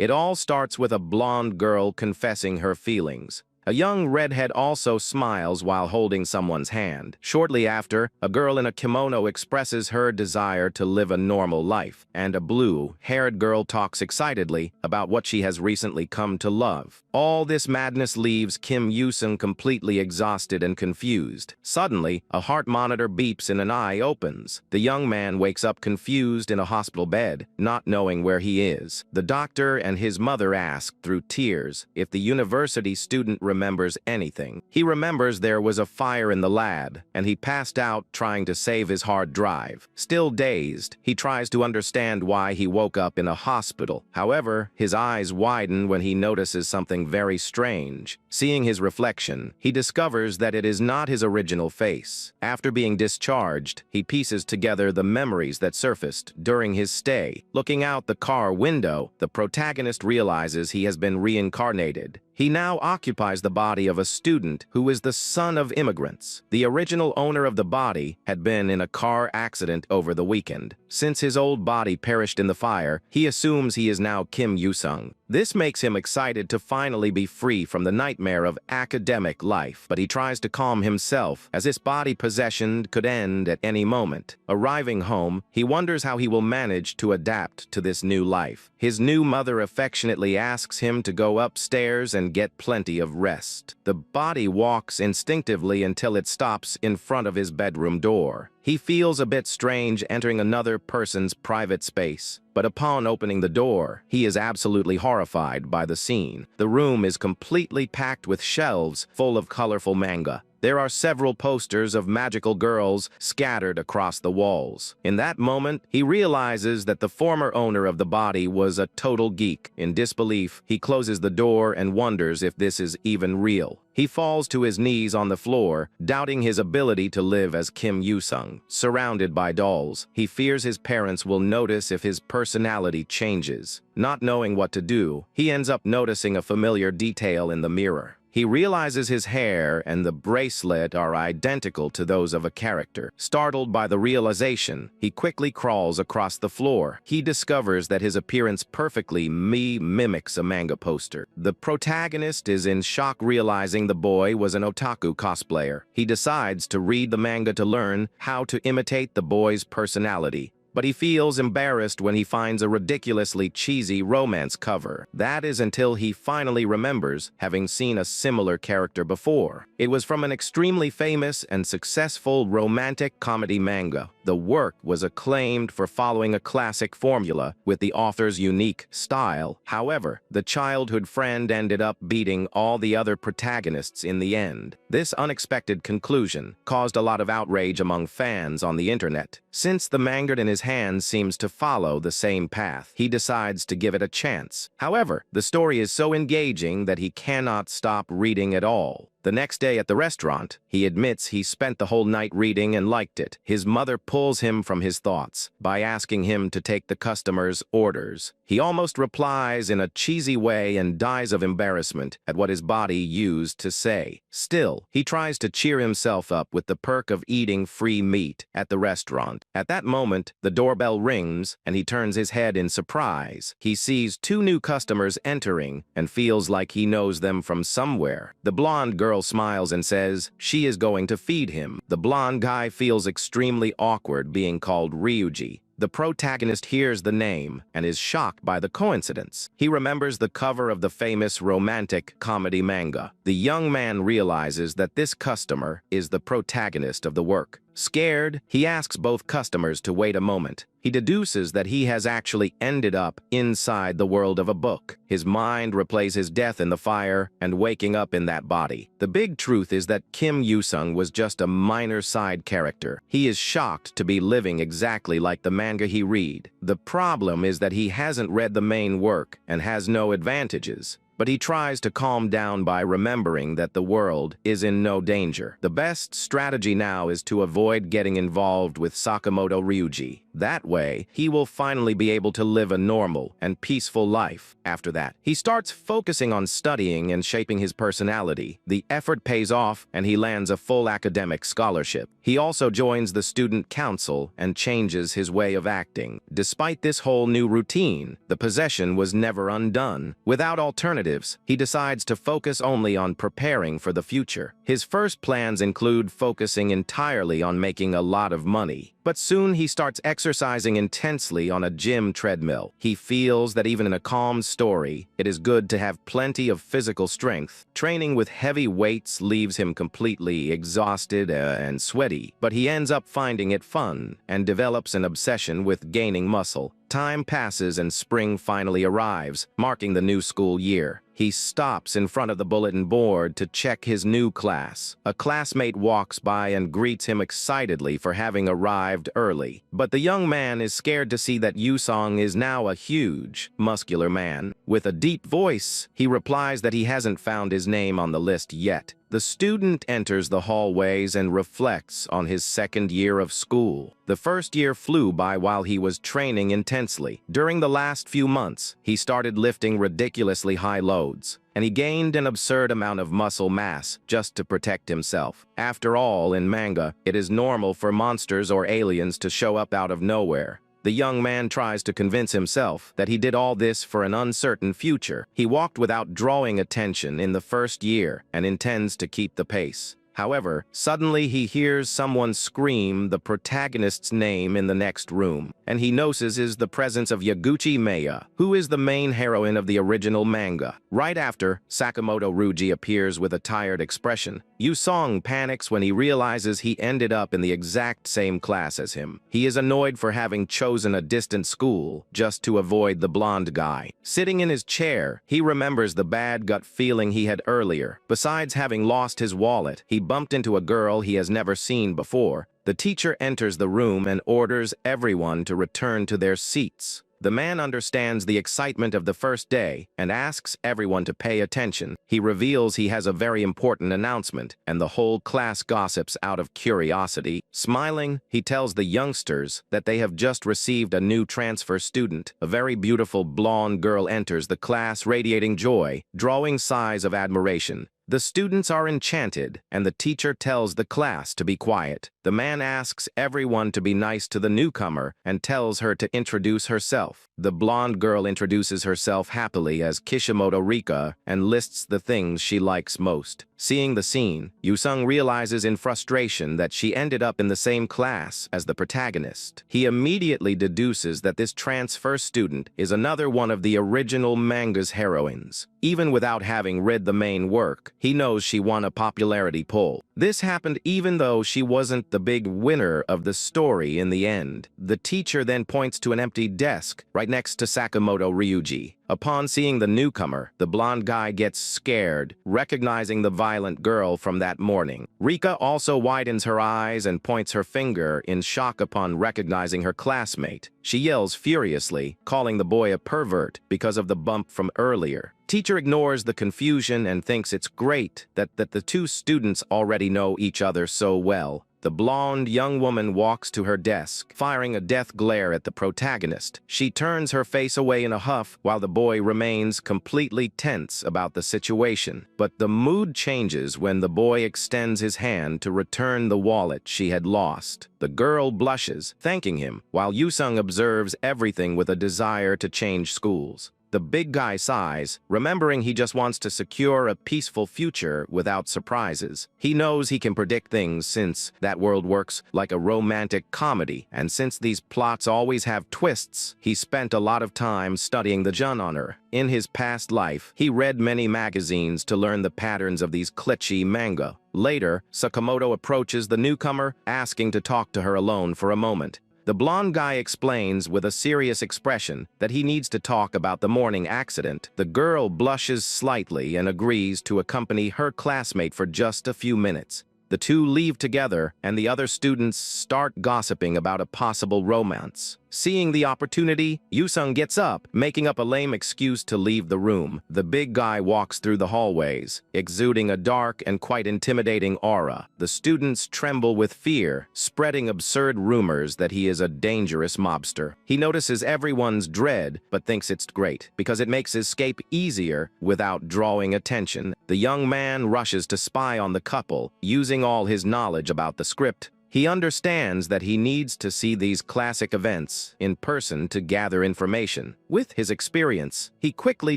It all starts with a blonde girl confessing her feelings. A young redhead also smiles while holding someone's hand. Shortly after, a girl in a kimono expresses her desire to live a normal life, and a blue-haired girl talks excitedly about what she has recently come to love. All this madness leaves Kim Yoo-sung completely exhausted and confused. Suddenly, a heart monitor beeps and an eye opens. The young man wakes up confused in a hospital bed, not knowing where he is. The doctor and his mother ask, through tears, if the university student remembers anything. He remembers there was a fire in the lab, and he passed out trying to save his hard drive. Still dazed, he tries to understand why he woke up in a hospital. However, his eyes widen when he notices something very strange. Seeing his reflection, he discovers that it is not his original face. After being discharged, he pieces together the memories that surfaced during his stay. Looking out the car window, the protagonist realizes he has been reincarnated. He now occupies the body of a student who is the son of immigrants. The original owner of the body had been in a car accident over the weekend. Since his old body perished in the fire, he assumes he is now Kim Yoo-sung. This makes him excited to finally be free from the nightmare of academic life, but he tries to calm himself, as this body possession could end at any moment. Arriving home, he wonders how he will manage to adapt to this new life. His new mother affectionately asks him to go upstairs and get plenty of rest. The body walks instinctively until it stops in front of his bedroom door. He feels a bit strange entering another person's private space, but upon opening the door, he is absolutely horrified by the scene. The room is completely packed with shelves full of colorful manga. There are several posters of magical girls scattered across the walls. In that moment, he realizes that the former owner of the body was a total geek. In disbelief, he closes the door and wonders if this is even real. He falls to his knees on the floor, doubting his ability to live as Kim Yoo-sung. Surrounded by dolls, he fears his parents will notice if his personality changes. Not knowing what to do, he ends up noticing a familiar detail in the mirror. He realizes his hair and the bracelet are identical to those of a character. Startled by the realization, he quickly crawls across the floor. He discovers that his appearance perfectly mimics a manga poster. The protagonist is in shock, realizing the boy was an otaku cosplayer. He decides to read the manga to learn how to imitate the boy's personality. But he feels embarrassed when he finds a ridiculously cheesy romance cover. That is until he finally remembers having seen a similar character before. It was from an extremely famous and successful romantic comedy manga. The work was acclaimed for following a classic formula with the author's unique style. However, the childhood friend ended up beating all the other protagonists in the end. This unexpected conclusion caused a lot of outrage among fans on the internet. Since the manga in his hands seems to follow the same path, he decides to give it a chance. However, the story is so engaging that he cannot stop reading at all. The next day at the restaurant, he admits he spent the whole night reading and liked it. His mother pulls him from his thoughts by asking him to take the customer's orders. He almost replies in a cheesy way and dies of embarrassment at what his body used to say. Still, he tries to cheer himself up with the perk of eating free meat at the restaurant. At that moment, the doorbell rings and he turns his head in surprise. He sees two new customers entering and feels like he knows them from somewhere. The blonde girl smiles and says she is going to feed him. The blonde guy feels extremely awkward being called Ryuji. The protagonist hears the name and is shocked by the coincidence. He remembers the cover of the famous romantic comedy manga. The young man realizes that this customer is the protagonist of the work. Scared, he asks both customers to wait a moment. He deduces that he has actually ended up inside the world of a book. His mind replays his death in the fire and waking up in that body. The big truth is that Kim Yoo-sung was just a minor side character. He is shocked to be living exactly like the manga he read. The problem is that he hasn't read the main work and has no advantages. But he tries to calm down by remembering that the world is in no danger. The best strategy now is to avoid getting involved with Sakamoto Ryuji. That way, he will finally be able to live a normal and peaceful life. After that, he starts focusing on studying and shaping his personality. The effort pays off, and he lands a full academic scholarship. He also joins the student council and changes his way of acting. Despite this whole new routine, the possession was never undone. Without alternatives, he decides to focus only on preparing for the future. His first plans include focusing entirely on making a lot of money. But soon he starts exercising intensely on a gym treadmill. He feels that even in a calm story, it is good to have plenty of physical strength. Training with heavy weights leaves him completely exhausted and sweaty, but he ends up finding it fun and develops an obsession with gaining muscle. Time passes and spring finally arrives, marking the new school year. He stops in front of the bulletin board to check his new class. A classmate walks by and greets him excitedly for having arrived early. But the young man is scared to see that Yusong is now a huge, muscular man. With a deep voice, he replies that he hasn't found his name on the list yet. The student enters the hallways and reflects on his second year of school. The first year flew by while he was training intensely. During the last few months, he started lifting ridiculously high loads, and he gained an absurd amount of muscle mass just to protect himself. After all, in manga, it is normal for monsters or aliens to show up out of nowhere. The young man tries to convince himself that he did all this for an uncertain future. He walked without drawing attention in the first year and intends to keep the pace. However, suddenly he hears someone scream the protagonist's name in the next room, and he notices the presence of Yaguchi Maya, who is the main heroine of the original manga. Right after, Sakamoto Ryuji appears with a tired expression. Yusong panics when he realizes he ended up in the exact same class as him. He is annoyed for having chosen a distant school just to avoid the blonde guy. Sitting in his chair, he remembers the bad gut feeling he had earlier. Besides having lost his wallet, he bumped into a girl he has never seen before. The teacher enters the room and orders everyone to return to their seats. The man understands the excitement of the first day and asks everyone to pay attention. He reveals he has a very important announcement, and the whole class gossips out of curiosity. Smiling, he tells the youngsters that they have just received a new transfer student. A very beautiful blonde girl enters the class radiating joy, drawing sighs of admiration. The students are enchanted, and the teacher tells the class to be quiet. The man asks everyone to be nice to the newcomer and tells her to introduce herself. The blonde girl introduces herself happily as Kishimoto Rika and lists the things she likes most. Seeing the scene, Yusung realizes in frustration that she ended up in the same class as the protagonist. He immediately deduces that this transfer student is another one of the original manga's heroines. Even without having read the main work, he knows she won a popularity poll. This happened even though she wasn't the big winner of the story in the end. The teacher then points to an empty desk right next to Sakamoto Ryuji. Upon seeing the newcomer, the blonde guy gets scared, recognizing the violent girl from that morning. Rika also widens her eyes and points her finger in shock upon recognizing her classmate. She yells furiously, calling the boy a pervert because of the bump from earlier. Teacher ignores the confusion and thinks it's great that the two students already know each other so well. The blonde young woman walks to her desk, firing a death glare at the protagonist. She turns her face away in a huff while the boy remains completely tense about the situation. But the mood changes when the boy extends his hand to return the wallet she had lost. The girl blushes, thanking him, while Yusung observes everything with a desire to change schools. The big guy sighs, remembering he just wants to secure a peaceful future without surprises. He knows he can predict things since that world works like a romantic comedy, and since these plots always have twists, he spent a lot of time studying the genre. In his past life, he read many magazines to learn the patterns of these cliché manga. Later, Sakamoto approaches the newcomer, asking to talk to her alone for a moment. The blonde guy explains with a serious expression that he needs to talk about the morning accident. The girl blushes slightly and agrees to accompany her classmate for just a few minutes. The two leave together, and the other students start gossiping about a possible romance. Seeing the opportunity, Yusung gets up, making up a lame excuse to leave the room. The big guy walks through the hallways, exuding a dark and quite intimidating aura. The students tremble with fear, spreading absurd rumors that he is a dangerous mobster. He notices everyone's dread, but thinks it's great, because it makes escape easier without drawing attention. The young man rushes to spy on the couple, using all his knowledge about the script. He understands that he needs to see these classic events in person to gather information. With his experience, he quickly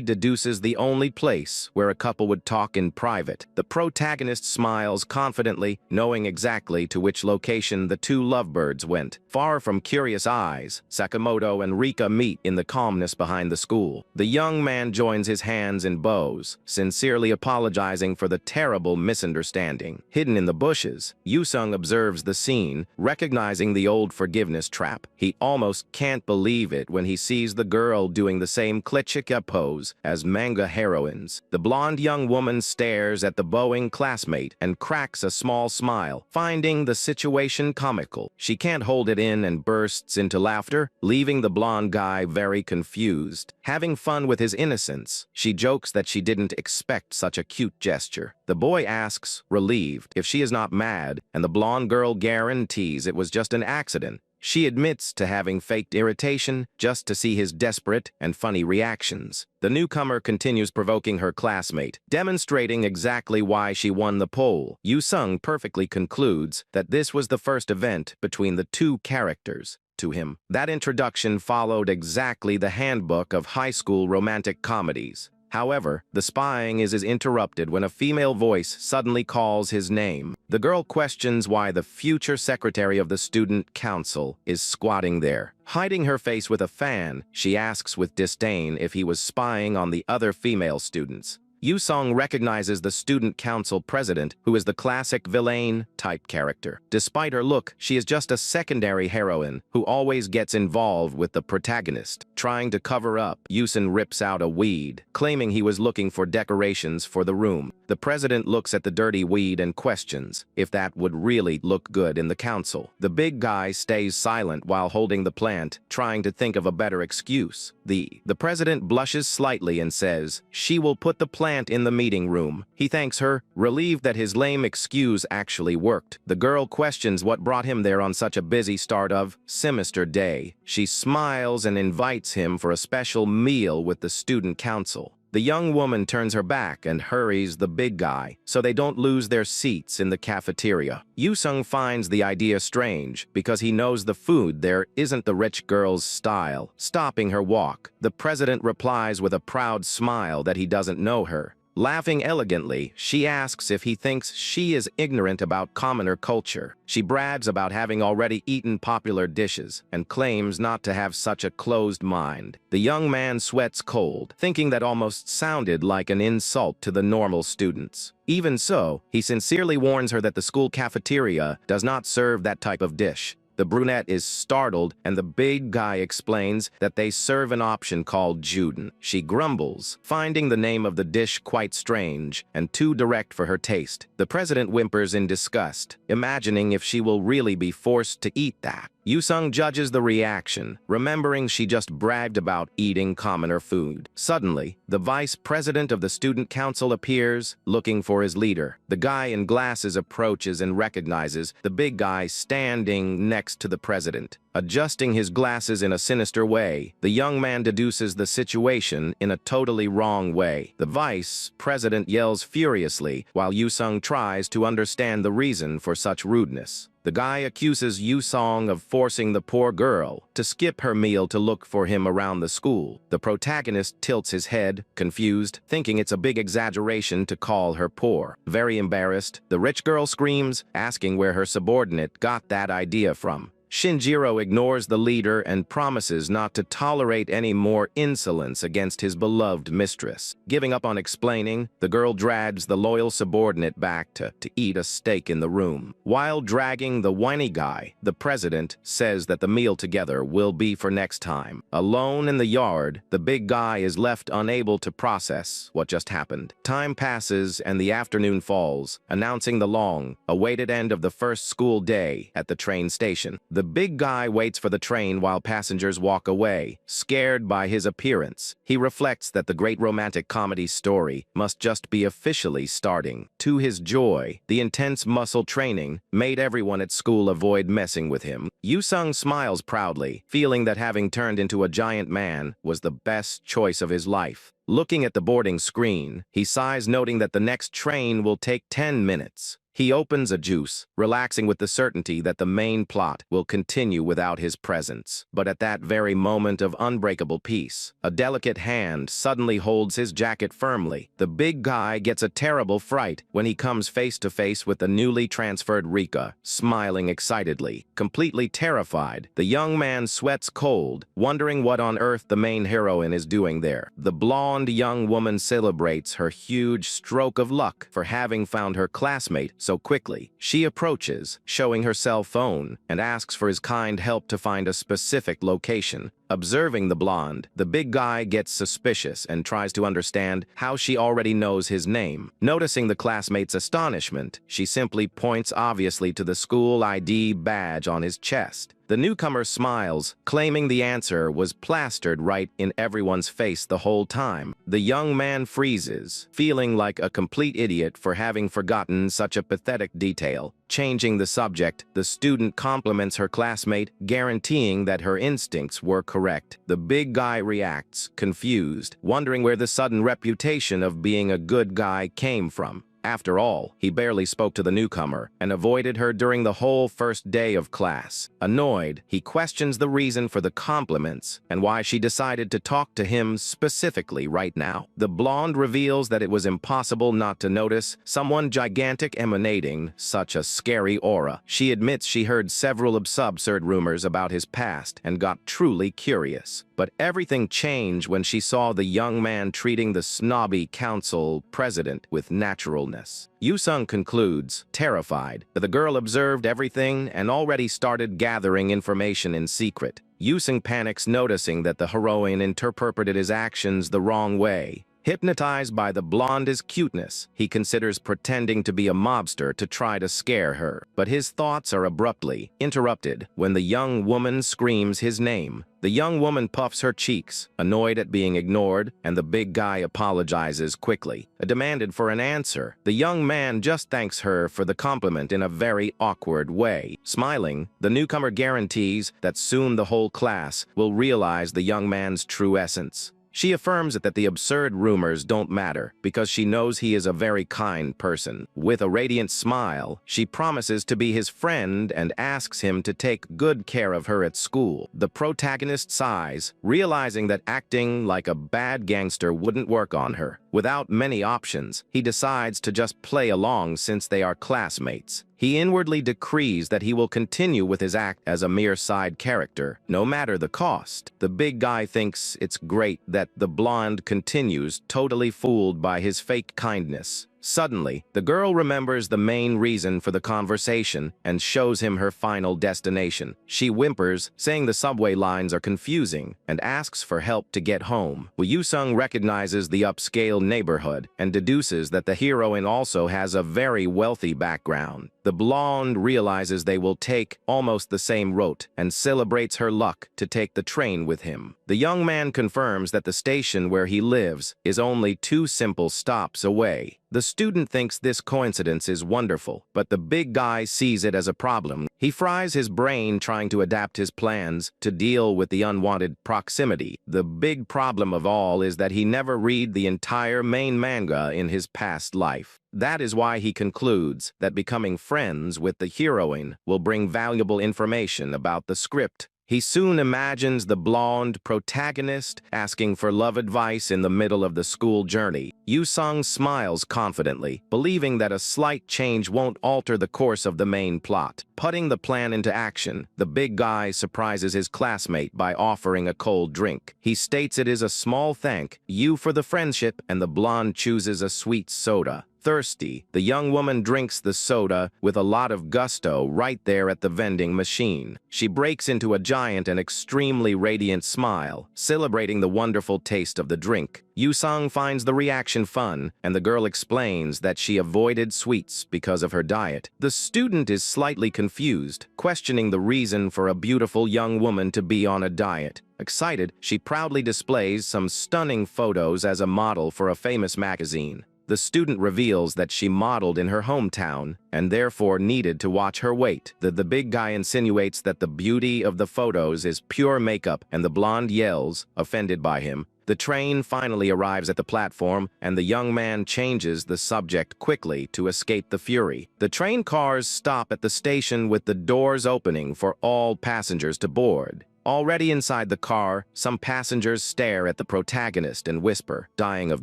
deduces the only place where a couple would talk in private. The protagonist smiles confidently, knowing exactly to which location the two lovebirds went. Far from curious eyes, Sakamoto and Rika meet in the calmness behind the school. The young man joins his hands in bows, sincerely apologizing for the terrible misunderstanding. Hidden in the bushes, Yusung observes the scene, recognizing the old forgiveness trap. He almost can't believe it when he sees the girl doing the same klichika pose as manga heroines. The blonde young woman stares at the bowing classmate and cracks a small smile, finding the situation comical. She can't hold it in and bursts into laughter, leaving the blonde guy very confused. Having fun with his innocence, she jokes that she didn't expect such a cute gesture. The boy asks, relieved, if she is not mad, and the blonde girl guarantees it was just an accident. She admits to having faked irritation just to see his desperate and funny reactions. The newcomer continues provoking her classmate, demonstrating exactly why she won the poll. Yusung perfectly concludes that this was the first event between the two characters. To him, that introduction followed exactly the handbook of high school romantic comedies. However, the spying is interrupted when a female voice suddenly calls his name. The girl questions why the future secretary of the student council is squatting there. Hiding her face with a fan, she asks with disdain if he was spying on the other female students. Yusung recognizes the student council president, who is the classic villain-type character. Despite her look, she is just a secondary heroine who always gets involved with the protagonist. Trying to cover up, Yusung rips out a weed, claiming he was looking for decorations for the room. The president looks at the dirty weed and questions if that would really look good in the council. The big guy stays silent while holding the plant, trying to think of a better excuse. The president blushes slightly and says she will put the plant in the meeting room. He thanks her, relieved that his lame excuse actually worked. The girl questions what brought him there on such a busy start of semester day. She smiles and invites him for a special meal with the student council. The young woman turns her back and hurries the big guy, so they don't lose their seats in the cafeteria. Yusung finds the idea strange because he knows the food there isn't the rich girl's style. Stopping her walk, the president replies with a proud smile that he doesn't know her. Laughing elegantly, she asks if he thinks she is ignorant about commoner culture. She brags about having already eaten popular dishes and claims not to have such a closed mind. The young man sweats cold, thinking that almost sounded like an insult to the normal students. Even so, he sincerely warns her that the school cafeteria does not serve that type of dish. The brunette is startled, and the big guy explains that they serve an option called juden. She grumbles, finding the name of the dish quite strange and too direct for her taste. The president whimpers in disgust, imagining if she will really be forced to eat that. Yusung judges the reaction, remembering she just bragged about eating commoner food. Suddenly, the vice president of the student council appears, looking for his leader. The guy in glasses approaches and recognizes the big guy standing next to the president. Adjusting his glasses in a sinister way, the young man deduces the situation in a totally wrong way. The vice president yells furiously, while Yusung tries to understand the reason for such rudeness. The guy accuses Yusung of forcing the poor girl to skip her meal to look for him around the school. The protagonist tilts his head, confused, thinking it's a big exaggeration to call her poor. Very embarrassed, the rich girl screams, asking where her subordinate got that idea from. Shinjiro ignores the leader and promises not to tolerate any more insolence against his beloved mistress. Giving up on explaining, the girl drags the loyal subordinate back to eat a steak in the room. While dragging the whiny guy, the president says that the meal together will be for next time. Alone in the yard, the big guy is left unable to process what just happened. Time passes and the afternoon falls, announcing the long-awaited end of the first school day at the train station. The big guy waits for the train while passengers walk away, scared by his appearance. He reflects that the great romantic comedy story must just be officially starting. To his joy, the intense muscle training made everyone at school avoid messing with him. Yoo-sung smiles proudly, feeling that having turned into a giant man was the best choice of his life. Looking at the boarding screen, he sighs, noting that the next train will take 10 minutes. He opens a juice, relaxing with the certainty that the main plot will continue without his presence. But at that very moment of unbreakable peace, a delicate hand suddenly holds his jacket firmly. The big guy gets a terrible fright when he comes face to face with the newly transferred Rika, smiling excitedly. Completely terrified, the young man sweats cold, wondering what on earth the main heroine is doing there. The blonde young woman celebrates her huge stroke of luck for having found her classmate so quickly. She approaches, showing her cell phone, and asks for his kind help to find a specific location. Observing the blonde, the big guy gets suspicious and tries to understand how she already knows his name. Noticing the classmate's astonishment, she simply points obviously to the school ID badge on his chest. The newcomer smiles, claiming the answer was plastered right in everyone's face the whole time. The young man freezes, feeling like a complete idiot for having forgotten such a pathetic detail. Changing the subject, the student compliments her classmate, guaranteeing that her instincts were correct. The big guy reacts, confused, wondering where the sudden reputation of being a good guy came from. After all, he barely spoke to the newcomer and avoided her during the whole first day of class. Annoyed, he questions the reason for the compliments and why she decided to talk to him specifically right now. The blonde reveals that it was impossible not to notice someone gigantic emanating such a scary aura. She admits she heard several absurd rumors about his past and got truly curious. But everything changed when she saw the young man treating the snobby council president with naturalness. Yoo-sung concludes, terrified, that the girl observed everything and already started gathering information in secret. Yoo-sung panics, noticing that the heroine interpreted his actions the wrong way. Hypnotized by the blonde's cuteness, he considers pretending to be a mobster to try to scare her. But his thoughts are abruptly interrupted when the young woman screams his name. The young woman puffs her cheeks, annoyed at being ignored, and the big guy apologizes quickly. Demanded for an answer, the young man just thanks her for the compliment in a very awkward way. Smiling, the newcomer guarantees that soon the whole class will realize the young man's true essence. She affirms that the absurd rumors don't matter because she knows he is a very kind person. With a radiant smile, she promises to be his friend and asks him to take good care of her at school. The protagonist sighs, realizing that acting like a bad gangster wouldn't work on her. Without many options, he decides to just play along since they are classmates. He inwardly decrees that he will continue with his act as a mere side character, no matter the cost. The big guy thinks it's great that the blonde continues, totally fooled by his fake kindness. Suddenly, the girl remembers the main reason for the conversation and shows him her final destination. She whimpers, saying the subway lines are confusing, and asks for help to get home. Yoo-sung recognizes the upscale neighborhood and deduces that the heroine also has a very wealthy background. The blonde realizes they will take almost the same route and celebrates her luck to take the train with him. The young man confirms that the station where he lives is only 2 simple stops away. The student thinks this coincidence is wonderful, but the big guy sees it as a problem. He fries his brain trying to adapt his plans to deal with the unwanted proximity. The big problem of all is that he never read the entire main manga in his past life. That is why he concludes that becoming friends with the heroine will bring valuable information about the script. He soon imagines the blonde protagonist asking for love advice in the middle of the school journey. Yoo-sung smiles confidently, believing that a slight change won't alter the course of the main plot. Putting the plan into action, the big guy surprises his classmate by offering a cold drink. He states it is a small thank you for the friendship, and the blonde chooses a sweet soda. Thirsty, the young woman drinks the soda with a lot of gusto right there at the vending machine. She breaks into a giant and extremely radiant smile, celebrating the wonderful taste of the drink. Yu-sung finds the reaction fun, and the girl explains that she avoided sweets because of her diet. The student is slightly confused, questioning the reason for a beautiful young woman to be on a diet. Excited, she proudly displays some stunning photos as a model for a famous magazine. The student reveals that she modeled in her hometown and therefore needed to watch her weight. The big guy insinuates that the beauty of the photos is pure makeup, and the blonde yells, offended by him. The train finally arrives at the platform, and the young man changes the subject quickly to escape the fury. The train cars stop at the station with the doors opening for all passengers to board. Already inside the car, some passengers stare at the protagonist and whisper, dying of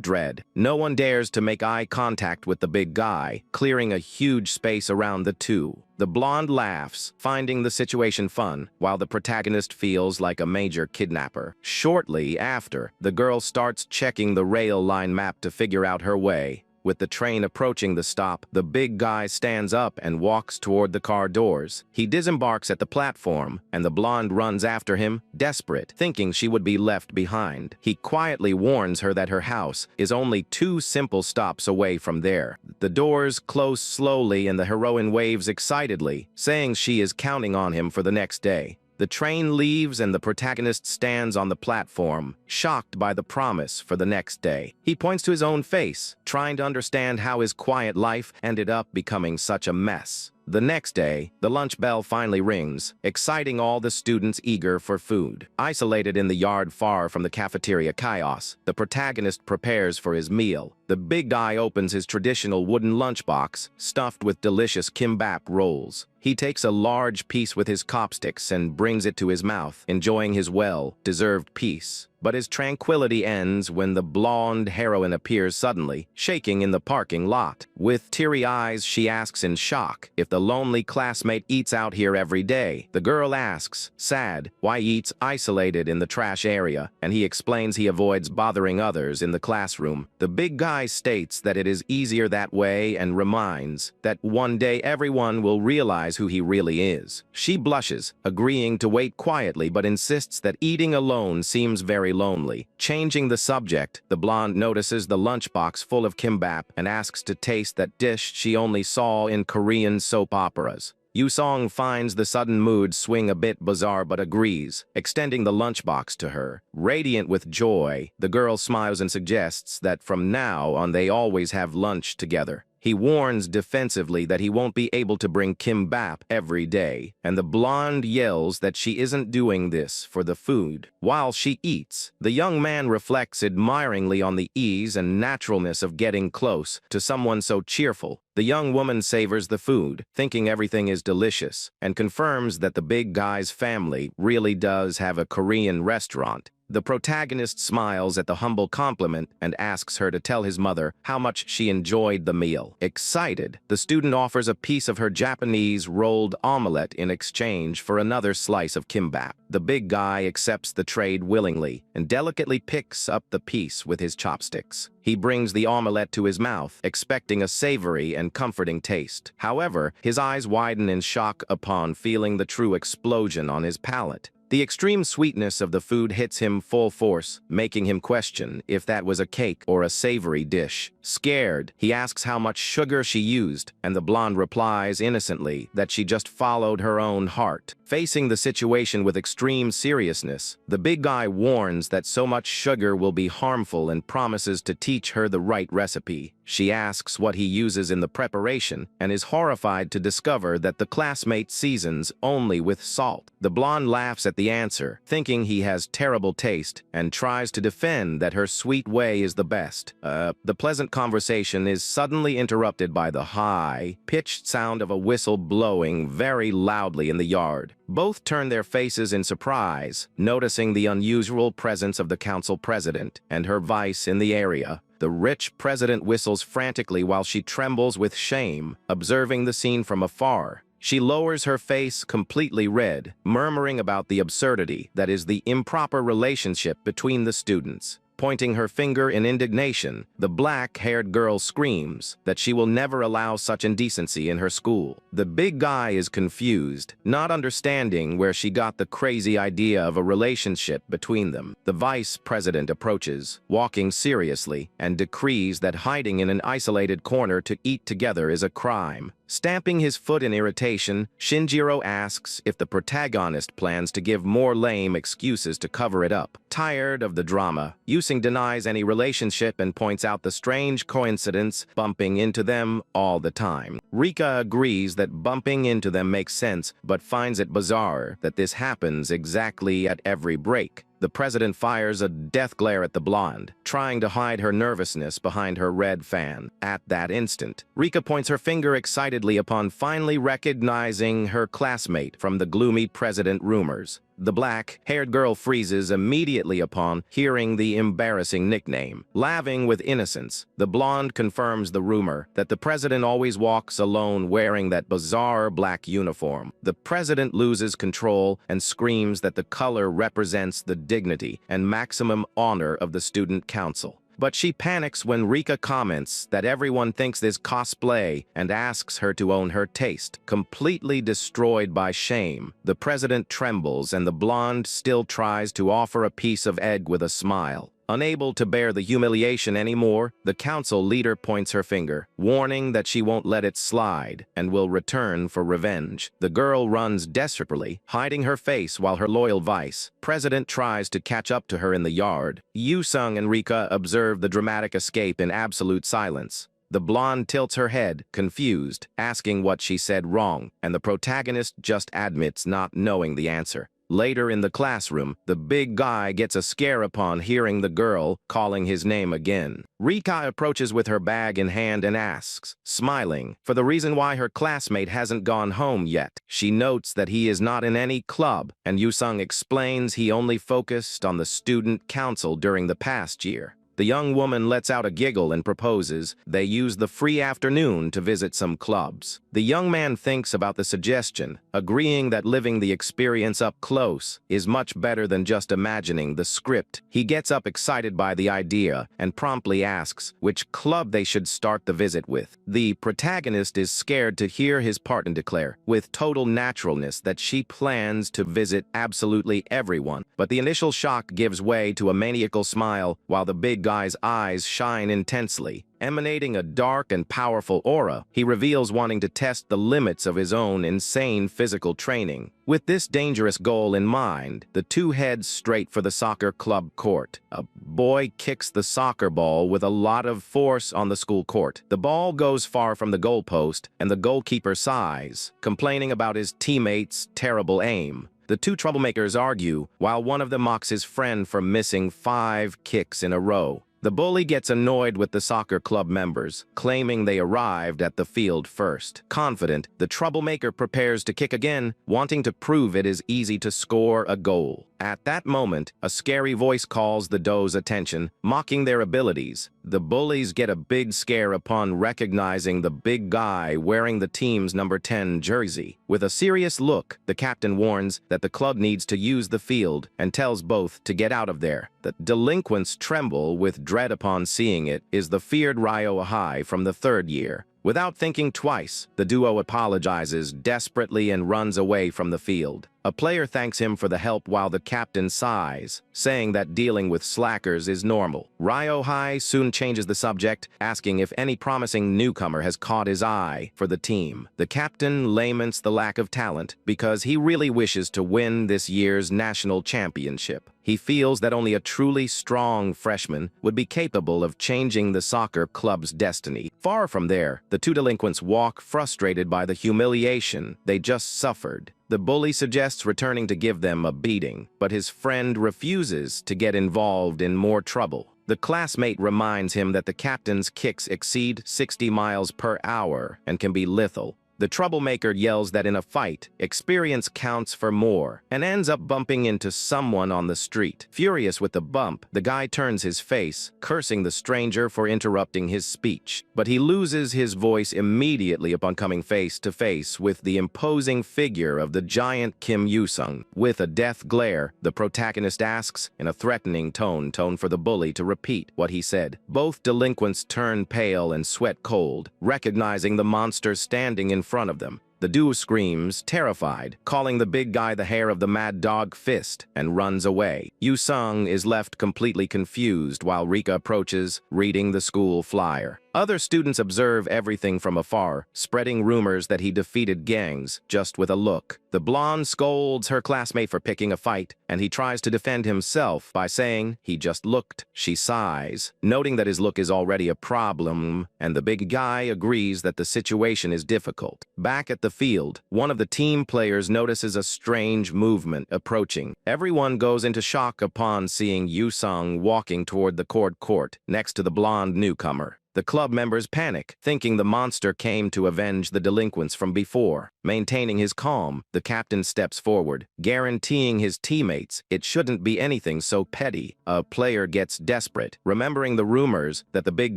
dread. No one dares to make eye contact with the big guy, clearing a huge space around the two. The blonde laughs, finding the situation fun, while the protagonist feels like a major kidnapper. Shortly after, the girl starts checking the rail line map to figure out her way. With the train approaching the stop, the big guy stands up and walks toward the car doors. He disembarks at the platform, and the blonde runs after him, desperate, thinking she would be left behind. He quietly warns her that her house is only 2 simple stops away from there. The doors close slowly, and the heroine waves excitedly, saying she is counting on him for the next day. The train leaves and the protagonist stands on the platform, shocked by the promise for the next day. He points to his own face, trying to understand how his quiet life ended up becoming such a mess. The next day, the lunch bell finally rings, exciting all the students eager for food. Isolated in the yard far from the cafeteria kiosk, the protagonist prepares for his meal. The big guy opens his traditional wooden lunchbox, stuffed with delicious kimbap rolls. He takes a large piece with his chopsticks and brings it to his mouth, enjoying his well-deserved piece. But his tranquility ends when the blonde heroine appears suddenly, shaking in the parking lot. With teary eyes, she asks in shock if the lonely classmate eats out here every day. The girl asks, sad, why he eats isolated in the trash area, and he explains he avoids bothering others in the classroom. The big guy states that it is easier that way and reminds that one day everyone will realize who he really is. She blushes, agreeing to wait quietly, but insists that eating alone seems very lonely. Changing the subject, the blonde notices the lunchbox full of kimbap and asks to taste that dish she only saw in Korean soap operas. Yu-sung finds the sudden mood swing a bit bizarre but agrees, extending the lunchbox to her. Radiant with joy, the girl smiles and suggests that from now on they always have lunch together. He warns defensively that he won't be able to bring kimbap every day, and the blonde yells that she isn't doing this for the food. While she eats, the young man reflects admiringly on the ease and naturalness of getting close to someone so cheerful. The young woman savors the food, thinking everything is delicious, and confirms that the big guy's family really does have a Korean restaurant. The protagonist smiles at the humble compliment and asks her to tell his mother how much she enjoyed the meal. Excited, the student offers a piece of her Japanese rolled omelette in exchange for another slice of kimbap. The big guy accepts the trade willingly and delicately picks up the piece with his chopsticks. He brings the omelette to his mouth, expecting a savory and comforting taste. However, his eyes widen in shock upon feeling the true explosion on his palate. The extreme sweetness of the food hits him full force, making him question if that was a cake or a savory dish. Scared, he asks how much sugar she used, and the blonde replies innocently that she just followed her own heart. Facing the situation with extreme seriousness, the big guy warns that so much sugar will be harmful and promises to teach her the right recipe. She asks what he uses in the preparation and is horrified to discover that the classmate seasons only with salt. The blonde laughs at the answer, thinking he has terrible taste, and tries to defend that her sweet way is the best. The pleasant conversation is suddenly interrupted by the high-pitched sound of a whistle blowing very loudly in the yard. Both turn their faces in surprise, noticing the unusual presence of the council president and her vice in the area. The rich president whistles frantically while she trembles with shame, observing the scene from afar. She lowers her face completely red, murmuring about the absurdity that is the improper relationship between the students. pointing her finger in indignation. The black-haired girl screams that she will never allow such indecency in her school. The big guy is confused, not understanding where she got the crazy idea of a relationship between them. The vice president approaches, walking seriously, and decrees that hiding in an isolated corner to eat together is a crime. Stamping his foot in irritation, Shinjiro asks if the protagonist plans to give more lame excuses to cover it up. Tired of the drama, Yusing denies any relationship and points out the strange coincidence bumping into them all the time. Rika agrees that bumping into them makes sense, but finds it bizarre that this happens exactly at every break. The president fires a death glare at the blonde, trying to hide her nervousness behind her red fan. At that instant, Rika points her finger excitedly upon finally recognizing her classmate from the gloomy president rumors. The black-haired girl freezes immediately upon hearing the embarrassing nickname. Laughing with innocence, the blonde confirms the rumor that the president always walks alone wearing that bizarre black uniform. The president loses control and screams that the color represents the dignity and maximum honor of the student council. But she panics when Rika comments that everyone thinks this cosplay and asks her to own her taste. Completely destroyed by shame, the president trembles and the blonde still tries to offer a piece of egg with a smile. Unable to bear the humiliation anymore, the council leader points her finger, warning that she won't let it slide and will return for revenge. The girl runs desperately, hiding her face while her loyal vice president tries to catch up to her in the yard. Yusung and Rika observe the dramatic escape in absolute silence. The blonde tilts her head, confused, asking what she said wrong, and the protagonist just admits not knowing the answer. Later in the classroom, the big guy gets a scare upon hearing the girl calling his name again. Rika approaches with her bag in hand and asks, smiling, for the reason why her classmate hasn't gone home yet. She notes that he is not in any club, and Yusung explains he only focused on the student council during the past year. The young woman lets out a giggle and proposes they use the free afternoon to visit some clubs. The young man thinks about the suggestion, agreeing that living the experience up close is much better than just imagining the script. He gets up excited by the idea and promptly asks which club they should start the visit with. The protagonist is scared to hear his partner declare, with total naturalness, that she plans to visit absolutely everyone. But the initial shock gives way to a maniacal smile while the big guy's eyes shine intensely. Emanating a dark and powerful aura, he reveals wanting to test the limits of his own insane physical training. With this dangerous goal in mind, the two head straight for the soccer club court. A boy kicks the soccer ball with a lot of force on the school court. The ball goes far from the goalpost, and the goalkeeper sighs, complaining about his teammates' terrible aim. The two troublemakers argue, while one of them mocks his friend for missing 5 kicks in a row. The bully gets annoyed with the soccer club members, claiming they arrived at the field first. Confident, the troublemaker prepares to kick again, wanting to prove it is easy to score a goal. At that moment, a scary voice calls the doe's attention, mocking their abilities. The bullies get a big scare upon recognizing the big guy wearing the team's number 10 jersey. With a serious look, the captain warns that the club needs to use the field and tells both to get out of there. The delinquents tremble with dread upon seeing it is the feared Ryo Ahai from the 3rd year. Without thinking twice, the duo apologizes desperately and runs away from the field. A player thanks him for the help while the captain sighs, saying that dealing with slackers is normal. Ryo Ahai soon changes the subject, asking if any promising newcomer has caught his eye for the team. The captain laments the lack of talent because he really wishes to win this year's national championship. He feels that only a truly strong freshman would be capable of changing the soccer club's destiny. Far from there, the two delinquents walk frustrated by the humiliation they just suffered. The bully suggests returning to give them a beating, but his friend refuses to get involved in more trouble. The classmate reminds him that the captain's kicks exceed 60 miles per hour and can be lethal. The troublemaker yells that in a fight, experience counts for more, and ends up bumping into someone on the street. Furious with the bump, the guy turns his face, cursing the stranger for interrupting his speech. But he loses his voice immediately upon coming face to face with the imposing figure of the giant Kim Yoo-sung. With a death glare, the protagonist asks, in a threatening tone for the bully to repeat what he said. Both delinquents turn pale and sweat cold, recognizing the monster standing in front of them. The duo screams, terrified, calling the big guy the hair of the mad dog fist, and runs away. Yoo-sung is left completely confused while Rika approaches, reading the school flyer. Other students observe everything from afar, spreading rumors that he defeated gangs just with a look. The blonde scolds her classmate for picking a fight, and he tries to defend himself by saying he just looked. She sighs, noting that his look is already a problem, and the big guy agrees that the situation is difficult. Back at the field, one of the team players notices a strange movement approaching. Everyone goes into shock upon seeing Yoo-sung walking toward the court next to the blonde newcomer. The club members panic, thinking the monster came to avenge the delinquents from before. Maintaining his calm, the captain steps forward, guaranteeing his teammates it shouldn't be anything so petty. A player gets desperate, remembering the rumors that the big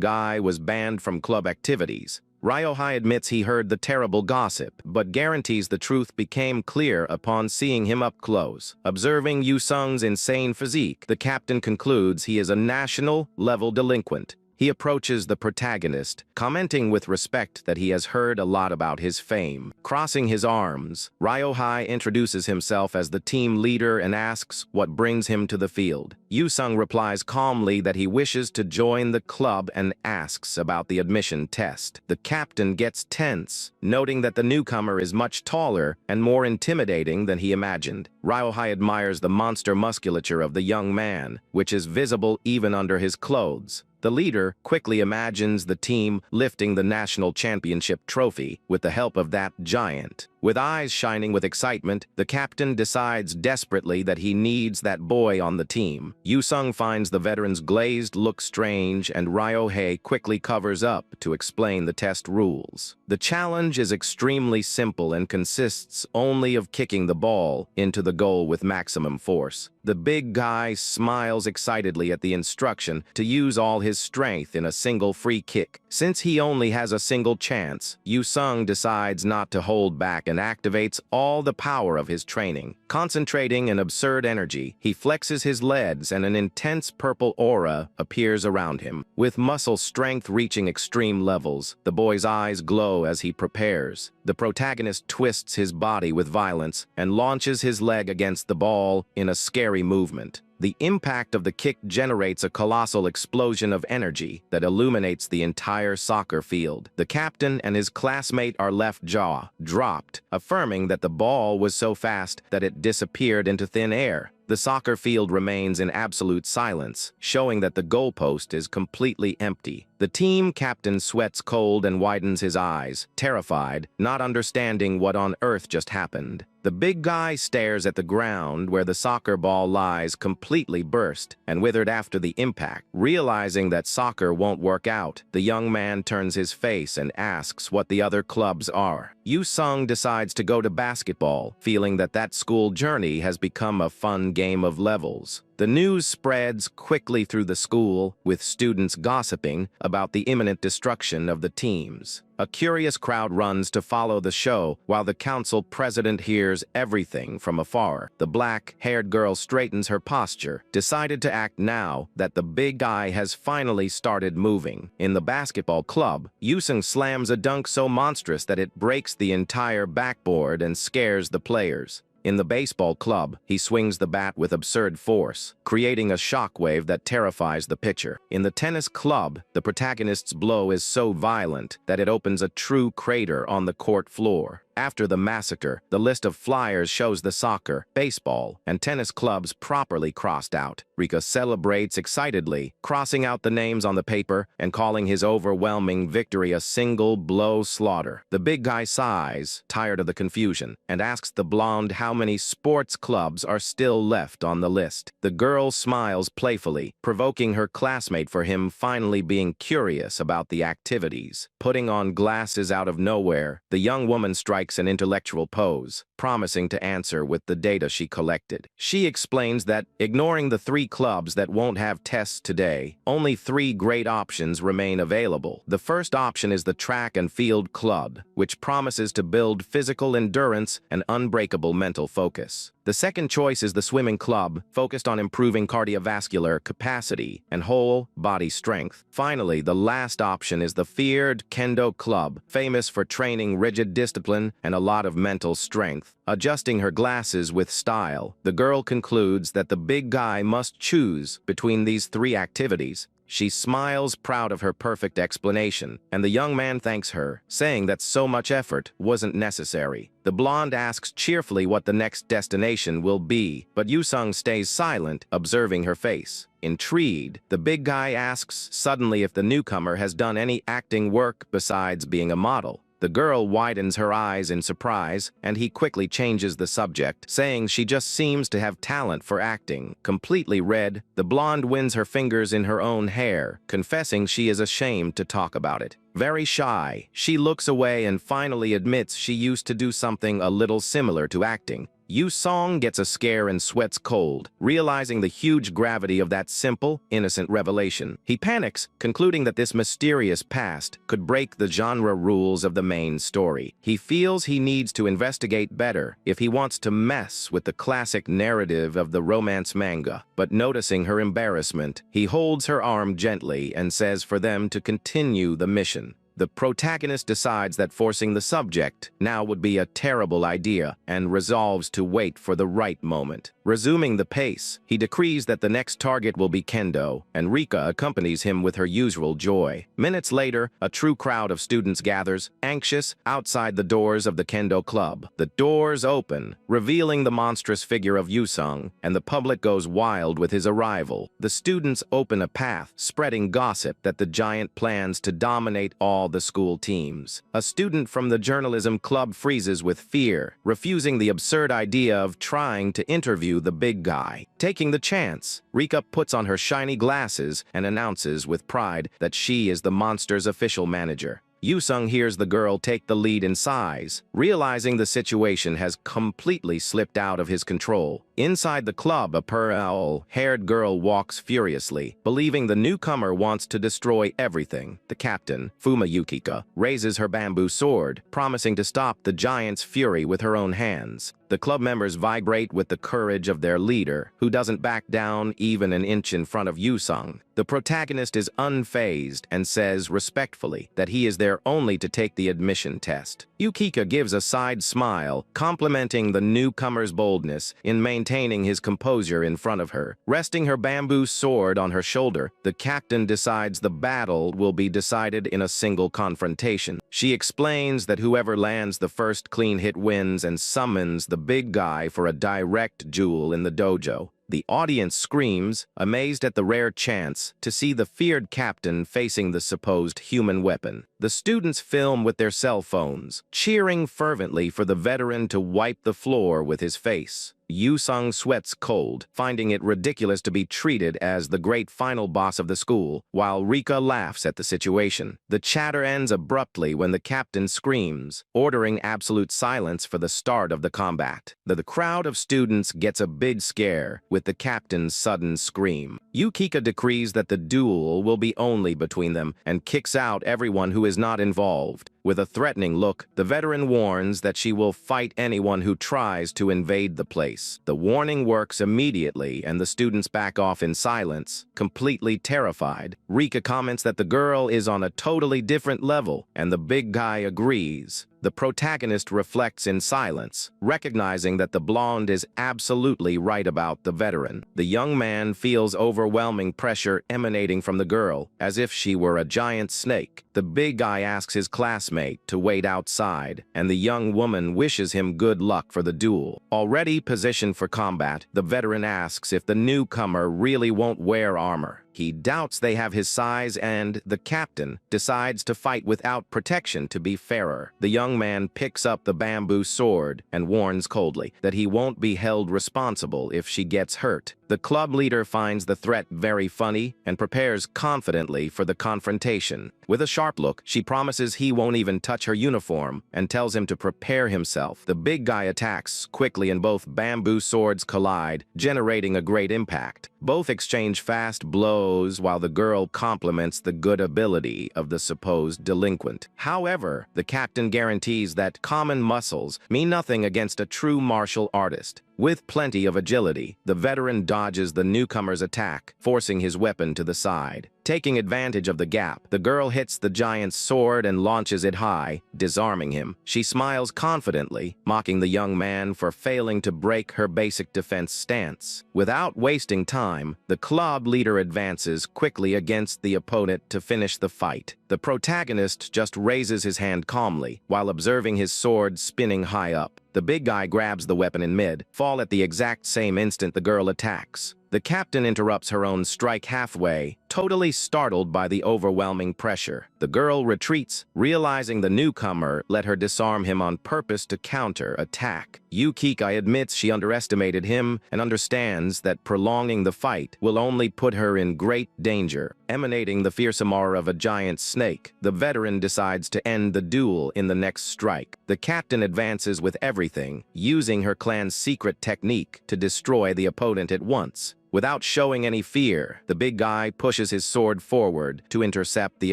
guy was banned from club activities. Ryohei admits he heard the terrible gossip, but guarantees the truth became clear upon seeing him up close. Observing Yoo-sung's insane physique, the captain concludes he is a national-level delinquent. He approaches the protagonist, commenting with respect that he has heard a lot about his fame. Crossing his arms, Ryohei introduces himself as the team leader and asks what brings him to the field. Yoo-sung replies calmly that he wishes to join the club and asks about the admission test. The captain gets tense, noting that the newcomer is much taller and more intimidating than he imagined. Ryohei admires the monster musculature of the young man, which is visible even under his clothes. The leader quickly imagines the team lifting the national championship trophy with the help of that giant. With eyes shining with excitement, the captain decides desperately that he needs that boy on the team. Yoo-sung finds the veteran's glazed look strange, and Ryohei quickly covers up to explain the test rules. The challenge is extremely simple and consists only of kicking the ball into the goal with maximum force. The big guy smiles excitedly at the instruction to use all his strength in a single free kick. Since he only has a single chance, Yoo-sung decides not to hold back and activates all the power of his training. Concentrating an absurd energy, he flexes his legs and an intense purple aura appears around him. With muscle strength reaching extreme levels, the boy's eyes glow as he prepares. The protagonist twists his body with violence and launches his leg against the ball in a scary movement. The impact of the kick generates a colossal explosion of energy that illuminates the entire soccer field. The captain and his classmate are left jaw dropped, affirming that the ball was so fast that it disappeared into thin air. The soccer field remains in absolute silence, showing that the goalpost is completely empty. The team captain sweats cold and widens his eyes, terrified, not understanding what on earth just happened. The big guy stares at the ground where the soccer ball lies completely burst and withered after the impact. Realizing that soccer won't work out, the young man turns his face and asks what the other clubs are. Yoo-sung decides to go to basketball, feeling that school journey has become a fun game of levels. The news spreads quickly through the school, with students gossiping about the imminent destruction of the teams. A curious crowd runs to follow the show, while the council president hears everything from afar. The black-haired girl straightens her posture, decided to act now that the big guy has finally started moving. In the basketball club, Yoo-sung slams a dunk so monstrous that it breaks the entire backboard and scares the players. In the baseball club, he swings the bat with absurd force, creating a shockwave that terrifies the pitcher. In the tennis club, the protagonist's blow is so violent that it opens a true crater on the court floor. After the massacre, the list of flyers shows the soccer, baseball, and tennis clubs properly crossed out. Rika celebrates excitedly, crossing out the names on the paper and calling his overwhelming victory a single-blow slaughter. The big guy sighs, tired of the confusion, and asks the blonde how many sports clubs are still left on the list. The girl smiles playfully, provoking her classmate for him finally being curious about the activities. Putting on glasses out of nowhere, the young woman strikes an intellectual pose, promising to answer with the data she collected. She explains that, ignoring the 3 clubs that won't have tests today, only 3 great options remain available. The first option is the track and field club, which promises to build physical endurance and unbreakable mental focus. The second choice is the swimming club, focused on improving cardiovascular capacity and whole body strength. Finally, the last option is the feared kendo club, famous for training rigid discipline and a lot of mental strength. Adjusting her glasses with style, the girl concludes that the big guy must choose between these 3 activities. She smiles, proud of her perfect explanation, and the young man thanks her, saying that so much effort wasn't necessary. The blonde asks cheerfully what the next destination will be, but Yusung stays silent, observing her face. Intrigued, the big guy asks suddenly if the newcomer has done any acting work besides being a model. The girl widens her eyes in surprise, and he quickly changes the subject, saying she just seems to have talent for acting. Completely red, the blonde winds her fingers in her own hair, confessing she is ashamed to talk about it. Very shy, she looks away and finally admits she used to do something a little similar to acting. Yusong gets a scare and sweats cold, realizing the huge gravity of that simple, innocent revelation. He panics, concluding that this mysterious past could break the genre rules of the main story. He feels he needs to investigate better if he wants to mess with the classic narrative of the romance manga. But noticing her embarrassment, he holds her arm gently and says for them to continue the mission. The protagonist decides that forcing the subject now would be a terrible idea and resolves to wait for the right moment. Resuming the pace, he decrees that the next target will be kendo, and Rika accompanies him with her usual joy. Minutes later, a true crowd of students gathers, anxious, outside the doors of the kendo club. The doors open, revealing the monstrous figure of Yusung, and the public goes wild with his arrival. The students open a path, spreading gossip that the giant plans to dominate all the school teams. A student from the journalism club freezes with fear, refusing the absurd idea of trying to interview the big guy. Taking the chance, Rika puts on her shiny glasses and announces with pride that she is the monster's official manager. Yusung hears the girl take the lead and sighs, realizing the situation has completely slipped out of his control. Inside the club, a purple-haired girl walks furiously, believing the newcomer wants to destroy everything. The captain, Fuma Yukika, raises her bamboo sword, promising to stop the giant's fury with her own hands. The club members vibrate with the courage of their leader, who doesn't back down even an inch in front of Yusung. The protagonist is unfazed and says respectfully that he is there only to take the admission test. Yukika gives a side smile, complimenting the newcomer's boldness in maintaining his composure in front of her. Resting her bamboo sword on her shoulder, the captain decides the battle will be decided in a single confrontation. She explains that whoever lands the first clean hit wins and summons the big guy for a direct duel in the dojo. The audience screams, amazed at the rare chance to see the feared captain facing the supposed human weapon. The students film with their cell phones, cheering fervently for the veteran to wipe the floor with his face. Yusung sweats cold, finding it ridiculous to be treated as the great final boss of the school, while Rika laughs at the situation. The chatter ends abruptly when the captain screams, ordering absolute silence for the start of the combat. The crowd of students gets a big scare with the captain's sudden scream. Yukika decrees that the duel will be only between them and kicks out everyone who is not involved. With a threatening look, the veteran warns that she will fight anyone who tries to invade the place. The warning works immediately, and the students back off in silence, completely terrified. Rika comments that the girl is on a totally different level, and the big guy agrees. The protagonist reflects in silence, recognizing that the blonde is absolutely right about the veteran. The young man feels overwhelming pressure emanating from the girl, as if she were a giant snake. The big guy asks his classmate to wait outside, and the young woman wishes him good luck for the duel. Already positioned for combat, the veteran asks if the newcomer really won't wear armor. He doubts they have his size, and the captain decides to fight without protection to be fairer. The young man picks up the bamboo sword and warns coldly that he won't be held responsible if she gets hurt. The club leader finds the threat very funny and prepares confidently for the confrontation. With a sharp look, she promises he won't even touch her uniform and tells him to prepare himself. The big guy attacks quickly and both bamboo swords collide, generating a great impact. Both exchange fast blows while the girl compliments the good ability of the supposed delinquent. However, the captain guarantees that common muscles mean nothing against a true martial artist. With plenty of agility, the veteran dodges the newcomer's attack, forcing his weapon to the side. Taking advantage of the gap, the girl hits the giant's sword and launches it high, disarming him. She smiles confidently, mocking the young man for failing to break her basic defense stance. Without wasting time, the club leader advances quickly against the opponent to finish the fight. The protagonist just raises his hand calmly, while observing his sword spinning high up. The big guy grabs the weapon in mid, fall at the exact same instant the girl attacks. The captain interrupts her own strike halfway, totally startled by the overwhelming pressure. The girl retreats, realizing the newcomer let her disarm him on purpose to counter-attack. Yukika admits she underestimated him and understands that prolonging the fight will only put her in great danger. Emanating the fearsome aura of a giant snake, the veteran decides to end the duel in the next strike. The captain advances with everything, using her clan's secret technique to destroy the opponent at once. Without showing any fear, the big guy pushes his sword forward to intercept the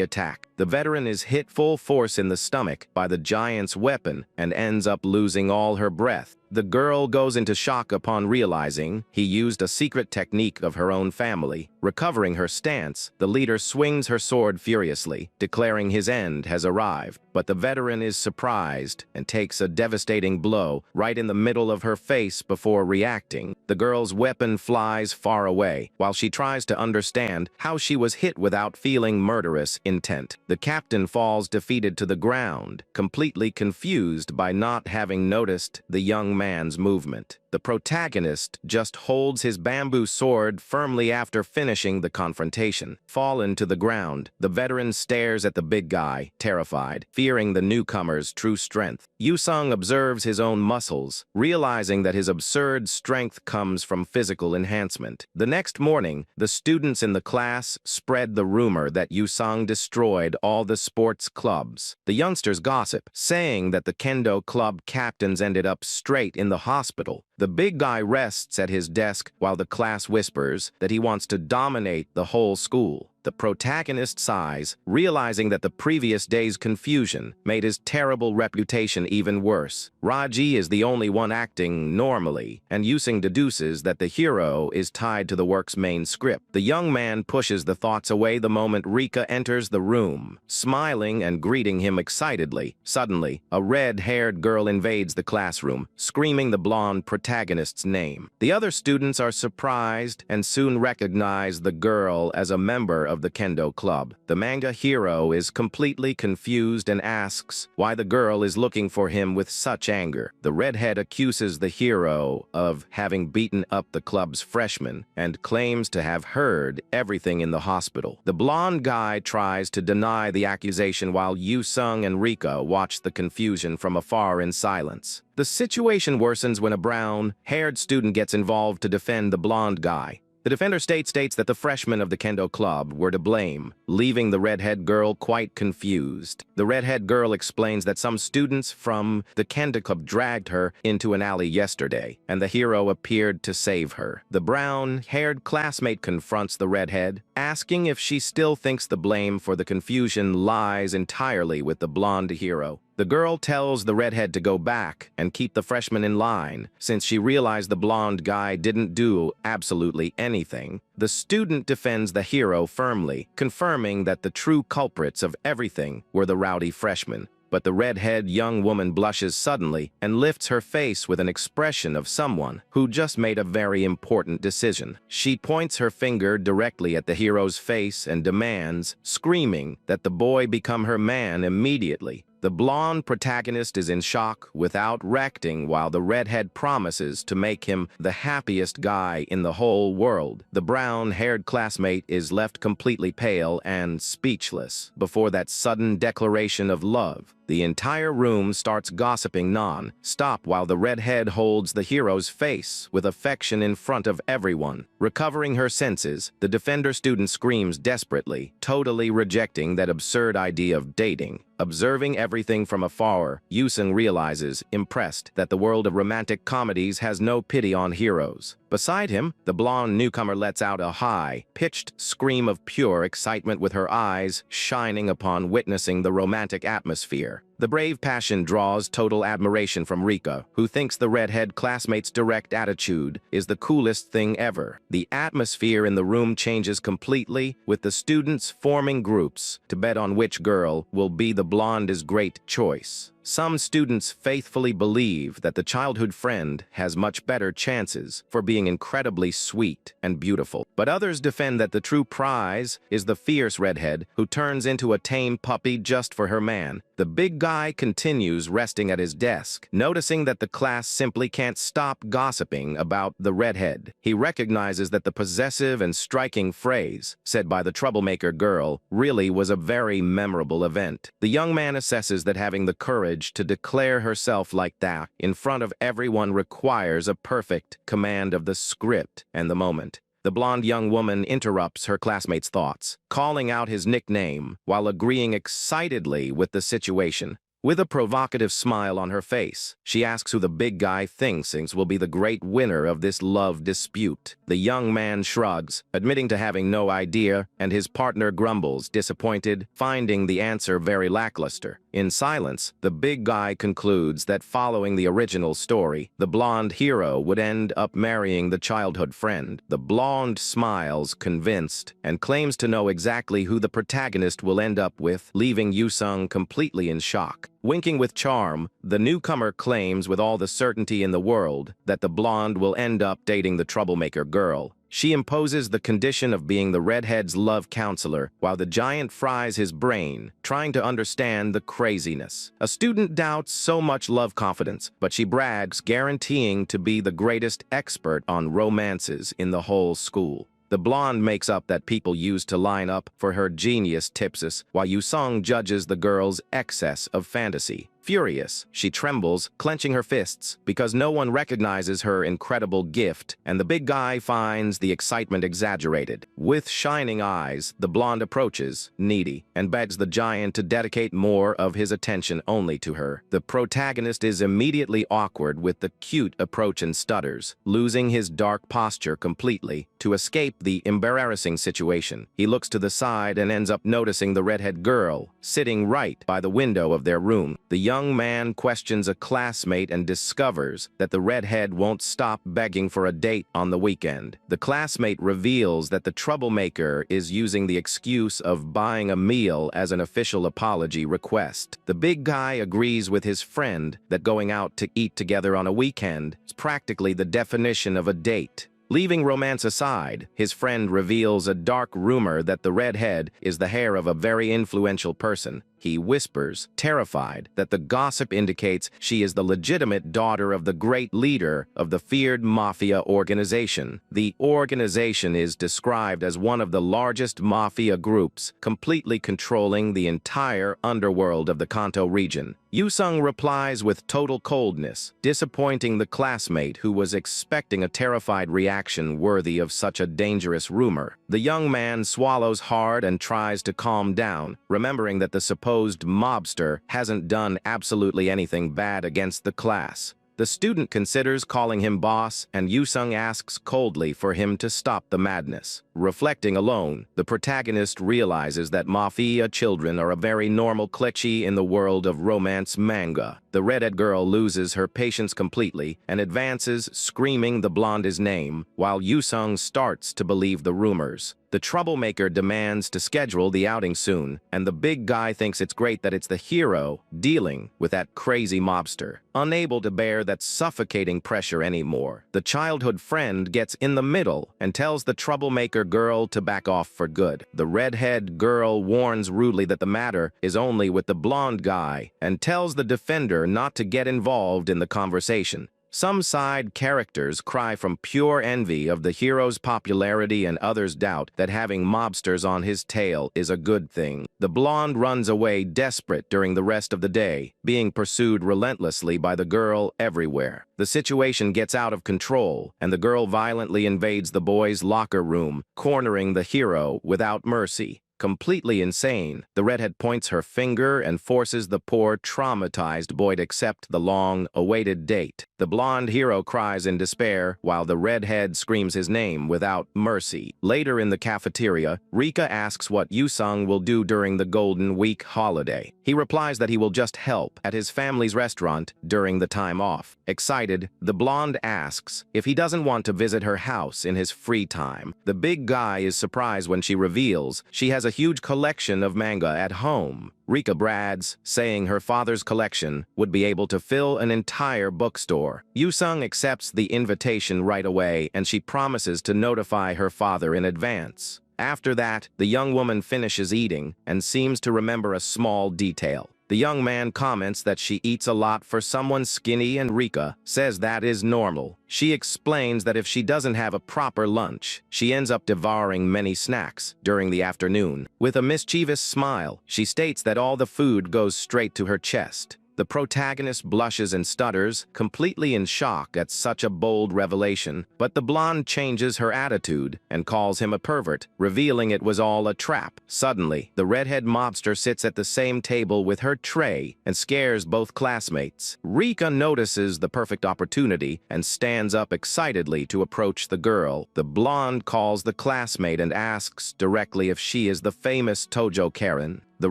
attack. The veteran is hit full force in the stomach by the giant's weapon and ends up losing all her breath. The girl goes into shock upon realizing he used a secret technique of her own family. Recovering her stance, the leader swings her sword furiously, declaring his end has arrived. But the veteran is surprised and takes a devastating blow right in the middle of her face before reacting. The girl's weapon flies far away, while she tries to understand how she was hit without feeling murderous intent. The captain falls defeated to the ground, completely confused by not having noticed the young man's movement. The protagonist just holds his bamboo sword firmly after finishing the confrontation. Fallen to the ground, the veteran stares at the big guy, terrified, fearing the newcomer's true strength. Yusung observes his own muscles, realizing that his absurd strength comes from physical enhancement. The next morning, the students in the class spread the rumor that Yusung destroyed all the sports clubs. The youngsters gossip, saying that the kendo club captains ended up straight in the hospital. The big guy rests at his desk while the class whispers that he wants to dominate the whole school. The protagonist sighs, realizing that the previous day's confusion made his terrible reputation even worse. Raji is the only one acting normally, and Yusung deduces that the hero is tied to the work's main script. The young man pushes the thoughts away the moment Rika enters the room, smiling and greeting him excitedly. Suddenly, a red-haired girl invades the classroom, screaming the blonde protagonist's name. The other students are surprised and soon recognize the girl as a member of the kendo club. The manga hero is completely confused and asks why the girl is looking for him with such anger. The redhead accuses the hero of having beaten up the club's freshman and claims to have heard everything in the hospital. The blonde guy tries to deny the accusation while Yusung and Rika watch the confusion from afar in silence. The situation worsens when a brown-haired student gets involved to defend the blonde guy. The defender states that the freshmen of the kendo club were to blame, leaving the redhead girl quite confused. The redhead girl explains that some students from the kendo club dragged her into an alley yesterday, and the hero appeared to save her. The brown-haired classmate confronts the redhead, asking if she still thinks the blame for the confusion lies entirely with the blonde hero. The girl tells the redhead to go back and keep the freshman in line, since she realized the blonde guy didn't do absolutely anything. The student defends the hero firmly, confirming that the true culprits of everything were the rowdy freshmen. but the red-haired young woman blushes suddenly and lifts her face with an expression of someone who just made a very important decision. She points her finger directly at the hero's face and demands, screaming, that the boy become her man immediately. The blonde protagonist is in shock without reacting while the redhead promises to make him the happiest guy in the whole world. The brown-haired classmate is left completely pale and speechless before that sudden declaration of love. The entire room starts gossiping non-stop while the redhead holds the hero's face with affection in front of everyone. Recovering her senses, the defender student screams desperately, totally rejecting that absurd idea of dating. Observing everything from afar, Yusung realizes, impressed, that the world of romantic comedies has no pity on heroes. Beside him, the blonde newcomer lets out a high-pitched scream of pure excitement with her eyes shining upon witnessing the romantic atmosphere. The brave passion draws total admiration from Rika, who thinks the redhead classmate's direct attitude is the coolest thing ever. The atmosphere in the room changes completely, with the students forming groups to bet on which girl will be the blonde's great choice. Some students faithfully believe that the childhood friend has much better chances for being incredibly sweet and beautiful. But others defend that the true prize is the fierce redhead who turns into a tame puppy just for her man. The big guy continues resting at his desk, noticing that the class simply can't stop gossiping about the redhead. He recognizes that the possessive and striking phrase said by the troublemaker girl really was a very memorable event. The young man assesses that having the courage to declare herself like that in front of everyone requires a perfect command of the script and the moment. The blonde young woman interrupts her classmate's thoughts, calling out his nickname while agreeing excitedly with the situation. With a provocative smile on her face, she asks who the big guy thinks will be the great winner of this love dispute. The young man shrugs, admitting to having no idea, and his partner grumbles, disappointed, finding the answer very lackluster. In silence, the big guy concludes that following the original story, the blonde hero would end up marrying the childhood friend. The blonde smiles, convinced, and claims to know exactly who the protagonist will end up with, leaving Yusung completely in shock. Winking with charm, the newcomer claims with all the certainty in the world that the blonde will end up dating the troublemaker girl. She imposes the condition of being the redhead's love counselor, while the giant fries his brain, trying to understand the craziness. A student doubts so much love confidence, but she brags, guaranteeing to be the greatest expert on romances in the whole school. The blonde makes up that people used to line up for her genius tipses, while Yusung judges the girl's excess of fantasy. Furious, she trembles, clenching her fists, because no one recognizes her incredible gift, and the big guy finds the excitement exaggerated. With shining eyes, the blonde approaches, needy, and begs the giant to dedicate more of his attention only to her. The protagonist is immediately awkward with the cute approach and stutters, losing his dark posture completely to escape the embarrassing situation. He looks to the side and ends up noticing the redhead girl, sitting right by the window of their room. The young man questions a classmate and discovers that the redhead won't stop begging for a date on the weekend. The classmate reveals that the troublemaker is using the excuse of buying a meal as an official apology request. The big guy agrees with his friend that going out to eat together on a weekend is practically the definition of a date. Leaving romance aside, his friend reveals a dark rumor that the redhead is the heir of a very influential person. He whispers, terrified, that the gossip indicates she is the legitimate daughter of the great leader of the feared mafia organization. The organization is described as one of the largest mafia groups, completely controlling the entire underworld of the Kanto region. Yusung replies with total coldness, disappointing the classmate who was expecting a terrified reaction worthy of such a dangerous rumor. The young man swallows hard and tries to calm down, remembering that the supposed mobster hasn't done absolutely anything bad against the class. The student considers calling him boss, and Yusung asks coldly for him to stop the madness. Reflecting alone, the protagonist realizes that mafia children are a very normal cliché in the world of romance manga. The redhead girl loses her patience completely and advances, screaming the blonde's name, while Yusung starts to believe the rumors. The troublemaker demands to schedule the outing soon, and the big guy thinks it's great that it's the hero dealing with that crazy mobster. Unable to bear that suffocating pressure anymore, the childhood friend gets in the middle and tells the troublemaker girl to back off for good. The redhead girl warns rudely that the matter is only with the blonde guy and tells the defender not to get involved in the conversation. Some side characters cry from pure envy of the hero's popularity, and others doubt that having mobsters on his tail is a good thing. The blonde runs away desperate during the rest of the day, being pursued relentlessly by the girl everywhere. The situation gets out of control, and the girl violently invades the boys' locker room, cornering the hero without mercy. Completely insane, the redhead points her finger and forces the poor, traumatized boy to accept the long-awaited date. The blonde hero cries in despair, while the redhead screams his name without mercy. Later in the cafeteria, Rika asks what Yusung will do during the Golden Week holiday. He replies that he will just help at his family's restaurant during the time off. Excited, the blonde asks if he doesn't want to visit her house in his free time. The big guy is surprised when she reveals she has a huge collection of manga at home. Rika brags, saying her father's collection would be able to fill an entire bookstore. Yusung accepts the invitation right away, and she promises to notify her father in advance. After that, the young woman finishes eating and seems to remember a small detail. The young man comments that she eats a lot for someone skinny, and Rika says that is normal. She explains that if she doesn't have a proper lunch, she ends up devouring many snacks during the afternoon. With a mischievous smile, she states that all the food goes straight to her chest. The protagonist blushes and stutters, completely in shock at such a bold revelation, but the blonde changes her attitude and calls him a pervert, revealing it was all a trap. Suddenly, the redhead mobster sits at the same table with her tray and scares both classmates. Rika notices the perfect opportunity and stands up excitedly to approach the girl. The blonde calls the classmate and asks directly if she is the famous Tojo Karen. The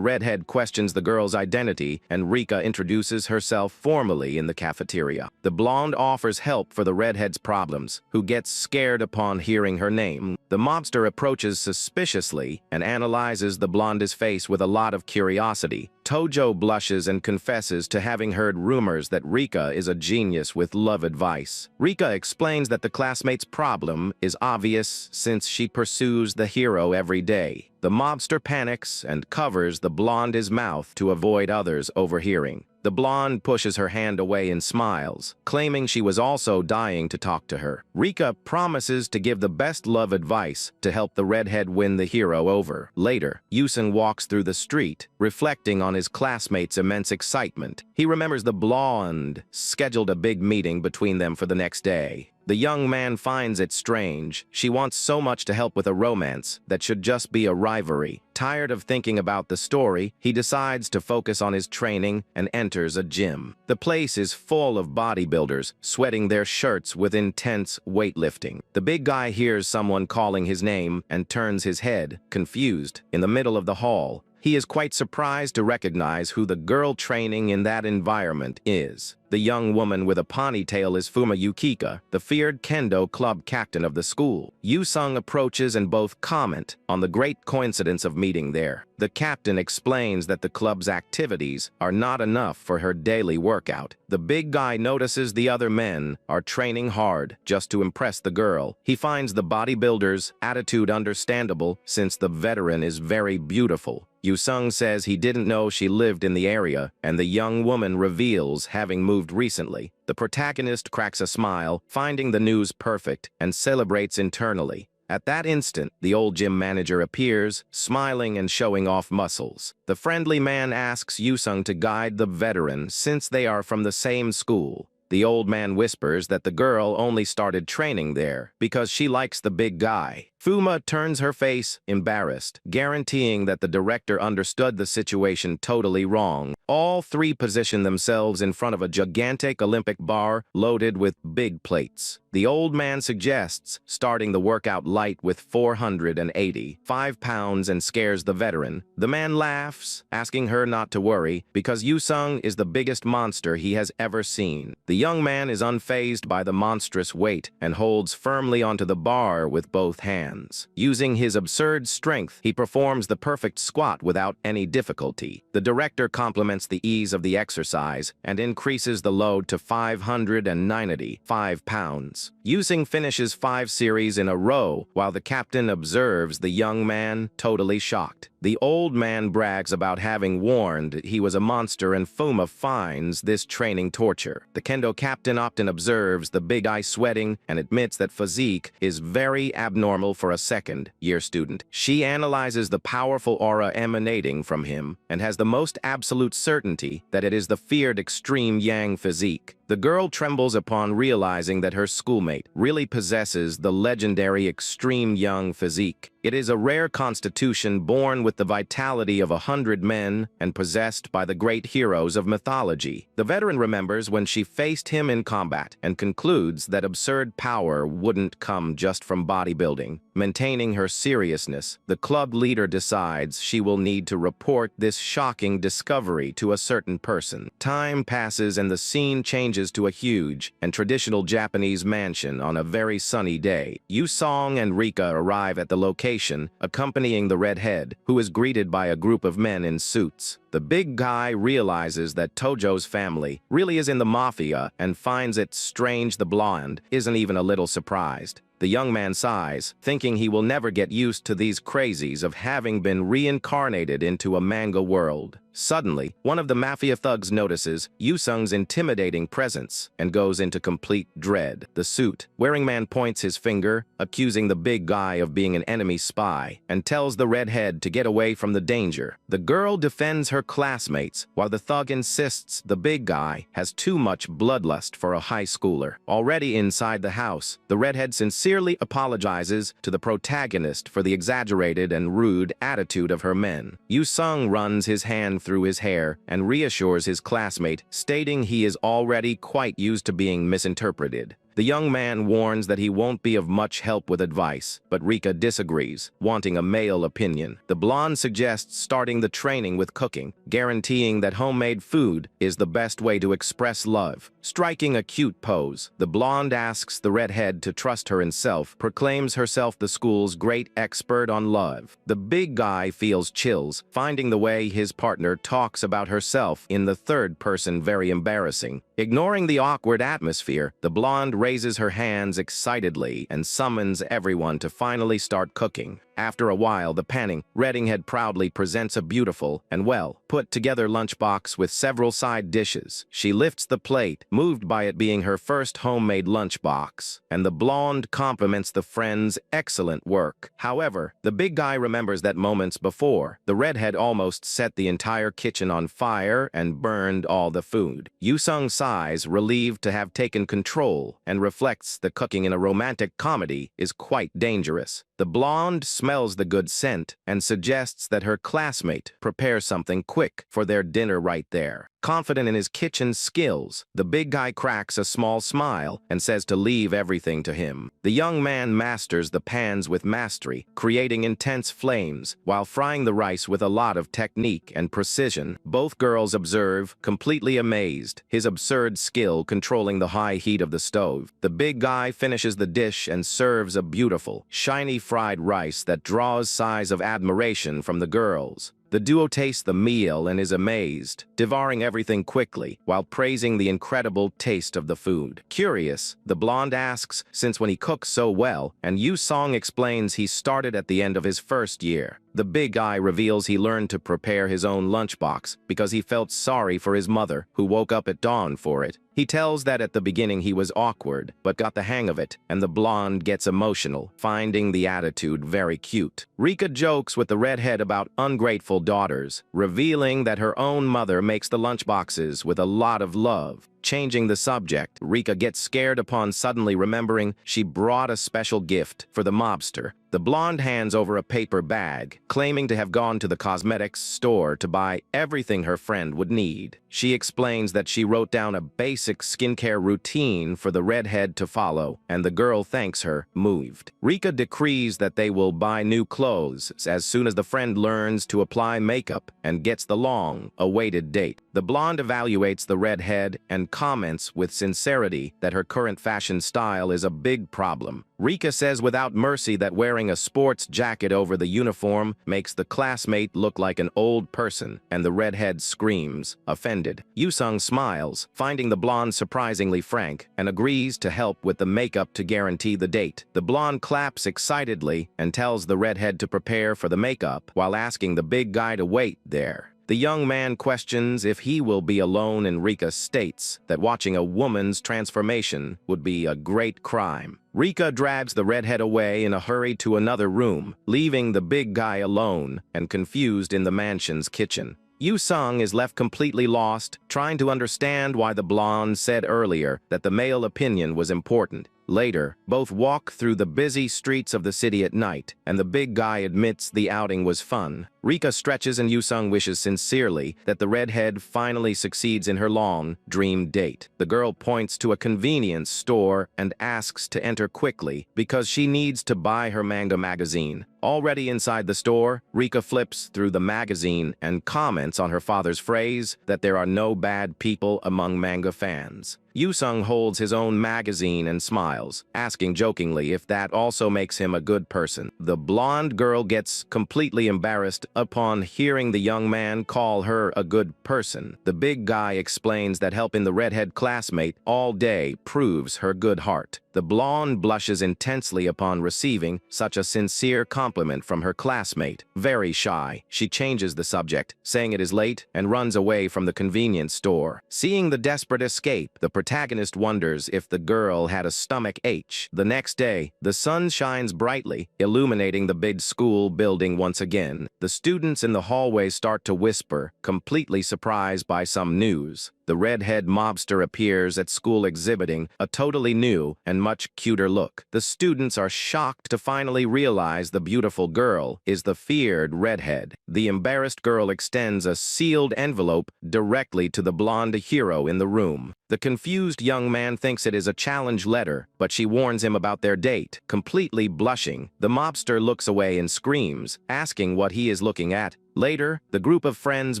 redhead questions the girl's identity, and Rika introduces herself formally in the cafeteria. The blonde offers help for the redhead's problems, who gets scared upon hearing her name. The mobster approaches suspiciously and analyzes the blonde's face with a lot of curiosity. Tojo blushes and confesses to having heard rumors that Rika is a genius with love advice. Rika explains that the classmate's problem is obvious since she pursues the hero every day. The mobster panics and covers the blonde's mouth to avoid others overhearing. The blonde pushes her hand away and smiles, claiming she was also dying to talk to her. Rika promises to give the best love advice to help the redhead win the hero over. Later, Yusung walks through the street, reflecting on his classmates' immense excitement. He remembers the blonde scheduled a big meeting between them for the next day. The young man finds it strange. She wants so much to help with a romance that should just be a rivalry. Tired of thinking about the story, he decides to focus on his training and enters a gym. The place is full of bodybuilders, sweating their shirts with intense weightlifting. The big guy hears someone calling his name and turns his head, confused. In the middle of the hall, he is quite surprised to recognize who the girl training in that environment is. The young woman with a ponytail is Fuma Yukika, the feared kendo club captain of the school. Yusung approaches and both comment on the great coincidence of meeting there. The captain explains that the club's activities are not enough for her daily workout. The big guy notices the other men are training hard just to impress the girl. He finds the bodybuilder's attitude understandable since the veteran is very beautiful. Yusung says he didn't know she lived in the area, and the young woman reveals having moved recently. The protagonist cracks a smile, finding the news perfect, and celebrates internally. At that instant, the old gym manager appears, smiling and showing off muscles. The friendly man asks Yusung to guide the veteran since they are from the same school. The old man whispers that the girl only started training there because she likes the big guy. Fuma turns her face, embarrassed, guaranteeing that the director understood the situation totally wrong. All three position themselves in front of a gigantic Olympic bar loaded with big plates. The old man suggests starting the workout light with 485 pounds and scares the veteran. The man laughs, asking her not to worry because Yu-sung is the biggest monster he has ever seen. The young man is unfazed by the monstrous weight and holds firmly onto the bar with both hands. Using his absurd strength, he performs the perfect squat without any difficulty. The director compliments the ease of the exercise and increases the load to 595 pounds. Yu-sung finishes 5 series in a row while the captain observes the young man, totally shocked. The old man brags about having warned he was a monster and Fuma finds this training torture. The kendo captain often observes the big guy sweating and admits that physique is very abnormal for a second-year student. She analyzes the powerful aura emanating from him and has the most absolute certainty that it is the feared extreme yang physique. The girl trembles upon realizing that her schoolmate really possesses the legendary extreme young physique. It is a rare constitution born with the vitality of 100 men and possessed by the great heroes of mythology. The veteran remembers when she faced him in combat and concludes that absurd power wouldn't come just from bodybuilding. Maintaining her seriousness, the club leader decides she will need to report this shocking discovery to a certain person. Time passes and the scene changes to a huge and traditional Japanese mansion on a very sunny day. Yu-sung and Rika arrive at the location, accompanying the redhead, who is greeted by a group of men in suits. The big guy realizes that Tojo's family really is in the mafia and finds it strange the blonde isn't even a little surprised. The young man sighs, thinking he will never get used to these crazies of having been reincarnated into a manga world. Suddenly, one of the mafia thugs notices Yu-sung's intimidating presence and goes into complete dread. The suit-wearing man points his finger, accusing the big guy of being an enemy spy, and tells the redhead to get away from the danger. The girl defends her classmates, while the thug insists the big guy has too much bloodlust for a high schooler. Already inside the house, the redhead sincerely apologizes to the protagonist for the exaggerated and rude attitude of her men. Yu-sung runs his hand through his hair and reassures his classmate, stating he is already quite used to being misinterpreted. The young man warns that he won't be of much help with advice, but Rika disagrees, wanting a male opinion. The blonde suggests starting the training with cooking, guaranteeing that homemade food is the best way to express love. Striking a cute pose, the blonde asks the redhead to trust her himself, proclaims herself the school's great expert on love. The big guy feels chills, finding the way his partner talks about herself in the third person very embarrassing. Ignoring the awkward atmosphere, the blonde raises her hands excitedly and summons everyone to finally start cooking. After a while, the panning redhead proudly presents a beautiful and well-put-together lunchbox with several side dishes. She lifts the plate, moved by it being her first homemade lunchbox, and the blonde compliments the friend's excellent work. However, the big guy remembers that moments before, the redhead almost set the entire kitchen on fire and burned all the food. Yu-sung sighs, relieved to have taken control, and reflects that cooking in a romantic comedy is quite dangerous. The blonde smells the good scent and suggests that her classmate prepare something quick for their dinner right there. Confident in his kitchen skills, the big guy cracks a small smile and says to leave everything to him. The young man masters the pans with mastery, creating intense flames while frying the rice with a lot of technique and precision. Both girls observe, completely amazed, his absurd skill controlling the high heat of the stove. The big guy finishes the dish and serves a beautiful, shiny fried rice that draws sighs of admiration from the girls. The duo tastes the meal and is amazed, devouring everything quickly while praising the incredible taste of the food. Curious, the blonde asks since when he cooks so well, and Yu-sung explains he started at the end of his first year. The big guy reveals he learned to prepare his own lunchbox because he felt sorry for his mother, who woke up at dawn for it. He tells that at the beginning he was awkward, but got the hang of it, and the blonde gets emotional, finding the attitude very cute. Rika jokes with the redhead about ungrateful daughters, revealing that her own mother makes the lunchboxes with a lot of love. changing the subject. Rika gets scared upon suddenly remembering she brought a special gift for the mobster. The blonde hands over a paper bag, claiming to have gone to the cosmetics store to buy everything her friend would need. She explains that she wrote down a basic skincare routine for the redhead to follow, and the girl thanks her, moved. Rika decrees that they will buy new clothes as soon as the friend learns to apply makeup and gets the long-awaited date. The blonde evaluates the redhead and comments with sincerity that her current fashion style is a big problem. Rika says without mercy that wearing a sports jacket over the uniform makes the classmate look like an old person, and the redhead screams, offended. Yusung smiles, finding the blonde surprisingly frank, and agrees to help with the makeup to guarantee the date. The blonde claps excitedly and tells the redhead to prepare for the makeup while asking the big guy to wait there. The young man questions if he will be alone, and Rika states that watching a woman's transformation would be a great crime. Rika drags the redhead away in a hurry to another room, leaving the big guy alone and confused in the mansion's kitchen. Yusung is left completely lost, trying to understand why the blonde said earlier that the male opinion was important. Later, both walk through the busy streets of the city at night, and the big guy admits the outing was fun. Rika stretches and Yusung wishes sincerely that the redhead finally succeeds in her long dream date. The girl points to a convenience store and asks to enter quickly because she needs to buy her manga magazine. Already inside the store, Rika flips through the magazine and comments on her father's phrase that there are no bad people among manga fans. Yusung holds his own magazine and smiles, asking jokingly if that also makes him a good person. The blonde girl gets completely embarrassed upon hearing the young man call her a good person. The big guy explains that helping the redhead classmate all day proves her good heart. The blonde blushes intensely upon receiving such a sincere compliment from her classmate. Very shy, she changes the subject, saying it is late, and runs away from the convenience store. Seeing the desperate escape, the protagonist wonders if the girl had a stomach ache. The next day, the sun shines brightly, illuminating the big school building once again. The students in the hallway start to whisper, completely surprised by some news. The redhead mobster appears at school exhibiting a totally new and much cuter look. The students are shocked to finally realize the beautiful girl is the feared redhead. The embarrassed girl extends a sealed envelope directly to the blonde hero in the room. The confused young man thinks it is a challenge letter, but she warns him about their date. Completely blushing, the mobster looks away and screams, asking what he is looking at. Later, the group of friends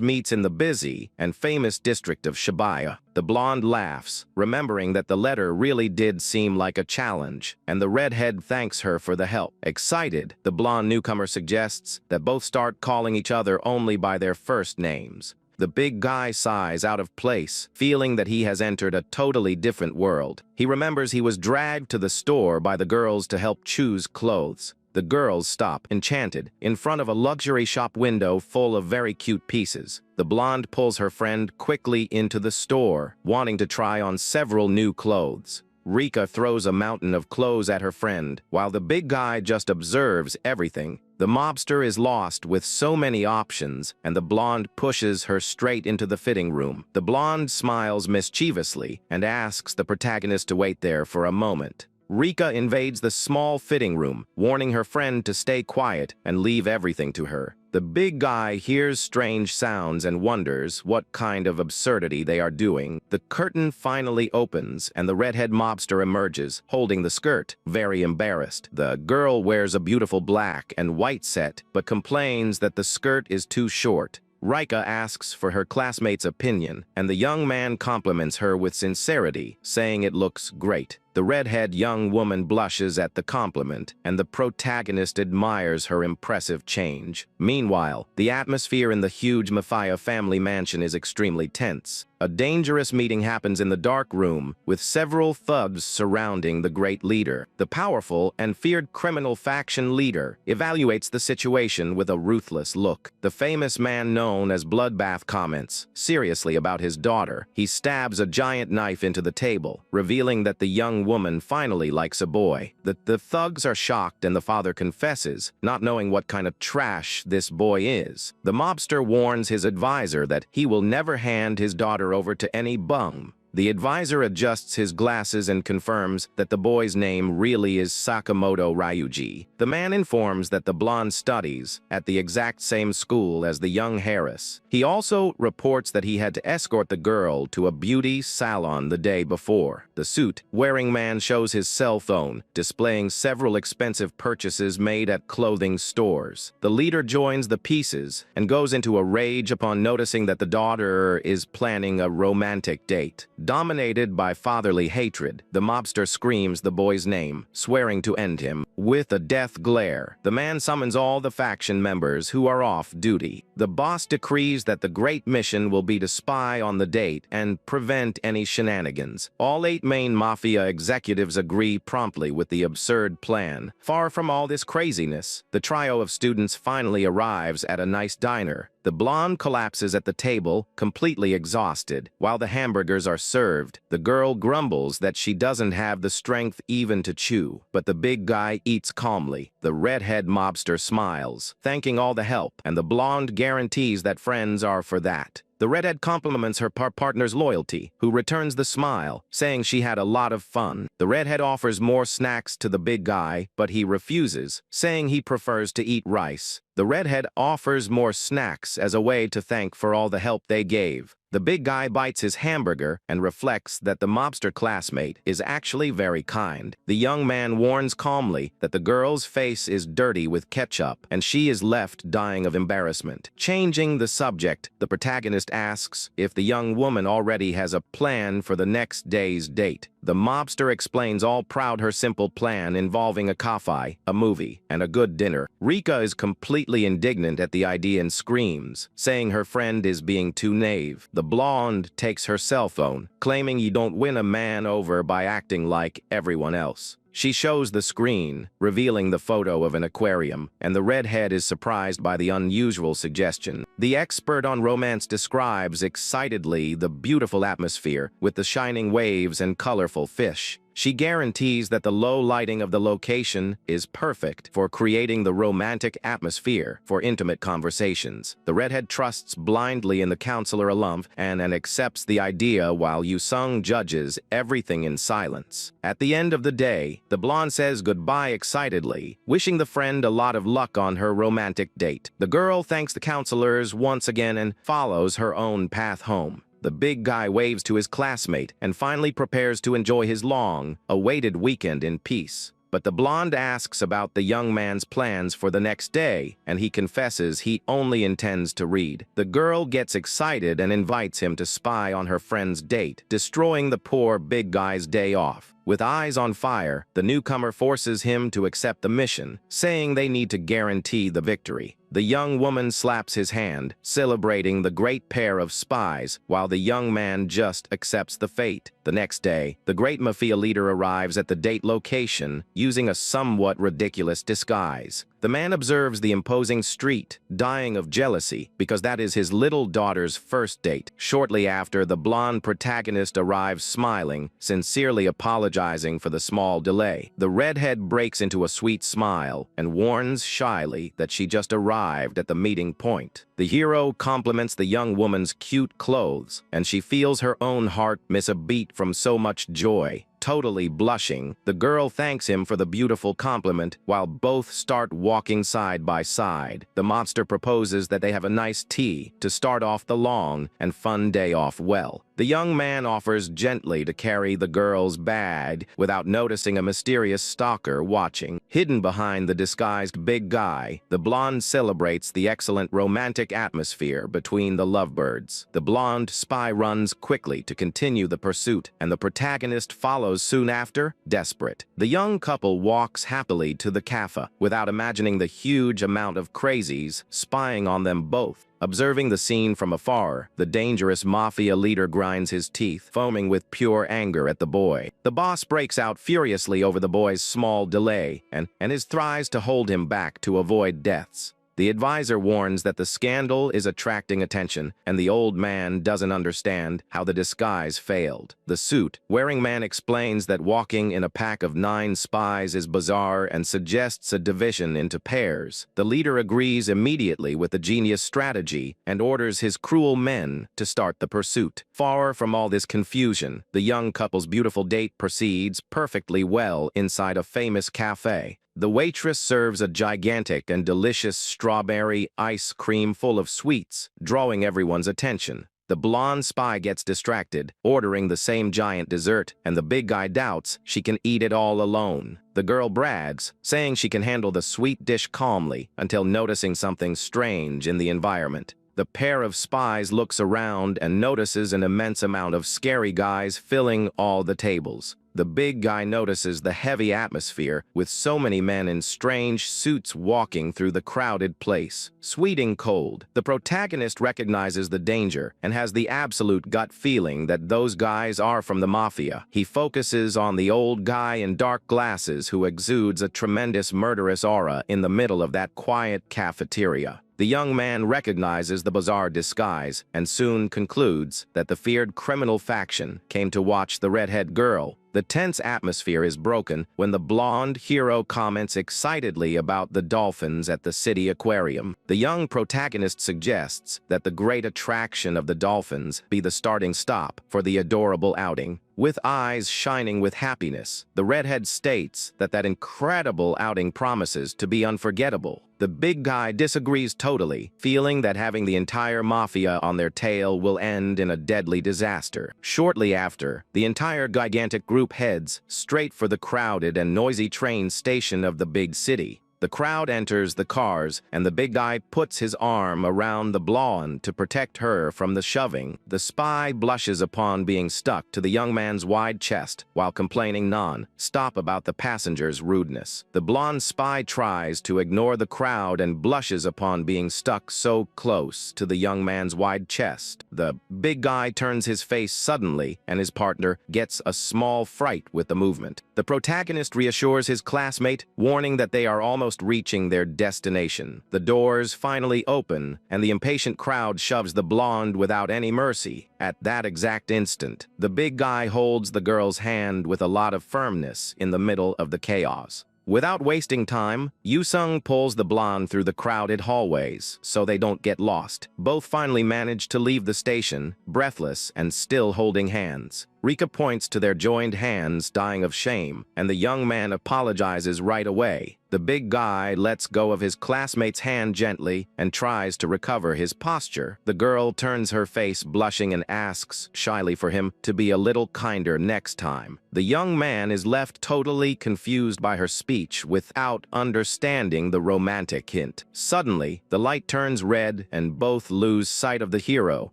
meets in the busy and famous district of Shibuya. The blonde laughs, remembering that the letter really did seem like a challenge, and the redhead thanks her for the help. Excited, the blonde newcomer suggests that both start calling each other only by their first names. The big guy sighs out of place, feeling that he has entered a totally different world. He remembers he was dragged to the store by the girls to help choose clothes. The girls stop, enchanted, in front of a luxury shop window full of very cute pieces. The blonde pulls her friend quickly into the store, wanting to try on several new clothes. Rika throws a mountain of clothes at her friend, while the big guy just observes everything. The mobster is lost with so many options, and the blonde pushes her straight into the fitting room. The blonde smiles mischievously and asks the protagonist to wait there for a moment. Rika invades the small fitting room, warning her friend to stay quiet and leave everything to her. The big guy hears strange sounds and wonders what kind of absurdity they are doing. The curtain finally opens and the redhead mobster emerges, holding the skirt, very embarrassed. The girl wears a beautiful black and white set, but complains that the skirt is too short. Rika asks for her classmate's opinion, and the young man compliments her with sincerity, saying it looks great. The redhead young woman blushes at the compliment, and the protagonist admires her impressive change. Meanwhile, the atmosphere in the huge Mafia family mansion is extremely tense. A dangerous meeting happens in the dark room, with several thugs surrounding the great leader. The powerful and feared criminal faction leader evaluates the situation with a ruthless look. The famous man known as Bloodbath comments seriously about his daughter. He stabs a giant knife into the table, revealing that the young woman finally likes a boy. The thugs are shocked and the father confesses, not knowing what kind of trash this boy is. The mobster warns his advisor that he will never hand his daughter over to any bum. The advisor adjusts his glasses and confirms that the boy's name really is Sakamoto Ryuji. The man informs that the blonde studies at the exact same school as the young Harris. He also reports that he had to escort the girl to a beauty salon the day before. The suit-wearing man shows his cell phone, displaying several expensive purchases made at clothing stores. The leader joins the pieces and goes into a rage upon noticing that the daughter is planning a romantic date. Dominated by fatherly hatred, the mobster screams the boy's name, swearing to end him. With a death glare, the man summons all the faction members who are off duty. The boss decrees that the great mission will be to spy on the date and prevent any shenanigans. All 8 main mafia executives agree promptly with the absurd plan. Far from all this craziness, the trio of students finally arrives at a nice diner. The blonde collapses at the table, completely exhausted. While the hamburgers are served, the girl grumbles that she doesn't have the strength even to chew. But the big guy eats calmly. The redhead mobster smiles, thanking all the help, and the blonde guarantees that friends are for that. The redhead compliments her partner's loyalty, who returns the smile, saying she had a lot of fun. The redhead offers more snacks to the big guy, but he refuses, saying he prefers to eat rice. The redhead offers more snacks as a way to thank for all the help they gave. The big guy bites his hamburger and reflects that the mobster classmate is actually very kind. The young man warns calmly that the girl's face is dirty with ketchup and she is left dying of embarrassment. Changing the subject, the protagonist asks if the young woman already has a plan for the next day's date. The mobster explains all proud her simple plan involving a coffee, a movie, and a good dinner. Rika is completely indignant at the idea and screams, saying her friend is being too naive. The blonde takes her cell phone, claiming you don't win a man over by acting like everyone else. She shows the screen, revealing the photo of an aquarium, and the redhead is surprised by the unusual suggestion. The expert on romance describes excitedly the beautiful atmosphere with the shining waves and colorful fish. She guarantees that the low lighting of the location is perfect for creating the romantic atmosphere for intimate conversations. The redhead trusts blindly in the counselor alum and accepts the idea while Yusung judges everything in silence. At the end of the day, the blonde says goodbye excitedly, wishing the friend a lot of luck on her romantic date. The girl thanks the counselors once again and follows her own path home. The big guy waves to his classmate and finally prepares to enjoy his long-awaited weekend in peace. But the blonde asks about the young man's plans for the next day, and he confesses he only intends to read. The girl gets excited and invites him to spy on her friend's date, destroying the poor big guy's day off. With eyes on fire, the newcomer forces him to accept the mission, saying they need to guarantee the victory. The young woman slaps his hand, celebrating the great pair of spies, while the young man just accepts the fate. The next day, the great mafia leader arrives at the date location, using a somewhat ridiculous disguise. The man observes the imposing street, dying of jealousy, because that is his little daughter's first date. Shortly after, the blonde protagonist arrives smiling, sincerely apologizing for the small delay. The redhead breaks into a sweet smile and warns shyly that she just arrived at the meeting point. The hero compliments the young woman's cute clothes, and she feels her own heart miss a beat from so much joy. Totally blushing, the girl thanks him for the beautiful compliment while both start walking side by side. The mobster proposes that they have a nice tea to start off the long and fun day off well. The young man offers gently to carry the girl's bag without noticing a mysterious stalker watching. Hidden behind the disguised big guy, the blonde celebrates the excellent romantic atmosphere between the lovebirds. The blonde spy runs quickly to continue the pursuit, and the protagonist follows soon after, desperate. The young couple walks happily to the cafe without imagining the huge amount of crazies spying on them both. Observing the scene from afar, the dangerous mafia leader grinds his teeth, foaming with pure anger at the boy. The boss breaks out furiously over the boy's small delay and tries to hold him back to avoid deaths. The advisor warns that the scandal is attracting attention, and the old man doesn't understand how the disguise failed. The suit-wearing man explains that walking in a pack of 9 spies is bizarre and suggests a division into pairs. The leader agrees immediately with the genius strategy and orders his cruel men to start the pursuit. Far from all this confusion, the young couple's beautiful date proceeds perfectly well inside a famous cafe. The waitress serves a gigantic and delicious strawberry ice cream full of sweets, drawing everyone's attention. The blonde spy gets distracted, ordering the same giant dessert, and the big guy doubts she can eat it all alone. The girl brags, saying she can handle the sweet dish calmly until noticing something strange in the environment. The pair of spies looks around and notices an immense amount of scary guys filling all the tables. The big guy notices the heavy atmosphere with so many men in strange suits walking through the crowded place. Sweating cold, the protagonist recognizes the danger and has the absolute gut feeling that those guys are from the mafia. He focuses on the old guy in dark glasses who exudes a tremendous murderous aura in the middle of that quiet cafeteria. The young man recognizes the bizarre disguise and soon concludes that the feared criminal faction came to watch the redhead girl. The tense atmosphere is broken when the blonde hero comments excitedly about the dolphins at the city aquarium. The young protagonist suggests that the great attraction of the dolphins be the starting stop for the adorable outing. With eyes shining with happiness, the redhead states that that incredible outing promises to be unforgettable. The big guy disagrees totally, feeling that having the entire mafia on their tail will end in a deadly disaster. Shortly after, the entire gigantic group heads straight for the crowded and noisy train station of the big city. The crowd enters the cars, and the big guy puts his arm around the blonde to protect her from the shoving. The spy blushes upon being stuck to the young man's wide chest while complaining non-stop about the passenger's rudeness. The blonde spy tries to ignore the crowd and blushes upon being stuck so close to the young man's wide chest. The big guy turns his face suddenly, and his partner gets a small fright with the movement. The protagonist reassures his classmate, warning that they are almost reaching their destination. The doors finally open, and the impatient crowd shoves the blonde without any mercy. At that exact instant, the big guy holds the girl's hand with a lot of firmness in the middle of the chaos. Without wasting time, Yoo-sung pulls the blonde through the crowded hallways so they don't get lost. Both finally manage to leave the station, breathless and still holding hands. Rika points to their joined hands, dying of shame, and the young man apologizes right away. The big guy lets go of his classmate's hand gently and tries to recover his posture. The girl turns her face blushing and asks shyly for him to be a little kinder next time. The young man is left totally confused by her speech without understanding the romantic hint. Suddenly, the light turns red and both lose sight of the hero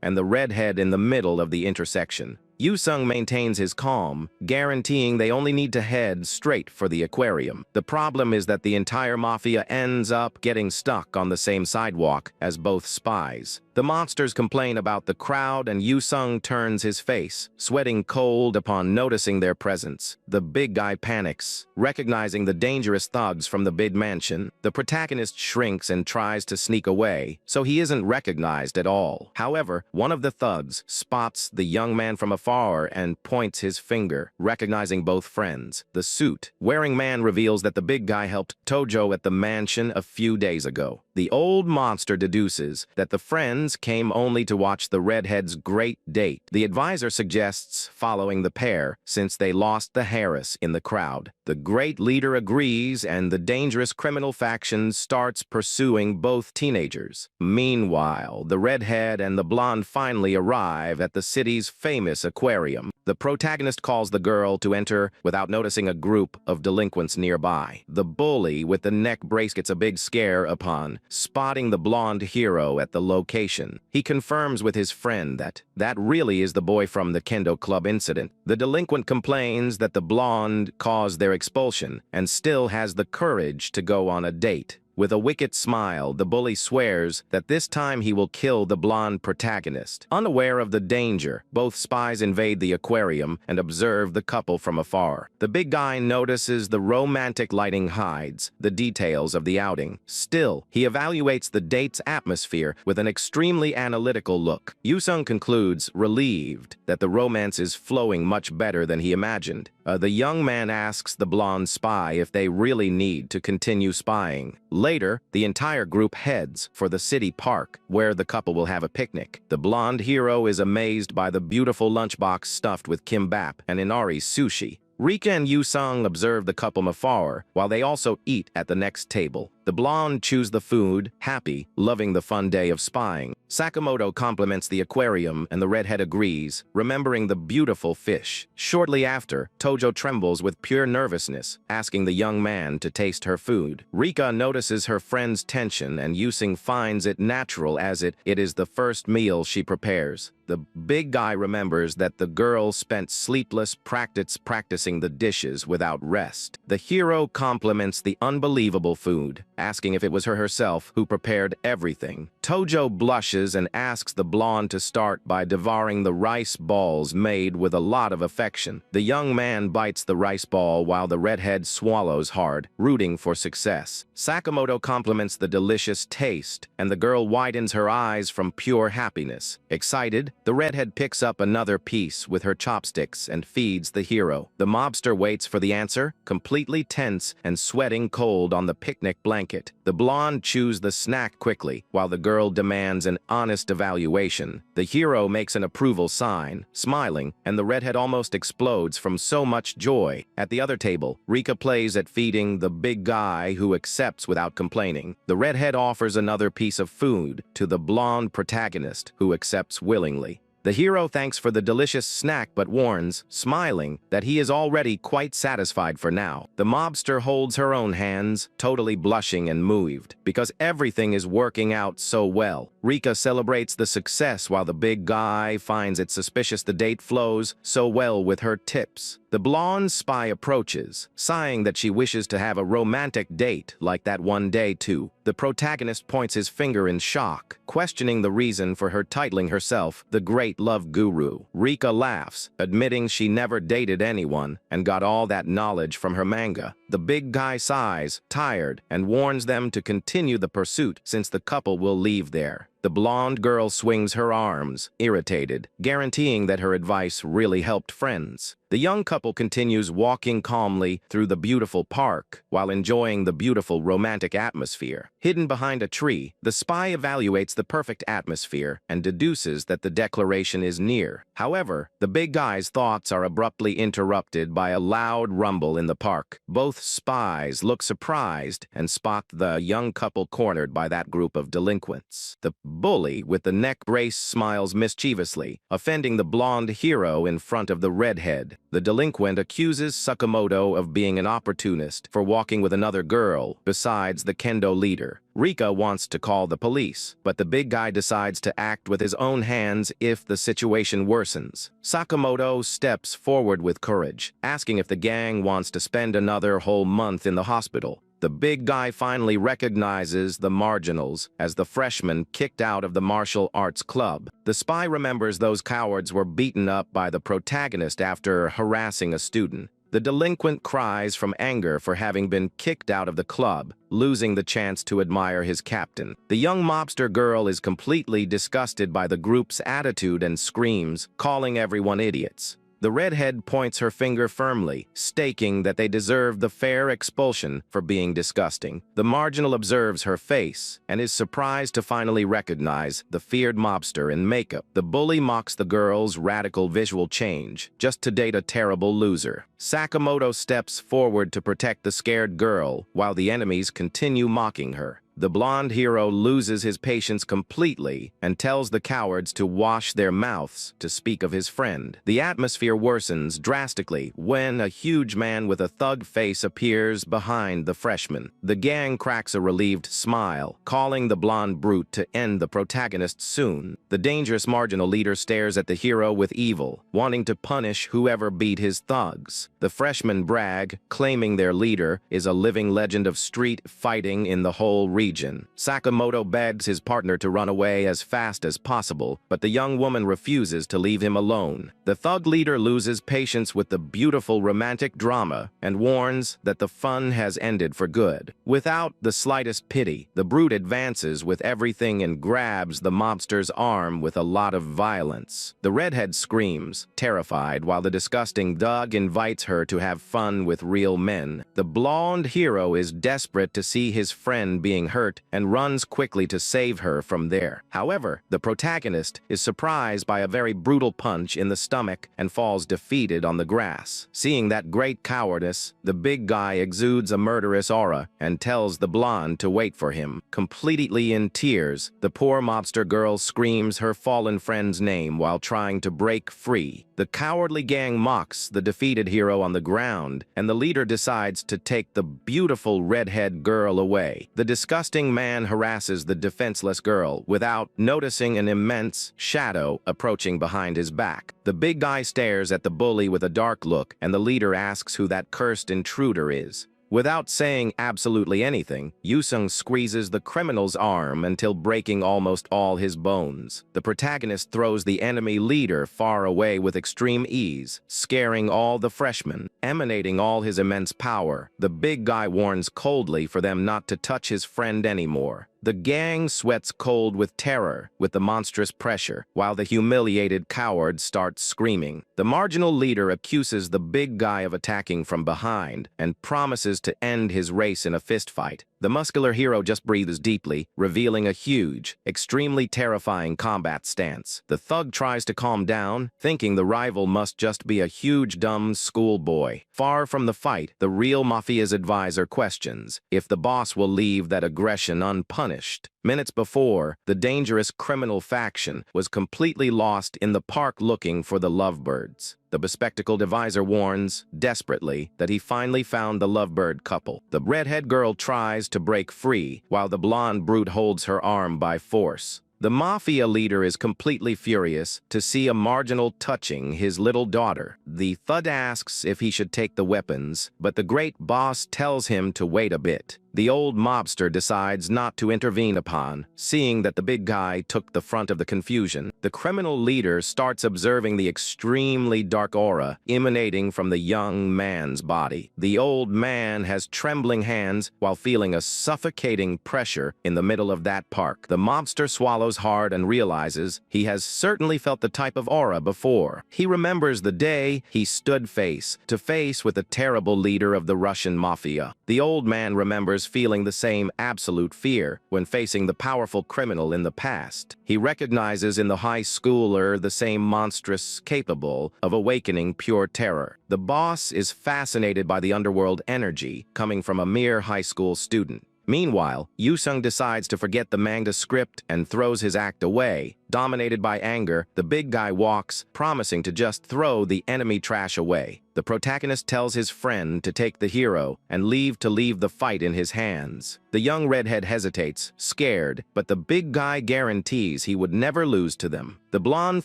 and the redhead in the middle of the intersection. Yoo-sung maintains his calm, guaranteeing they only need to head straight for the aquarium. The problem is that the entire mafia ends up getting stuck on the same sidewalk as both spies. The monsters complain about the crowd, and Yoo-sung turns his face, sweating cold upon noticing their presence. The big guy panics, recognizing the dangerous thugs from the big mansion. The protagonist shrinks and tries to sneak away, so he isn't recognized at all. However, one of the thugs spots the young man from afar and points his finger, recognizing both friends. The suit-wearing man reveals that the big guy helped Tojo at the mansion a few days ago. The old monster deduces that the friends came only to watch the redhead's great date. The advisor suggests following the pair since they lost the Harris in the crowd. The great leader agrees, and the dangerous criminal faction starts pursuing both teenagers. Meanwhile, the redhead and the blonde finally arrive at the city's famous aquarium. The protagonist calls the girl to enter without noticing a group of delinquents nearby. The bully with the neck brace gets a big scare upon spotting the blonde hero at the location. He confirms with his friend that that really is the boy from the kendo club incident. The delinquent complains that the blonde caused their expulsion and still has the courage to go on a date. With a wicked smile, the bully swears that this time he will kill the blonde protagonist. Unaware of the danger, both spies invade the aquarium and observe the couple from afar. The big guy notices the romantic lighting hides the details of the outing. Still, he evaluates the date's atmosphere with an extremely analytical look. Yusung concludes, relieved, that the romance is flowing much better than he imagined. The young man asks the blonde spy if they really need to continue spying. Later, the entire group heads for the city park, where the couple will have a picnic. The blonde hero is amazed by the beautiful lunchbox stuffed with kimbap and inari sushi. Rika and Yusung observe the couple from afar, while they also eat at the next table. The blonde chews the food, happy, loving the fun day of spying. Sakamoto compliments the aquarium, and the redhead agrees, remembering the beautiful fish. Shortly after, Tojo trembles with pure nervousness, asking the young man to taste her food. Rika notices her friend's tension, and Yusung finds it natural as it is the first meal she prepares. The big guy remembers that the girl spent sleepless practicing the dishes without rest. The hero compliments the unbelievable food, asking if it was her herself who prepared everything. Tojo blushes and asks the blonde to start by devouring the rice balls made with a lot of affection. The young man bites the rice ball while the redhead swallows hard, rooting for success. Sakamoto compliments the delicious taste, and the girl widens her eyes from pure happiness. Excited, the redhead picks up another piece with her chopsticks and feeds the hero. The mobster waits for the answer, completely tense and sweating cold on the picnic blanket. The blonde chews the snack quickly, while the girl demands an honest evaluation. The hero makes an approval sign, smiling, and the redhead almost explodes from so much joy. At the other table, Rika plays at feeding the big guy, who accepts without complaining. The redhead offers another piece of food to the blonde protagonist, who accepts willingly. The hero thanks for the delicious snack but warns, smiling, that he is already quite satisfied for now. The mobster holds her own hands, totally blushing and moved, because everything is working out so well. Rika celebrates the success while the big guy finds it suspicious the date flows so well with her tips. The blonde spy approaches, sighing that she wishes to have a romantic date like that one day too. The protagonist points his finger in shock, questioning the reason for her titling herself the Great Love Guru. Rika laughs, admitting she never dated anyone and got all that knowledge from her manga. The big guy sighs, tired, and warns them to continue the pursuit since the couple will leave there. The blonde girl swings her arms, irritated, guaranteeing that her advice really helped friends. The young couple continues walking calmly through the beautiful park while enjoying the beautiful romantic atmosphere. Hidden behind a tree, the spy evaluates the perfect atmosphere and deduces that the declaration is near. However, the big guy's thoughts are abruptly interrupted by a loud rumble in the park. Both spies look surprised and spot the young couple cornered by that group of delinquents. The bully with the neck brace smiles mischievously, offending the blonde hero in front of the redhead. The delinquent accuses Sakamoto of being an opportunist for walking with another girl besides the kendo leader. Rika wants to call the police, but the big guy decides to act with his own hands if the situation worsens. Sakamoto steps forward with courage, asking if the gang wants to spend another whole month in the hospital. The big guy finally recognizes the marginals as the freshmen kicked out of the martial arts club. The spy remembers those cowards were beaten up by the protagonist after harassing a student. The delinquent cries from anger for having been kicked out of the club, losing the chance to admire his captain. The young mobster girl is completely disgusted by the group's attitude and screams, calling everyone idiots. The redhead points her finger firmly, stating that they deserve the fair expulsion for being disgusting. The marginal observes her face and is surprised to finally recognize the feared mobster in makeup. The bully mocks the girl's radical visual change, just to date a terrible loser. Sakamoto steps forward to protect the scared girl, while the enemies continue mocking her. The blonde hero loses his patience completely and tells the cowards to wash their mouths to speak of his friend. The atmosphere worsens drastically when a huge man with a thug face appears behind the freshman. The gang cracks a relieved smile, calling the blonde brute to end the protagonist soon. The dangerous marginal leader stares at the hero with evil, wanting to punish whoever beat his thugs. The freshmen brag, claiming their leader is a living legend of street fighting in the whole region. Sakamoto begs his partner to run away as fast as possible, but the young woman refuses to leave him alone. The thug leader loses patience with the beautiful romantic drama and warns that the fun has ended for good. Without the slightest pity, the brute advances with everything and grabs the mobster's arm with a lot of violence. The redhead screams, terrified, while the disgusting Doug invites her to have fun with real men. The blonde hero is desperate to see his friend being hurt and runs quickly to save her from there. However, the protagonist is surprised by a very brutal punch in the stomach and falls defeated on the grass. Seeing that great cowardice, the big guy exudes a murderous aura and tells the blonde to wait for him. Completely in tears, the poor mobster girl screams her fallen friend's name while trying to break free. The cowardly gang mocks the defeated hero on the ground, and the leader decides to take the beautiful redhead girl away. The disgusting man harasses the defenseless girl without noticing an immense shadow approaching behind his back. The big guy stares at the bully with a dark look, and the leader asks who that cursed intruder is. Without saying absolutely anything, Yusung squeezes the criminal's arm until breaking almost all his bones. The protagonist throws the enemy leader far away with extreme ease, scaring all the freshmen. Emanating all his immense power, the big guy warns coldly for them not to touch his friend anymore. The gang sweats cold with terror, with the monstrous pressure, while the humiliated coward starts screaming. The marginal leader accuses the big guy of attacking from behind and promises to end his race in a fistfight. The muscular hero just breathes deeply, revealing a huge, extremely terrifying combat stance. The thug tries to calm down, thinking the rival must just be a huge dumb schoolboy. Far from the fight, the real mafia's advisor questions if the boss will leave that aggression unpunished. Minutes before, the dangerous criminal faction was completely lost in the park looking for the lovebirds. The bespectacled advisor warns, desperately, that he finally found the lovebird couple. The redhead girl tries to break free, while the blonde brute holds her arm by force. The mafia leader is completely furious to see a marginal touching his little daughter. The thug asks if he should take the weapons, but the great boss tells him to wait a bit. The old mobster decides not to intervene upon, seeing that the big guy took the front of the confusion. The criminal leader starts observing the extremely dark aura emanating from the young man's body. The old man has trembling hands while feeling a suffocating pressure in the middle of that park. The mobster swallows hard and realizes he has certainly felt the type of aura before. He remembers the day he stood face to face with the terrible leader of the Russian mafia. The old man remembers feeling the same absolute fear when facing the powerful criminal in the past. He recognizes in the high schooler the same monstrous capable of awakening pure terror. The boss is fascinated by the underworld energy coming from a mere high school student. Meanwhile, Yusung decides to forget the manga script and throws his act away. Dominated by anger, the big guy walks, promising to just throw the enemy trash away. The protagonist tells his friend to take the hero and leave the fight in his hands. The young redhead hesitates, scared, but the big guy guarantees he would never lose to them. The blonde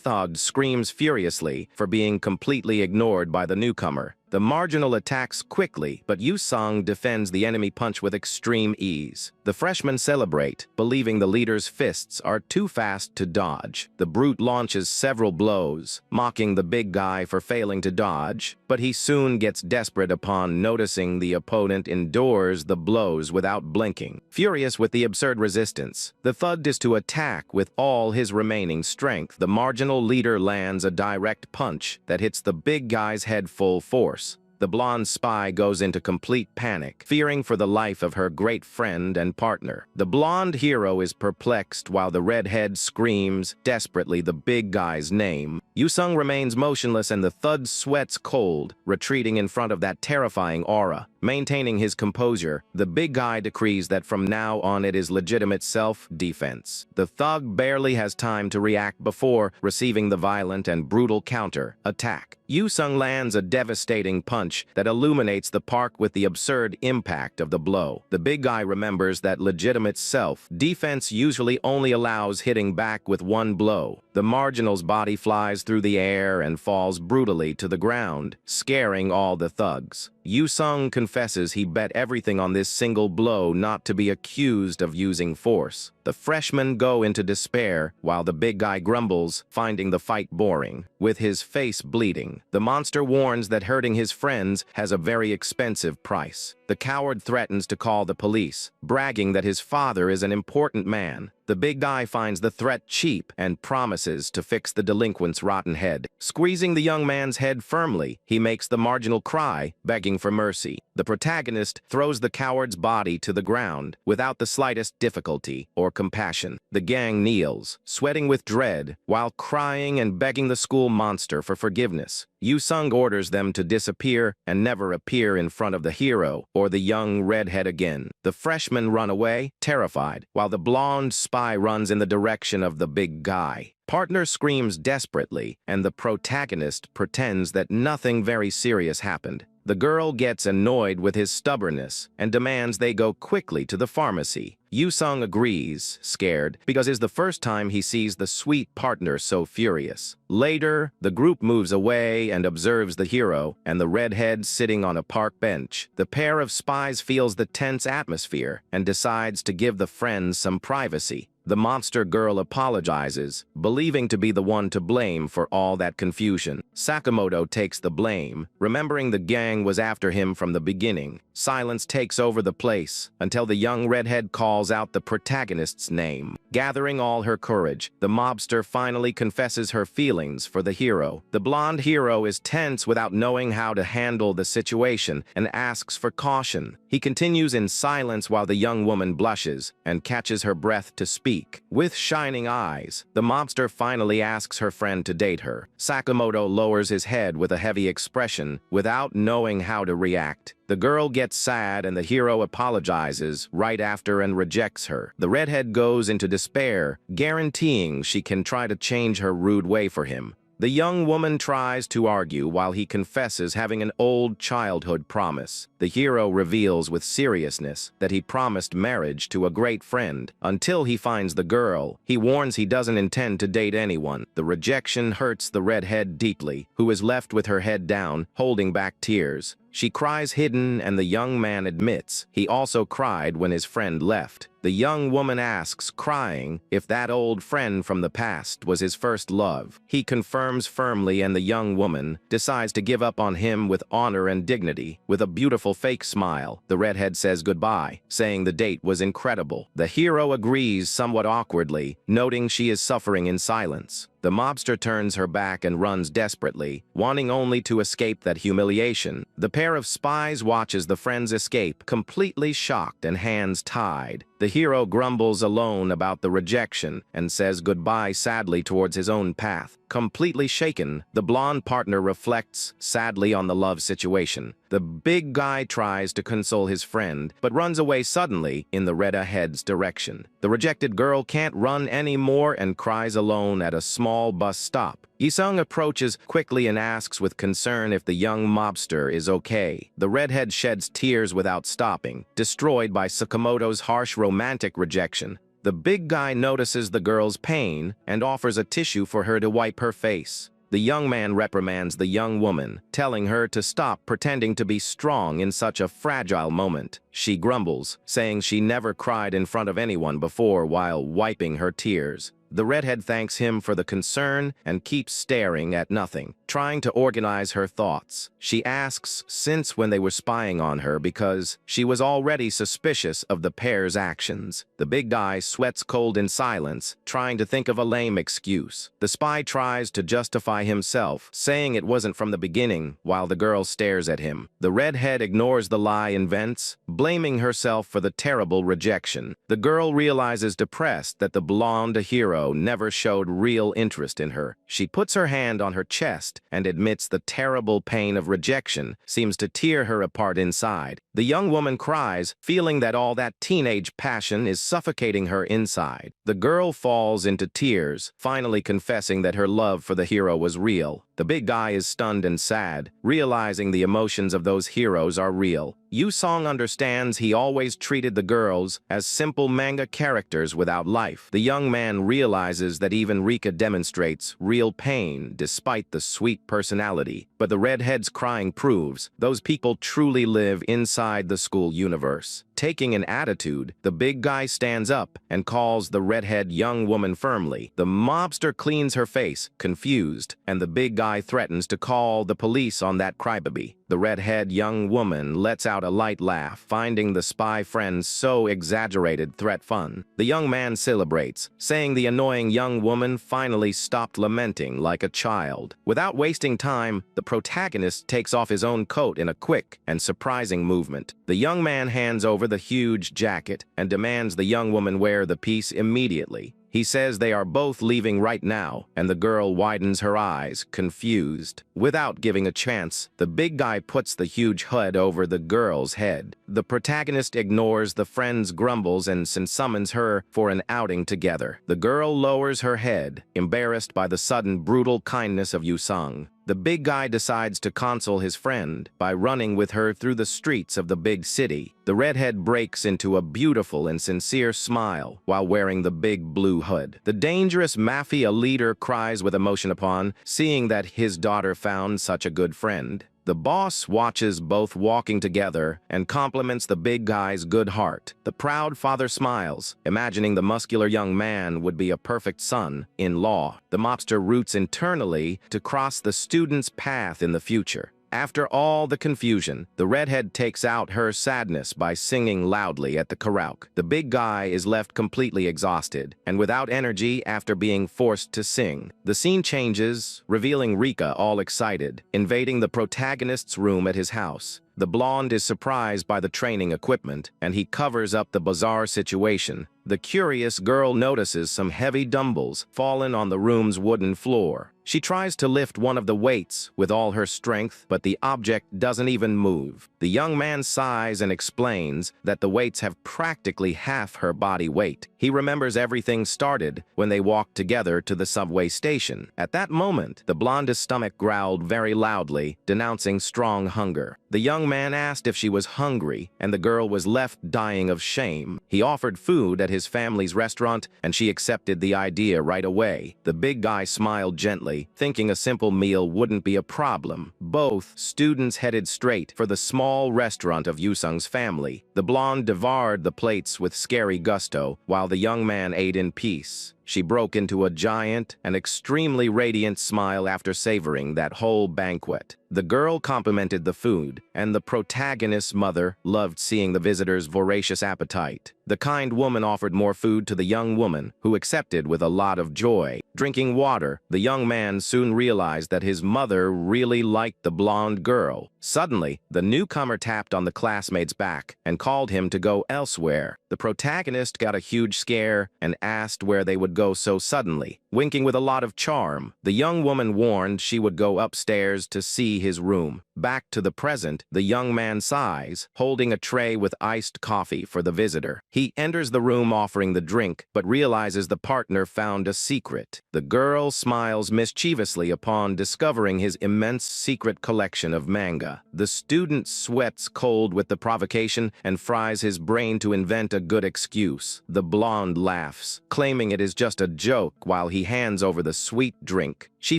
thug screams furiously for being completely ignored by the newcomer. The marginal attacks quickly, but Yusung defends the enemy punch with extreme ease. The freshmen celebrate, believing the leader's fists are too fast to dodge. The brute launches several blows, mocking the big guy for failing to dodge, but he soon gets desperate upon noticing the opponent endures the blows without blinking. Furious with the absurd resistance, the thug is to attack with all his remaining strength. The marginal leader lands a direct punch that hits the big guy's head full force. The blonde spy goes into complete panic, fearing for the life of her great friend and partner. The blonde hero is perplexed while the redhead screams desperately the big guy's name. Yu-sung remains motionless and the thud sweats cold, retreating in front of that terrifying aura. Maintaining his composure, the big guy decrees that from now on it is legitimate self-defense. The thug barely has time to react before receiving the violent and brutal counter-attack. Yu-sung lands a devastating punch that illuminates the park with the absurd impact of the blow. The big guy remembers that legitimate self-defense usually only allows hitting back with one blow. The marginal's body flies through the air and falls brutally to the ground, scaring all the thugs. Yu-sung confesses he bet everything on this single blow not to be accused of using force. The freshmen go into despair while the big guy grumbles, finding the fight boring. With his face bleeding, the monster warns that hurting his friends has a very expensive price. The coward threatens to call the police, bragging that his father is an important man. The big guy finds the threat cheap and promises to fix the delinquent's rotten head. Squeezing the young man's head firmly, he makes the marginal cry, begging for mercy. The protagonist throws the coward's body to the ground without the slightest difficulty or compassion. The gang kneels, sweating with dread, while crying and begging the school monster for forgiveness. Yu-sung orders them to disappear and never appear in front of the hero or the young redhead again. The freshmen run away, terrified, while the blonde spy runs in the direction of the big guy. Partner screams desperately, and the protagonist pretends that nothing very serious happened. The girl gets annoyed with his stubbornness and demands they go quickly to the pharmacy. Yu-sung agrees, scared, because it's the first time he sees the sweet partner so furious. Later, the group moves away and observes the hero and the redhead sitting on a park bench. The pair of spies feels the tense atmosphere and decides to give the friends some privacy. The monster girl apologizes, believing to be the one to blame for all that confusion. Sakamoto takes the blame, remembering the gang was after him from the beginning. Silence takes over the place until the young redhead calls out the protagonist's name. Gathering all her courage, the mobster finally confesses her feelings for the hero. The blonde hero is tense without knowing how to handle the situation and asks for caution. He continues in silence while the young woman blushes and catches her breath to speak. With shining eyes, the mobster finally asks her friend to date her. Sakamoto lowers his head with a heavy expression without knowing how to react. The girl gets sad and the hero apologizes right after and rejects her. The redhead goes into despair, guaranteeing she can try to change her rude way for him. The young woman tries to argue while he confesses having an old childhood promise. The hero reveals with seriousness that he promised marriage to a great friend. Until he finds the girl, he warns he doesn't intend to date anyone. The rejection hurts the redhead deeply, who is left with her head down, holding back tears. She cries hidden, and the young man admits he also cried when his friend left. The young woman asks, crying, if that old friend from the past was his first love. He confirms firmly, and the young woman decides to give up on him with honor and dignity. With a beautiful fake smile, the redhead says goodbye, saying the date was incredible. The hero agrees somewhat awkwardly, noting she is suffering in silence. The mobster turns her back and runs desperately, wanting only to escape that humiliation. The pair of spies watches the friends escape, completely shocked and hands tied. The hero grumbles alone about the rejection and says goodbye sadly towards his own path. Completely shaken, the blonde partner reflects sadly on the love situation. The big guy tries to console his friend, but runs away suddenly in the redhead's direction. The rejected girl can't run anymore and cries alone at a small bus stop. Yu-sung approaches quickly and asks with concern if the young mobster is okay. The redhead sheds tears without stopping, destroyed by Sakamoto's harsh romantic rejection. The big guy notices the girl's pain and offers a tissue for her to wipe her face. The young man reprimands the young woman, telling her to stop pretending to be strong in such a fragile moment. She grumbles, saying she never cried in front of anyone before while wiping her tears. The redhead thanks him for the concern and keeps staring at nothing, trying to organize her thoughts. She asks since when they were spying on her because she was already suspicious of the pair's actions. The big guy sweats cold in silence, trying to think of a lame excuse. The spy tries to justify himself, saying it wasn't from the beginning, while the girl stares at him. The redhead ignores the lie and vents, blaming herself for the terrible rejection. The girl realizes depressed that the blonde hero hero never showed real interest in her. She puts her hand on her chest and admits the terrible pain of rejection seems to tear her apart inside. The young woman cries, feeling that all that teenage passion is suffocating her inside. The girl falls into tears, finally confessing that her love for the hero was real. The big guy is stunned and sad, realizing the emotions of those heroes are real. Yu-sung understands he always treated the girls as simple manga characters without life. The young man realizes that even Rika demonstrates real pain despite the sweet personality. But the redhead's crying proves those people truly live inside the school universe. Taking an attitude, the big guy stands up and calls the redhead young woman firmly. The mobster cleans her face, confused, and the big guy threatens to call the police on that crybaby. The redhead young woman lets out a light laugh, finding the spy friend's so exaggerated threat fun. The young man celebrates, saying the annoying young woman finally stopped lamenting like a child. Without wasting time, the protagonist takes off his own coat in a quick and surprising movement. The young man hands over the huge jacket and demands the young woman wear the piece immediately. He says they are both leaving right now, and the girl widens her eyes, confused. Without giving a chance, the big guy puts the huge hood over the girl's head. The protagonist ignores the friend's grumbles and summons her for an outing together. The girl lowers her head, embarrassed by the sudden brutal kindness of Yu-sung. The big guy decides to console his friend by running with her through the streets of the big city. The redhead breaks into a beautiful and sincere smile while wearing the big blue hood. The dangerous mafia leader cries with emotion upon seeing that his daughter found such a good friend. The boss watches both walking together and compliments the big guy's good heart. The proud father smiles, imagining the muscular young man would be a perfect son-in-law. The mobster roots internally to cross the student's path in the future. After all the confusion, the redhead takes out her sadness by singing loudly at the karaoke. The big guy is left completely exhausted and without energy after being forced to sing. The scene changes, revealing Rika all excited, invading the protagonist's room at his house. The blonde is surprised by the training equipment, and he covers up the bizarre situation. The curious girl notices some heavy dumbbells fallen on the room's wooden floor. She tries to lift one of the weights with all her strength, but the object doesn't even move. The young man sighs and explains that the weights have practically half her body weight. He remembers everything started when they walked together to the subway station. At that moment, the blonde's stomach growled very loudly, denouncing strong hunger. The young man asked if she was hungry, and the girl was left dying of shame. He offered food at his family's restaurant, and she accepted the idea right away. The big guy smiled gently, thinking a simple meal wouldn't be a problem. Both students headed straight for the small restaurant of Yu-sung's family. The blonde devoured the plates with scary gusto, while the young man ate in peace. She broke into a giant and extremely radiant smile after savoring that whole banquet. The girl complimented the food, and the protagonist's mother loved seeing the visitor's voracious appetite. The kind woman offered more food to the young woman, who accepted with a lot of joy. Drinking water, the young man soon realized that his mother really liked the blonde girl. Suddenly, the newcomer tapped on the classmate's back and called him to go elsewhere. The protagonist got a huge scare and asked where they would go so suddenly. Winking with a lot of charm, the young woman warned she would go upstairs to see his room. Back to the present, the young man sighs, holding a tray with iced coffee for the visitor. He enters the room offering the drink, but realizes the partner found a secret. The girl smiles mischievously upon discovering his immense secret collection of manga. The student sweats cold with the provocation and fries his brain to invent a good excuse. The blonde laughs, claiming it is just a joke while he hands over the sweet drink. She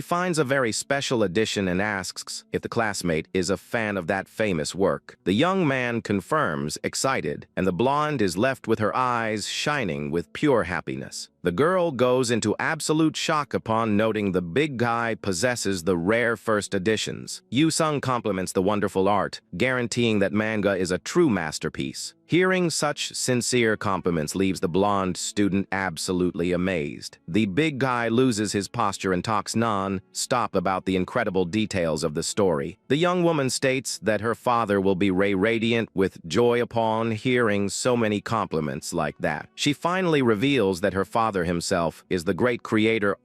finds a very special edition and asks if the classmate is a fan of that famous work. The young man confirms, excited, and the blonde is left with her eyes shining with pure happiness. The girl goes into absolute shock upon noting the big guy possesses the rare first editions. Yu-sung compliments the wonderful art, guaranteeing that manga is a true masterpiece. Hearing such sincere compliments leaves the blonde student absolutely amazed. The big guy loses his posture and talks non-stop about the incredible details of the story. The young woman states that her father will be radiant with joy upon hearing so many compliments like that. She finally reveals that her father himself is the great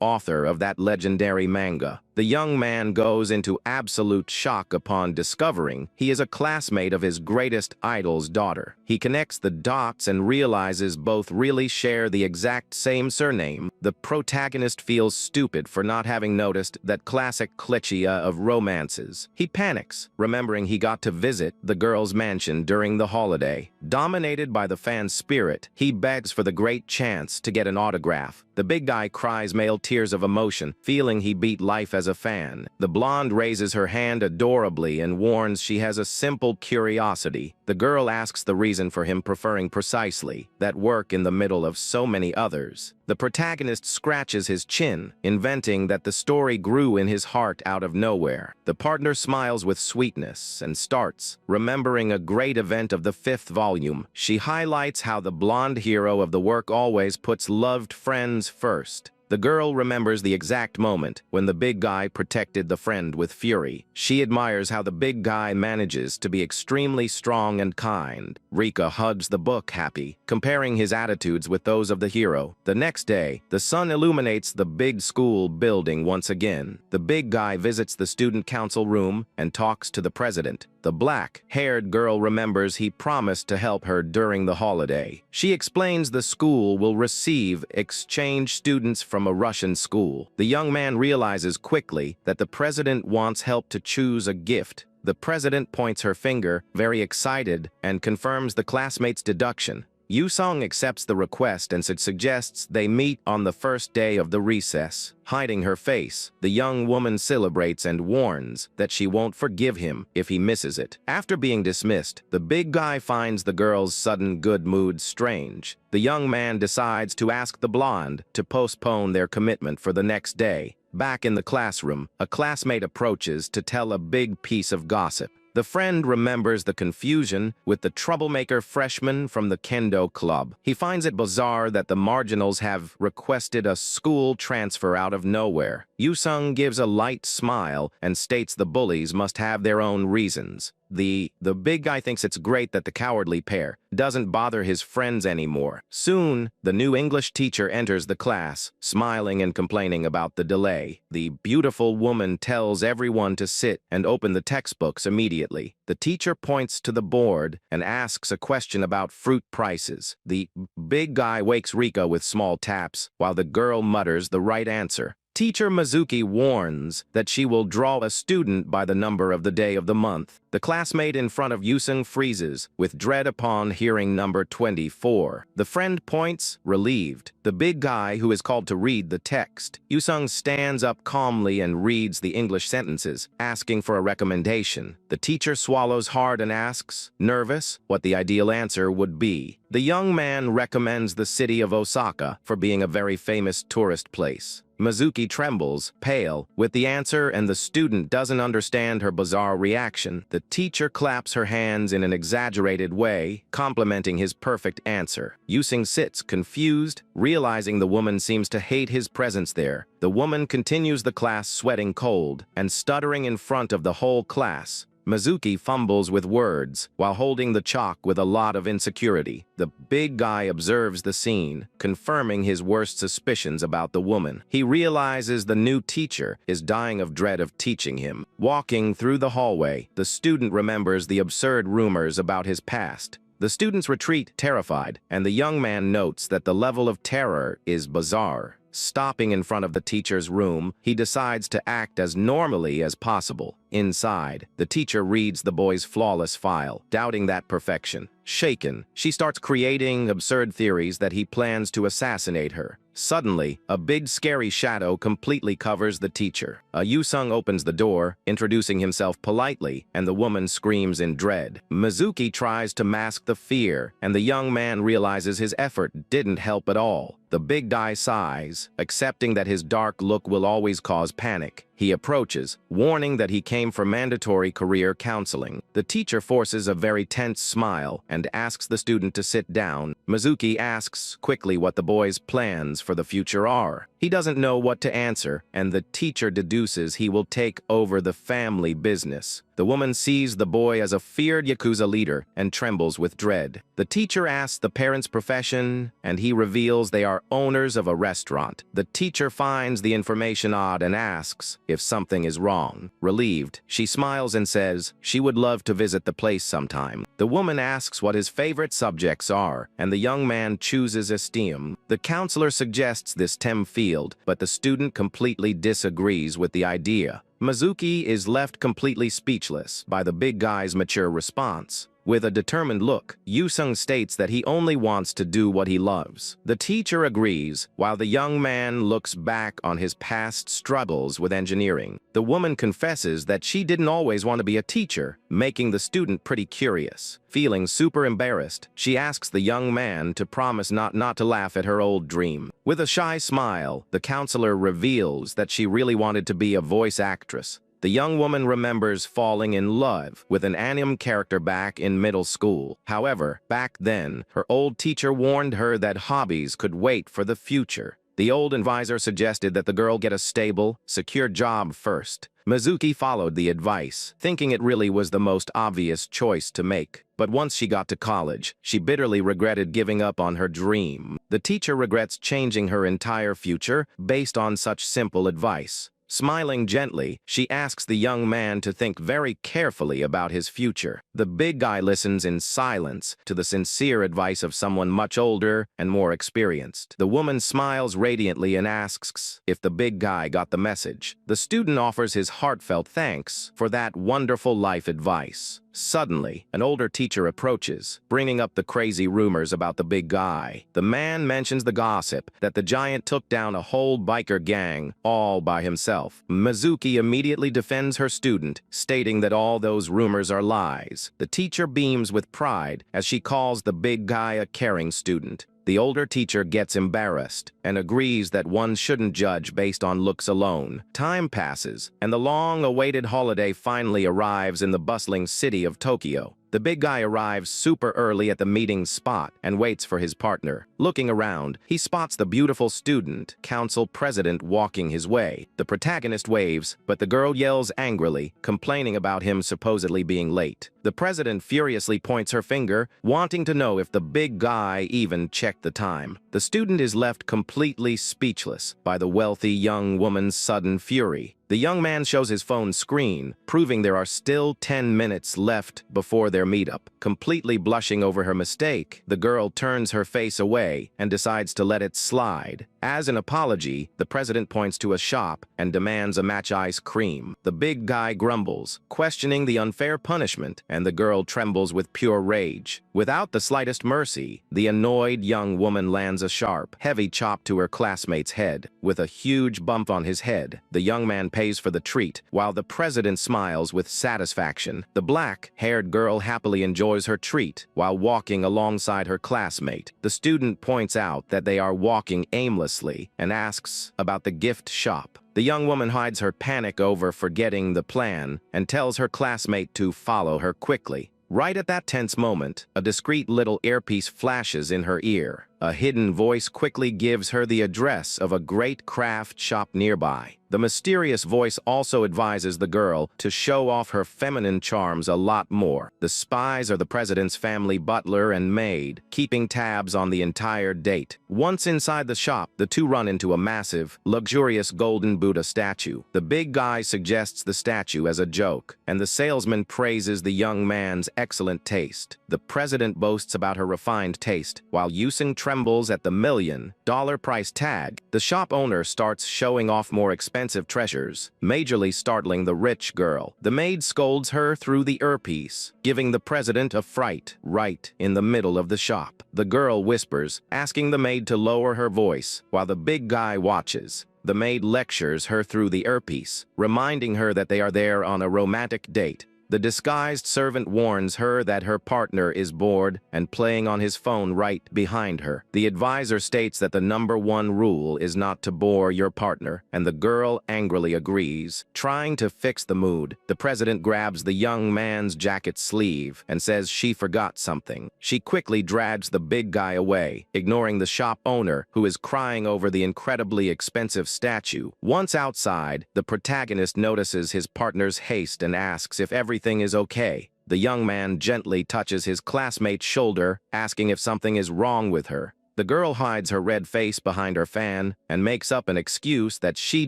author of that legendary manga. The young man goes into absolute shock upon discovering he is a classmate of his greatest idol's daughter. He connects the dots and realizes both really share the exact same surname. The protagonist feels stupid for not having noticed that classic cliché of romances. He panics, remembering he got to visit the girl's mansion during the holiday. Dominated by the fan spirit, he begs for the great chance to get an autograph. The big guy cries male tears of emotion, feeling he beat life as a fan. The blonde raises her hand adorably and warns she has a simple curiosity. The girl asks the reason for him preferring precisely that work in the middle of so many others. The protagonist scratches his chin, inventing that the story grew in his heart out of nowhere. The partner smiles with sweetness and starts, remembering a great event of the 5th volume. She highlights how the blonde hero of the work always puts loved friends first. The girl remembers the exact moment when the big guy protected the friend with fury. She admires how the big guy manages to be extremely strong and kind. Rika hugs the book happy, comparing his attitudes with those of the hero. The next day, the sun illuminates the big school building once again. The big guy visits the student council room and talks to the president. The black-haired girl remembers he promised to help her during the holiday. She explains the school will receive exchange students from a Russian school. The young man realizes quickly that the president wants help to choose a gift. The president points her finger, very excited, and confirms the classmate's deduction. Yu-sung accepts the request and suggests they meet on the first day of the recess. Hiding her face, the young woman celebrates and warns that she won't forgive him if he misses it. After being dismissed, the big guy finds the girl's sudden good mood strange. The young man decides to ask the blonde to postpone their commitment for the next day. Back in the classroom, a classmate approaches to tell a big piece of gossip. The friend remembers the confusion with the troublemaker freshman from the kendo club. He finds it bizarre that the marginals have requested a school transfer out of nowhere. Yu-sung gives a light smile and states the bullies must have their own reasons. The big guy thinks it's great that the cowardly pair doesn't bother his friends anymore. Soon, the new English teacher enters the class, smiling and complaining about the delay. The beautiful woman tells everyone to sit and open the textbooks immediately. The teacher points to the board and asks a question about fruit prices. The big guy wakes Rika with small taps, while the girl mutters the right answer. Teacher Mizuki warns that she will draw a student by the number of the day of the month. The classmate in front of Yu-sung freezes, with dread upon hearing number 24. The friend points, relieved. The big guy who is called to read the text. Yu-sung stands up calmly and reads the English sentences, asking for a recommendation. The teacher swallows hard and asks, nervous, what the ideal answer would be. The young man recommends the city of Osaka for being a very famous tourist place. Mizuki trembles, pale, with the answer, and the student doesn't understand her bizarre reaction. The teacher claps her hands in an exaggerated way, complimenting his perfect answer. Yu-sung sits, confused, realizing the woman seems to hate his presence there. The woman continues the class sweating cold and stuttering in front of the whole class. Mizuki fumbles with words while holding the chalk with a lot of insecurity. The big guy observes the scene, confirming his worst suspicions about the woman. He realizes the new teacher is dying of dread of teaching him. Walking through the hallway, the student remembers the absurd rumors about his past. The students retreat, terrified, and the young man notes that the level of terror is bizarre. Stopping in front of the teacher's room, he decides to act as normally as possible. Inside, the teacher reads the boy's flawless file, doubting that perfection. Shaken, she starts creating absurd theories that he plans to assassinate her. Suddenly, a big scary shadow completely covers the teacher. Yu-sung opens the door, introducing himself politely, and the woman screams in dread. Mizuki tries to mask the fear, and the young man realizes his effort didn't help at all. The big guy sighs, accepting that his dark look will always cause panic. He approaches, warning that he came for mandatory career counseling. The teacher forces a very tense smile and asks the student to sit down. Mizuki asks quickly what the boy's plans for the future are. He doesn't know what to answer, and the teacher deduces he will take over the family business. The woman sees the boy as a feared Yakuza leader and trembles with dread. The teacher asks the parents' profession, and he reveals they are owners of a restaurant. The teacher finds the information odd and asks if something is wrong. Relieved, she smiles and says she would love to visit the place sometime. The woman asks what his favorite subjects are, and the young man chooses esteem. The counselor suggests this STEM field, but the student completely disagrees with the idea. Mizuki is left completely speechless by the big guy's mature response. With a determined look, Yusung states that he only wants to do what he loves. The teacher agrees, while the young man looks back on his past struggles with engineering. The woman confesses that she didn't always want to be a teacher, making the student pretty curious. Feeling super embarrassed, she asks the young man to promise not to laugh at her old dream. With a shy smile, the counselor reveals that she really wanted to be a voice actress. The young woman remembers falling in love with an anime character back in middle school. However, back then, her old teacher warned her that hobbies could wait for the future. The old advisor suggested that the girl get a stable, secure job first. Mizuki followed the advice, thinking it really was the most obvious choice to make. But once she got to college, she bitterly regretted giving up on her dream. The teacher regrets changing her entire future based on such simple advice. Smiling gently, she asks the young man to think very carefully about his future. The big guy listens in silence to the sincere advice of someone much older and more experienced. The woman smiles radiantly and asks if the big guy got the message. The student offers his heartfelt thanks for that wonderful life advice. Suddenly, an older teacher approaches, bringing up the crazy rumors about the big guy. The man mentions the gossip that the giant took down a whole biker gang all by himself. Mizuki immediately defends her student, stating that all those rumors are lies. The teacher beams with pride as she calls the big guy a caring student. The older teacher gets embarrassed and agrees that one shouldn't judge based on looks alone. Time passes, and the long-awaited holiday finally arrives in the bustling city of Tokyo. The big guy arrives super early at the meeting spot and waits for his partner. Looking around, he spots the beautiful student council president walking his way. The protagonist waves, but the girl yells angrily, complaining about him supposedly being late. The president furiously points her finger, wanting to know if the big guy even checked the time. The student is left completely speechless by the wealthy young woman's sudden fury. The young man shows his phone screen, proving there are still 10 minutes left before their meetup. Completely blushing over her mistake, the girl turns her face away and decides to let it slide. As an apology, the president points to a shop and demands a matcha ice cream. The big guy grumbles, questioning the unfair punishment, and the girl trembles with pure rage. Without the slightest mercy, the annoyed young woman lands a sharp, heavy chop to her classmate's head. With a huge bump on his head, the young man pays for the treat, while the president smiles with satisfaction. The black-haired girl happily enjoys her treat while walking alongside her classmate. The student points out that they are walking aimlessly and asks about the gift shop. The young woman hides her panic over forgetting the plan and tells her classmate to follow her quickly. Right at that tense moment, a discreet little earpiece flashes in her ear. A hidden voice quickly gives her the address of a great craft shop nearby. The mysterious voice also advises the girl to show off her feminine charms a lot more. The spies are the president's family butler and maid, keeping tabs on the entire date. Once inside the shop, the two run into a massive, luxurious golden Buddha statue. The big guy suggests the statue as a joke, and the salesman praises the young man's excellent taste. The president boasts about her refined taste, while Yusung trembles at the $1 million price tag. The shop owner starts showing off more expensive treasures, majorly startling the rich girl. The maid scolds her through the earpiece, giving the president a fright right in the middle of the shop. The girl whispers, asking the maid to lower her voice, while the big guy watches. The maid lectures her through the earpiece, reminding her that they are there on a romantic date. The disguised servant warns her that her partner is bored and playing on his phone right behind her. The advisor states that the #1 rule is not to bore your partner, and the girl angrily agrees. Trying to fix the mood, the president grabs the young man's jacket sleeve and says she forgot something. She quickly drags the big guy away, ignoring the shop owner, who is crying over the incredibly expensive statue. Once outside, the protagonist notices his partner's haste and asks if everything is okay. The young man gently touches his classmate's shoulder, asking if something is wrong with her. The girl hides her red face behind her fan and makes up an excuse that she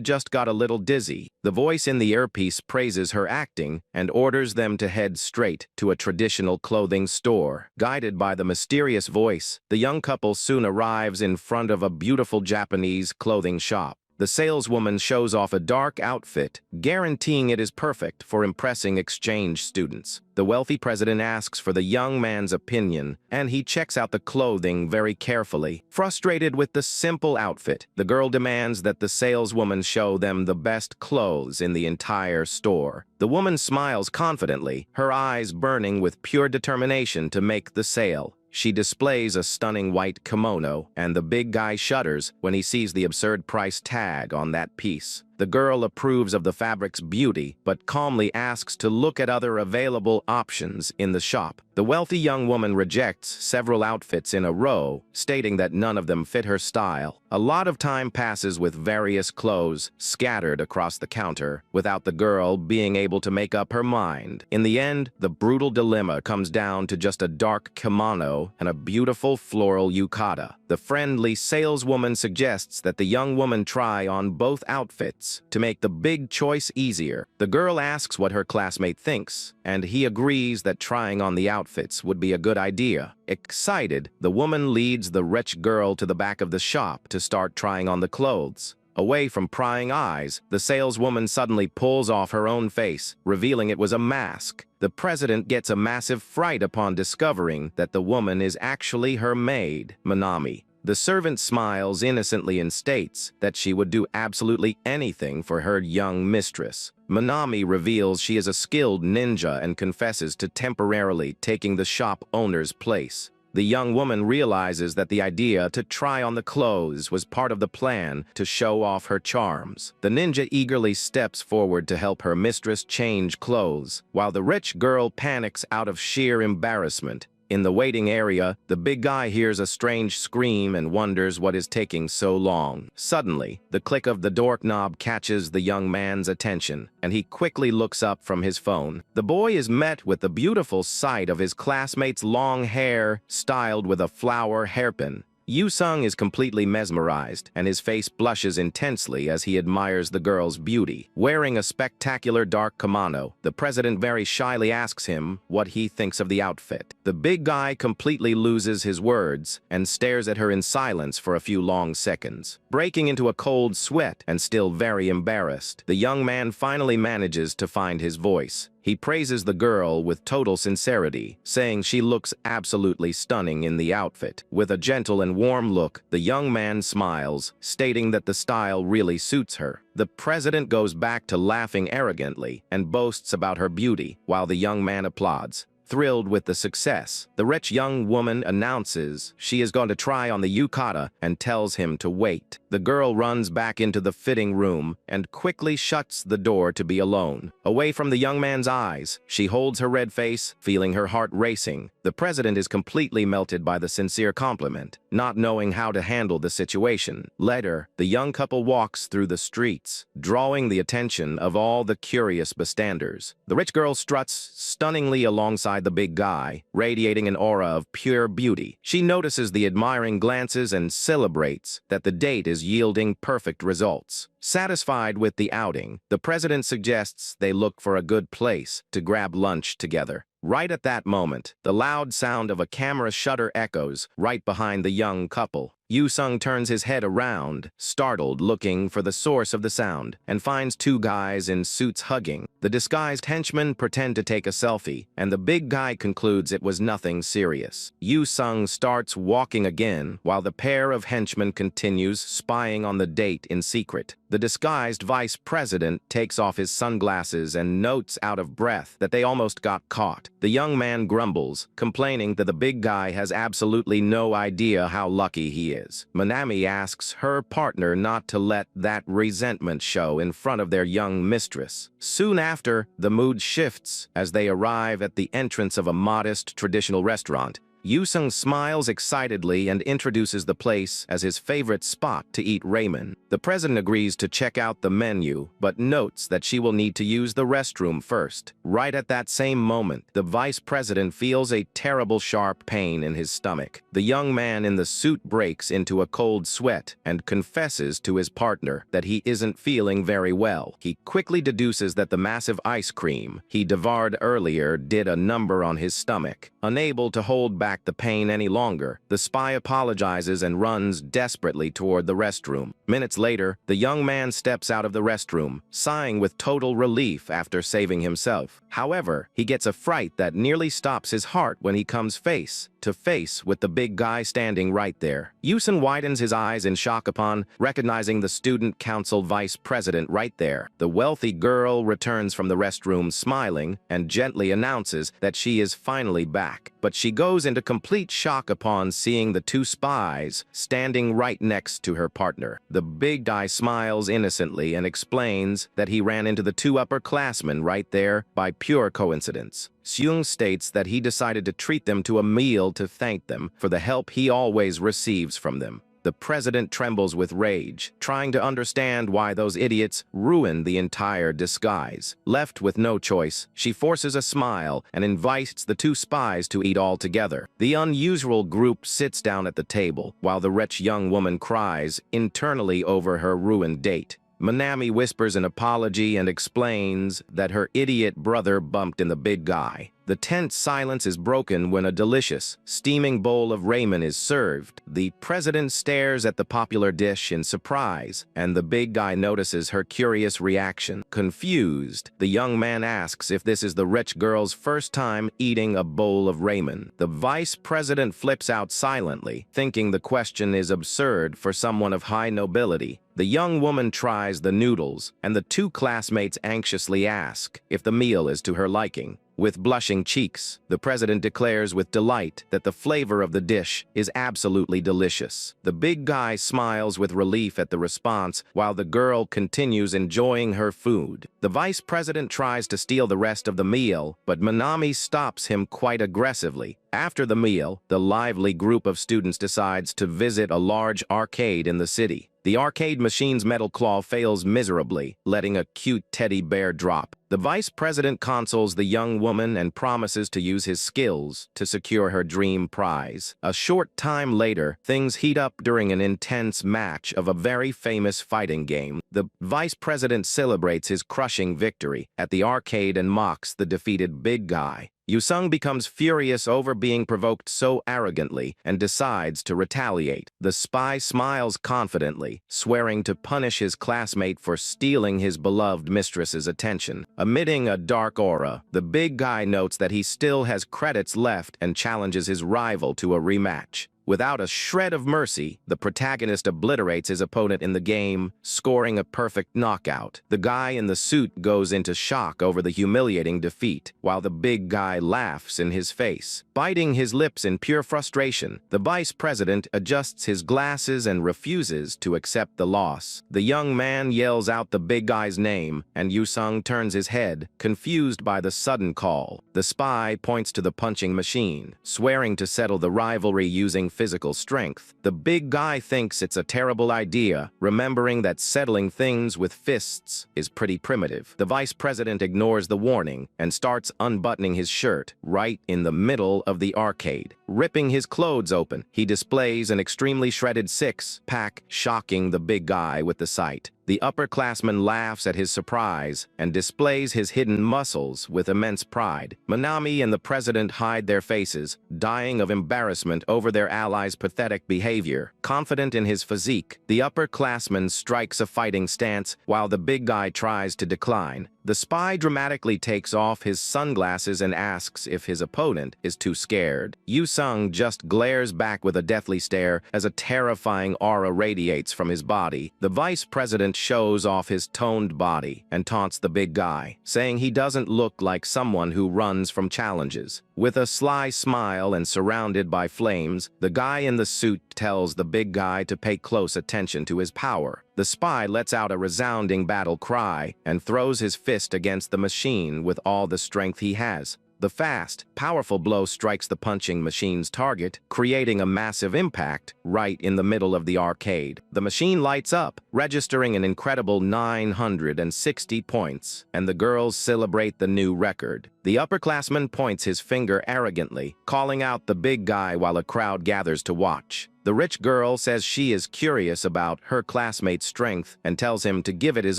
just got a little dizzy. The voice in the earpiece praises her acting and orders them to head straight to a traditional clothing store. Guided by the mysterious voice, the young couple soon arrives in front of a beautiful Japanese clothing shop. The saleswoman shows off a dark outfit, guaranteeing it is perfect for impressing exchange students. The wealthy president asks for the young man's opinion, and he checks out the clothing very carefully. Frustrated with the simple outfit, the girl demands that the saleswoman show them the best clothes in the entire store. The woman smiles confidently, her eyes burning with pure determination to make the sale. She displays a stunning white kimono, and the big guy shudders when he sees the absurd price tag on that piece. The girl approves of the fabric's beauty, but calmly asks to look at other available options in the shop. The wealthy young woman rejects several outfits in a row, stating that none of them fit her style. A lot of time passes with various clothes scattered across the counter, without the girl being able to make up her mind. In the end, the brutal dilemma comes down to just a dark kimono and a beautiful floral yukata. The friendly saleswoman suggests that the young woman try on both outfits to make the big choice easier. The girl asks what her classmate thinks, and he agrees that trying on the outfits would be a good idea. Excited, the woman leads the rich girl to the back of the shop to start trying on the clothes. Away from prying eyes, the saleswoman suddenly pulls off her own face, revealing it was a mask. The president gets a massive fright upon discovering that the woman is actually her maid, Manami. The servant smiles innocently and states that she would do absolutely anything for her young mistress. Manami reveals she is a skilled ninja and confesses to temporarily taking the shop owner's place. The young woman realizes that the idea to try on the clothes was part of the plan to show off her charms. The ninja eagerly steps forward to help her mistress change clothes, while the rich girl panics out of sheer embarrassment. In the waiting area, the big guy hears a strange scream and wonders what is taking so long. Suddenly, the click of the doorknob catches the young man's attention, and he quickly looks up from his phone. The boy is met with the beautiful sight of his classmate's long hair styled with a flower hairpin. Yu-sung is completely mesmerized, and his face blushes intensely as he admires the girl's beauty. Wearing a spectacular dark kimono, the president very shyly asks him what he thinks of the outfit. The big guy completely loses his words and stares at her in silence for a few long seconds. Breaking into a cold sweat and still very embarrassed, the young man finally manages to find his voice. He praises the girl with total sincerity, saying she looks absolutely stunning in the outfit. With a gentle and warm look, the young man smiles, stating that the style really suits her. The president goes back to laughing arrogantly and boasts about her beauty, while the young man applauds. Thrilled with the success, the rich young woman announces she is going to try on the yukata and tells him to wait. The girl runs back into the fitting room and quickly shuts the door to be alone. Away from the young man's eyes, she holds her red face, feeling her heart racing. The president is completely melted by the sincere compliment, not knowing how to handle the situation. Later, the young couple walks through the streets, drawing the attention of all the curious bystanders. The rich girl struts stunningly alongside the big guy, radiating an aura of pure beauty. She notices the admiring glances and celebrates that the date is yielding perfect results. Satisfied with the outing, the president suggests they look for a good place to grab lunch together. Right at that moment, the loud sound of a camera shutter echoes right behind the young couple. Yu-sung turns his head around, startled, looking for the source of the sound, and finds two guys in suits hugging. The disguised henchmen pretend to take a selfie, and the big guy concludes it was nothing serious. Yu-sung starts walking again, while the pair of henchmen continues spying on the date in secret. The disguised vice president takes off his sunglasses and notes out of breath that they almost got caught. The young man grumbles, complaining that the big guy has absolutely no idea how lucky he is. Manami asks her partner not to let that resentment show in front of their young mistress. Soon after, the mood shifts as they arrive at the entrance of a modest traditional restaurant. Yu-sung smiles excitedly and introduces the place as his favorite spot to eat ramen. The president agrees to check out the menu, but notes that she will need to use the restroom first. Right at that same moment, the vice president feels a terrible sharp pain in his stomach. The young man in the suit breaks into a cold sweat and confesses to his partner that he isn't feeling very well. He quickly deduces that the massive ice cream he devoured earlier did a number on his stomach. Unable to hold back the pain any longer, the spy apologizes and runs desperately toward the restroom. Minutes later, the young man steps out of the restroom, sighing with total relief after saving himself. However, he gets a fright that nearly stops his heart when he comes face to face with the big guy standing right there. Yu-sung widens his eyes in shock upon recognizing the student council vice president right there. The wealthy girl returns from the restroom smiling and gently announces that she is finally back. But she goes into complete shock upon seeing the two spies standing right next to her partner. The big guy smiles innocently and explains that he ran into the two upperclassmen right there by pure coincidence. Seung states that he decided to treat them to a meal to thank them for the help he always receives from them. The president trembles with rage, trying to understand why those idiots ruined the entire disguise. Left with no choice, she forces a smile and invites the two spies to eat all together. The unusual group sits down at the table, while the rich young woman cries internally over her ruined date. Manami whispers an apology and explains that her idiot brother bumped in the big guy. The tense silence is broken when a delicious, steaming bowl of ramen is served. The president stares at the popular dish in surprise, and the big guy notices her curious reaction. Confused, the young man asks if this is the rich girl's first time eating a bowl of ramen. The vice president flips out silently, thinking the question is absurd for someone of high nobility. The young woman tries the noodles, and the two classmates anxiously ask if the meal is to her liking. With blushing cheeks, the president declares with delight that the flavor of the dish is absolutely delicious. The big guy smiles with relief at the response while the girl continues enjoying her food. The vice president tries to steal the rest of the meal, but Manami stops him quite aggressively. After the meal, the lively group of students decides to visit a large arcade in the city. The arcade machine's metal claw fails miserably, letting a cute teddy bear drop. The vice president consoles the young woman and promises to use his skills to secure her dream prize. A short time later, things heat up during an intense match of a very famous fighting game. The vice president celebrates his crushing victory at the arcade and mocks the defeated big guy. Yu-sung becomes furious over being provoked so arrogantly and decides to retaliate. The spy smiles confidently, swearing to punish his classmate for stealing his beloved mistress's attention. Emitting a dark aura, the big guy notes that he still has credits left and challenges his rival to a rematch. Without a shred of mercy, the protagonist obliterates his opponent in the game, scoring a perfect knockout. The guy in the suit goes into shock over the humiliating defeat, while the big guy laughs in his face. Biting his lips in pure frustration, the vice president adjusts his glasses and refuses to accept the loss. The young man yells out the big guy's name, and Yu-sung turns his head, confused by the sudden call. The spy points to the punching machine, swearing to settle the rivalry using physical strength. The big guy thinks it's a terrible idea, remembering that settling things with fists is pretty primitive. The vice president ignores the warning and starts unbuttoning his shirt right in the middle of the arcade. ripping his clothes open. He displays an extremely shredded six-pack, shocking the big guy with the sight. The upperclassman laughs at his surprise and displays his hidden muscles with immense pride. Manami and the president hide their faces, dying of embarrassment over their ally's pathetic behavior. Confident in his physique, the upperclassman strikes a fighting stance while the big guy tries to decline. The spy dramatically takes off his sunglasses and asks if his opponent is too scared. Yu-sung just glares back with a deathly stare as a terrifying aura radiates from his body. The vice president shows off his toned body and taunts the big guy, saying he doesn't look like someone who runs from challenges. With a sly smile and surrounded by flames, the guy in the suit tells the big guy to pay close attention to his power. The spy lets out a resounding battle cry and throws his fist against the machine with all the strength he has. The fast, powerful blow strikes the punching machine's target, creating a massive impact right in the middle of the arcade. The machine lights up, registering an incredible 960 points, and the girls celebrate the new record. The upperclassman points his finger arrogantly, calling out the big guy while a crowd gathers to watch. The rich girl says she is curious about her classmate's strength and tells him to give it his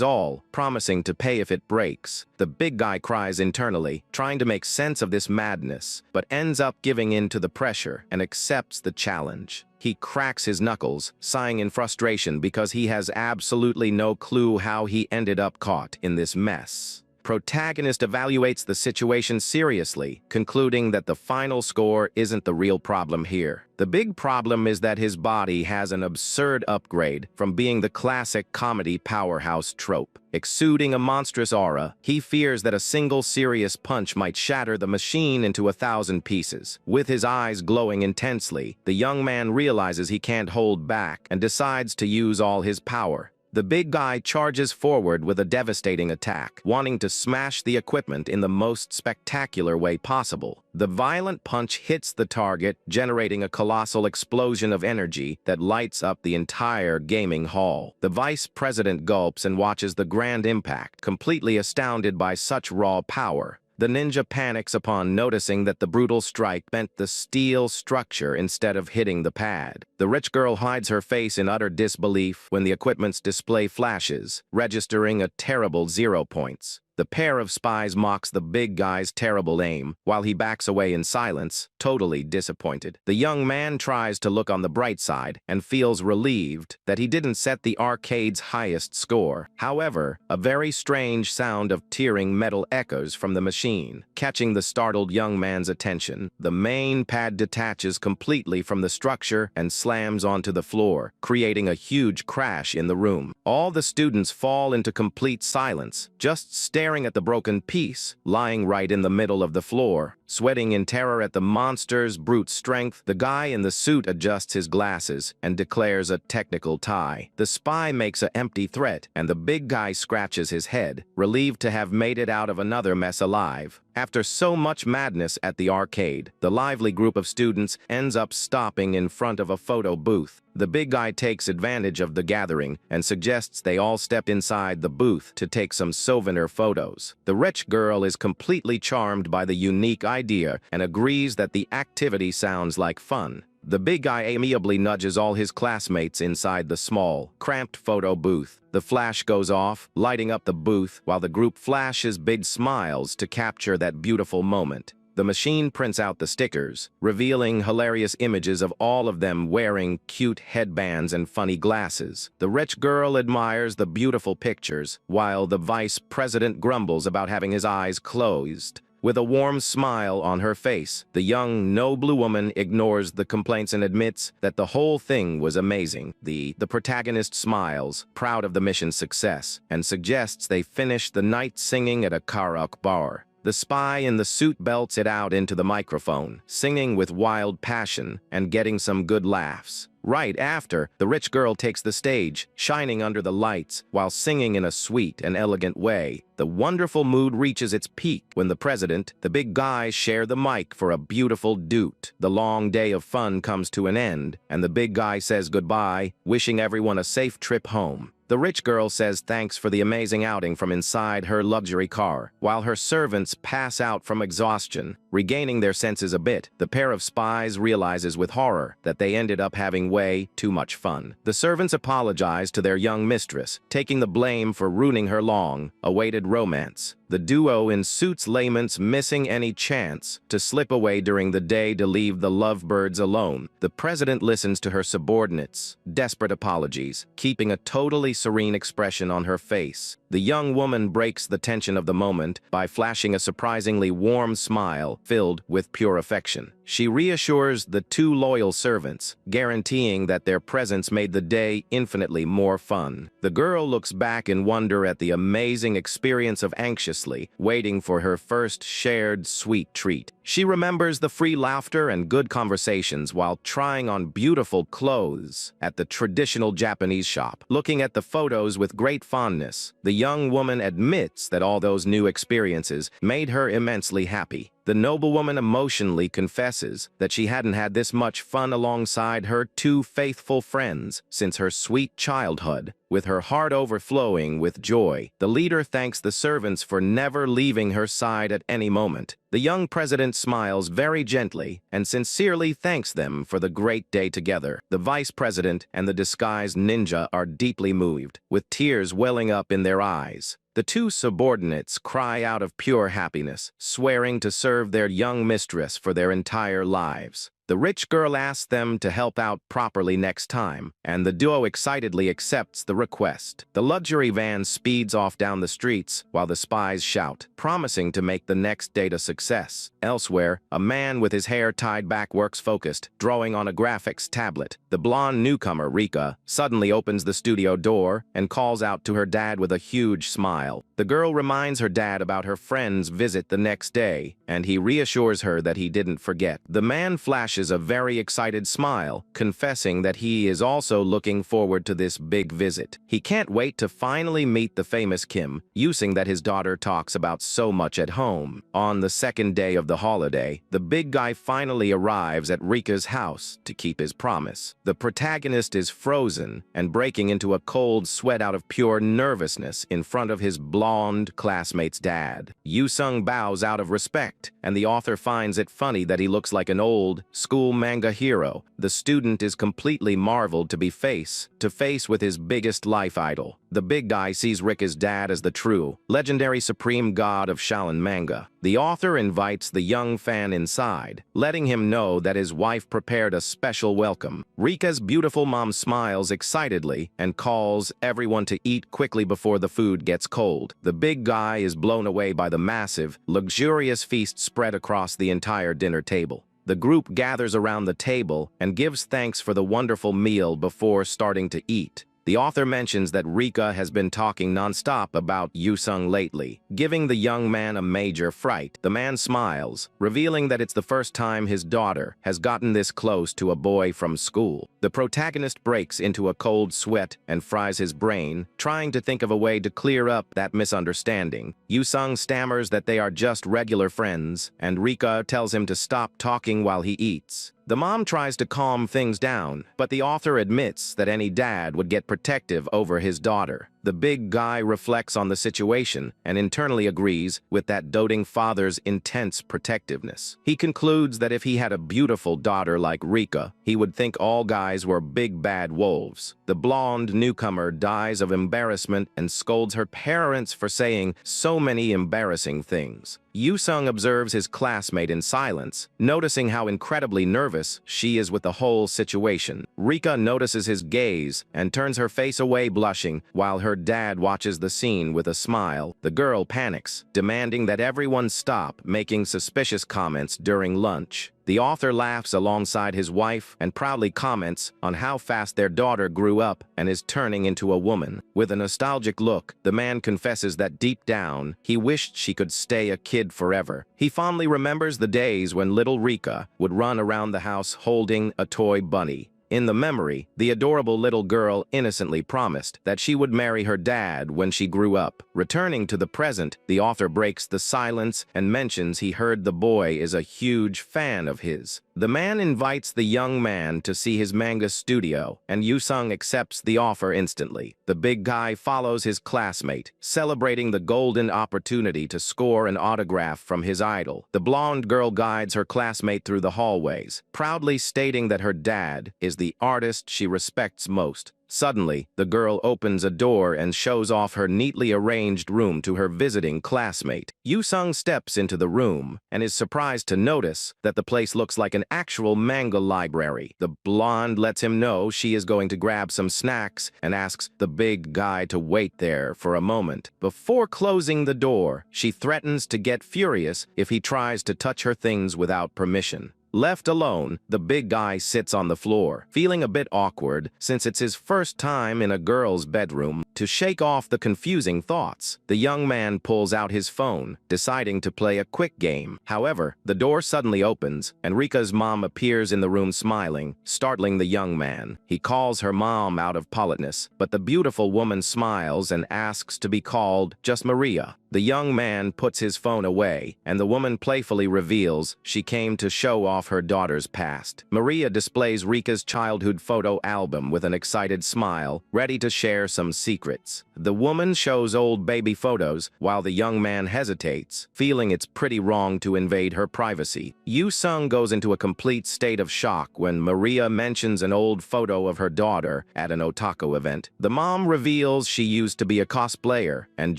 all, promising to pay if it breaks. The big guy cries internally, trying to make sense of this madness, but ends up giving in to the pressure and accepts the challenge. He cracks his knuckles, sighing in frustration because he has absolutely no clue how he ended up caught in this mess. Protagonist evaluates the situation seriously, concluding that the final score isn't the real problem here. The big problem is that his body has an absurd upgrade from being the classic comedy powerhouse trope. Exuding a monstrous aura, he fears that a single serious punch might shatter the machine into 1,000 pieces. With his eyes glowing intensely, the young man realizes he can't hold back and decides to use all his power. The big guy charges forward with a devastating attack, wanting to smash the equipment in the most spectacular way possible. The violent punch hits the target, generating a colossal explosion of energy that lights up the entire gaming hall. The vice president gulps and watches the grand impact, completely astounded by such raw power. The ninja panics upon noticing that the brutal strike bent the steel structure instead of hitting the pad. The rich girl hides her face in utter disbelief when the equipment's display flashes, registering a terrible 0 points. The pair of spies mocks the big guy's terrible aim, while he backs away in silence, totally disappointed. The young man tries to look on the bright side and feels relieved that he didn't set the arcade's highest score. However, a very strange sound of tearing metal echoes from the machine, catching the startled young man's attention. The main pad detaches completely from the structure and slams onto the floor, creating a huge crash in the room. All the students fall into complete silence, just staring at the broken piece, lying right in the middle of the floor. Sweating in terror at the monster's brute strength, the guy in the suit adjusts his glasses and declares a technical tie. The spy makes an empty threat, and the big guy scratches his head, relieved to have made it out of another mess alive. After so much madness at the arcade, the lively group of students ends up stopping in front of a photo booth. The big guy takes advantage of the gathering and suggests they all step inside the booth to take some souvenir photos. The rich girl is completely charmed by the unique idea and agrees that the activity sounds like fun. The big guy amiably nudges all his classmates inside the small, cramped photo booth. The flash goes off, lighting up the booth, while the group flashes big smiles to capture that beautiful moment. The machine prints out the stickers, revealing hilarious images of all of them wearing cute headbands and funny glasses. The rich girl admires the beautiful pictures, while the vice president grumbles about having his eyes closed. With a warm smile on her face, the young, noble woman ignores the complaints and admits that the whole thing was amazing. The protagonist smiles, proud of the mission's success, and suggests they finish the night singing at a karaoke bar. The spy in the suit belts it out into the microphone, singing with wild passion and getting some good laughs. Right after, the rich girl takes the stage, shining under the lights while singing in a sweet and elegant way. The wonderful mood reaches its peak when the president, the big guy, share the mic for a beautiful duet. The long day of fun comes to an end, and the big guy says goodbye, wishing everyone a safe trip home. The rich girl says thanks for the amazing outing from inside her luxury car, while her servants pass out from exhaustion. Regaining their senses a bit, the pair of spies realizes with horror that they ended up having way too much fun. The servants apologize to their young mistress, taking the blame for ruining her long-awaited romance. The duo in suits laments missing any chance to slip away during the day to leave the lovebirds alone. The president listens to her subordinates' desperate apologies, keeping a totally serene expression on her face. The young woman breaks the tension of the moment by flashing a surprisingly warm smile filled with pure affection. She reassures the two loyal servants, guaranteeing that their presence made the day infinitely more fun. The girl looks back in wonder at the amazing experience of anxiously waiting for her first shared sweet treat. She remembers the free laughter and good conversations while trying on beautiful clothes at the traditional Japanese shop. Looking at the photos with great fondness, the young woman admits that all those new experiences made her immensely happy. The noblewoman emotionally confesses that she hadn't had this much fun alongside her two faithful friends since her sweet childhood. With her heart overflowing with joy, the leader thanks the servants for never leaving her side at any moment. The young president smiles very gently and sincerely thanks them for the great day together. The vice president and the disguised ninja are deeply moved, with tears welling up in their eyes. The two subordinates cry out of pure happiness, swearing to serve their young mistress for their entire lives. The rich girl asks them to help out properly next time, and the duo excitedly accepts the request. The luxury van speeds off down the streets while the spies shout, promising to make the next date a success. Elsewhere, a man with his hair tied back works focused, drawing on a graphics tablet. The blonde newcomer, Rika, suddenly opens the studio door and calls out to her dad with a huge smile. The girl reminds her dad about her friend's visit the next day, and he reassures her that he didn't forget. The man flashes a very excited smile, confessing that he is also looking forward to this big visit. He can't wait to finally meet the famous Kim, using that his daughter talks about so much at home. On the second day of the holiday, the big guy finally arrives at Rika's house to keep his promise. The protagonist is frozen and breaking into a cold sweat out of pure nervousness in front of his blonde classmate's dad. Yoo-sung bows out of respect, and the author finds it funny that he looks like an old school manga hero. The student is completely marveled to be face to face with his biggest life idol. The big guy sees Rika's dad as the true, legendary supreme god of shonen manga. The author invites the young fan inside, letting him know that his wife prepared a special welcome. Rika's beautiful mom smiles excitedly and calls everyone to eat quickly before the food gets cold. The big guy is blown away by the massive, luxurious feast spread across the entire dinner table. The group gathers around the table and gives thanks for the wonderful meal before starting to eat. The author mentions that Rika has been talking non-stop about Yoo-sung lately, giving the young man a major fright. The man smiles, revealing that it's the first time his daughter has gotten this close to a boy from school. The protagonist breaks into a cold sweat and fries his brain, trying to think of a way to clear up that misunderstanding. Yoo-sung stammers that they are just regular friends, and Rika tells him to stop talking while he eats. The mom tries to calm things down, but the author admits that any dad would get protective over his daughter. The big guy reflects on the situation and internally agrees with that doting father's intense protectiveness. He concludes that if he had a beautiful daughter like Rika, he would think all guys were big bad wolves. The blonde newcomer dies of embarrassment and scolds her parents for saying so many embarrassing things. Yoo-sung observes his classmate in silence, noticing how incredibly nervous she is with the whole situation. Rika notices his gaze and turns her face away blushing, while her dad watches the scene with a smile. The girl panics, demanding that everyone stop making suspicious comments during lunch. The author laughs alongside his wife and proudly comments on how fast their daughter grew up and is turning into a woman. With a nostalgic look, the man confesses that deep down, he wished she could stay a kid forever. He fondly remembers the days when little Rika would run around the house holding a toy bunny. In the memory, the adorable little girl innocently promised that she would marry her dad when she grew up. Returning to the present, the author breaks the silence and mentions he heard the boy is a huge fan of his. The man invites the young man to see his manga studio, and Yu-sung accepts the offer instantly. The big guy follows his classmate, celebrating the golden opportunity to score an autograph from his idol. The blonde girl guides her classmate through the hallways, proudly stating that her dad is the artist she respects most. Suddenly, the girl opens a door and shows off her neatly arranged room to her visiting classmate. Yu-sung steps into the room and is surprised to notice that the place looks like an actual manga library. The blonde lets him know she is going to grab some snacks and asks the big guy to wait there for a moment. Before closing the door, she threatens to get furious if he tries to touch her things without permission. Left alone, the big guy sits on the floor, feeling a bit awkward since it's his first time in a girl's bedroom. To shake off the confusing thoughts, the young man pulls out his phone, deciding to play a quick game. However, the door suddenly opens, and Rika's mom appears in the room smiling, startling the young man. He calls her mom out of politeness, but the beautiful woman smiles and asks to be called just Maria. The young man puts his phone away, and the woman playfully reveals she came to show off her daughter's past. Maria displays Rika's childhood photo album with an excited smile, ready to share some secrets. The woman shows old baby photos, while the young man hesitates, feeling it's pretty wrong to invade her privacy. Yu-sung goes into a complete state of shock when Maria mentions an old photo of her daughter at an otaku event. The mom reveals she used to be a cosplayer and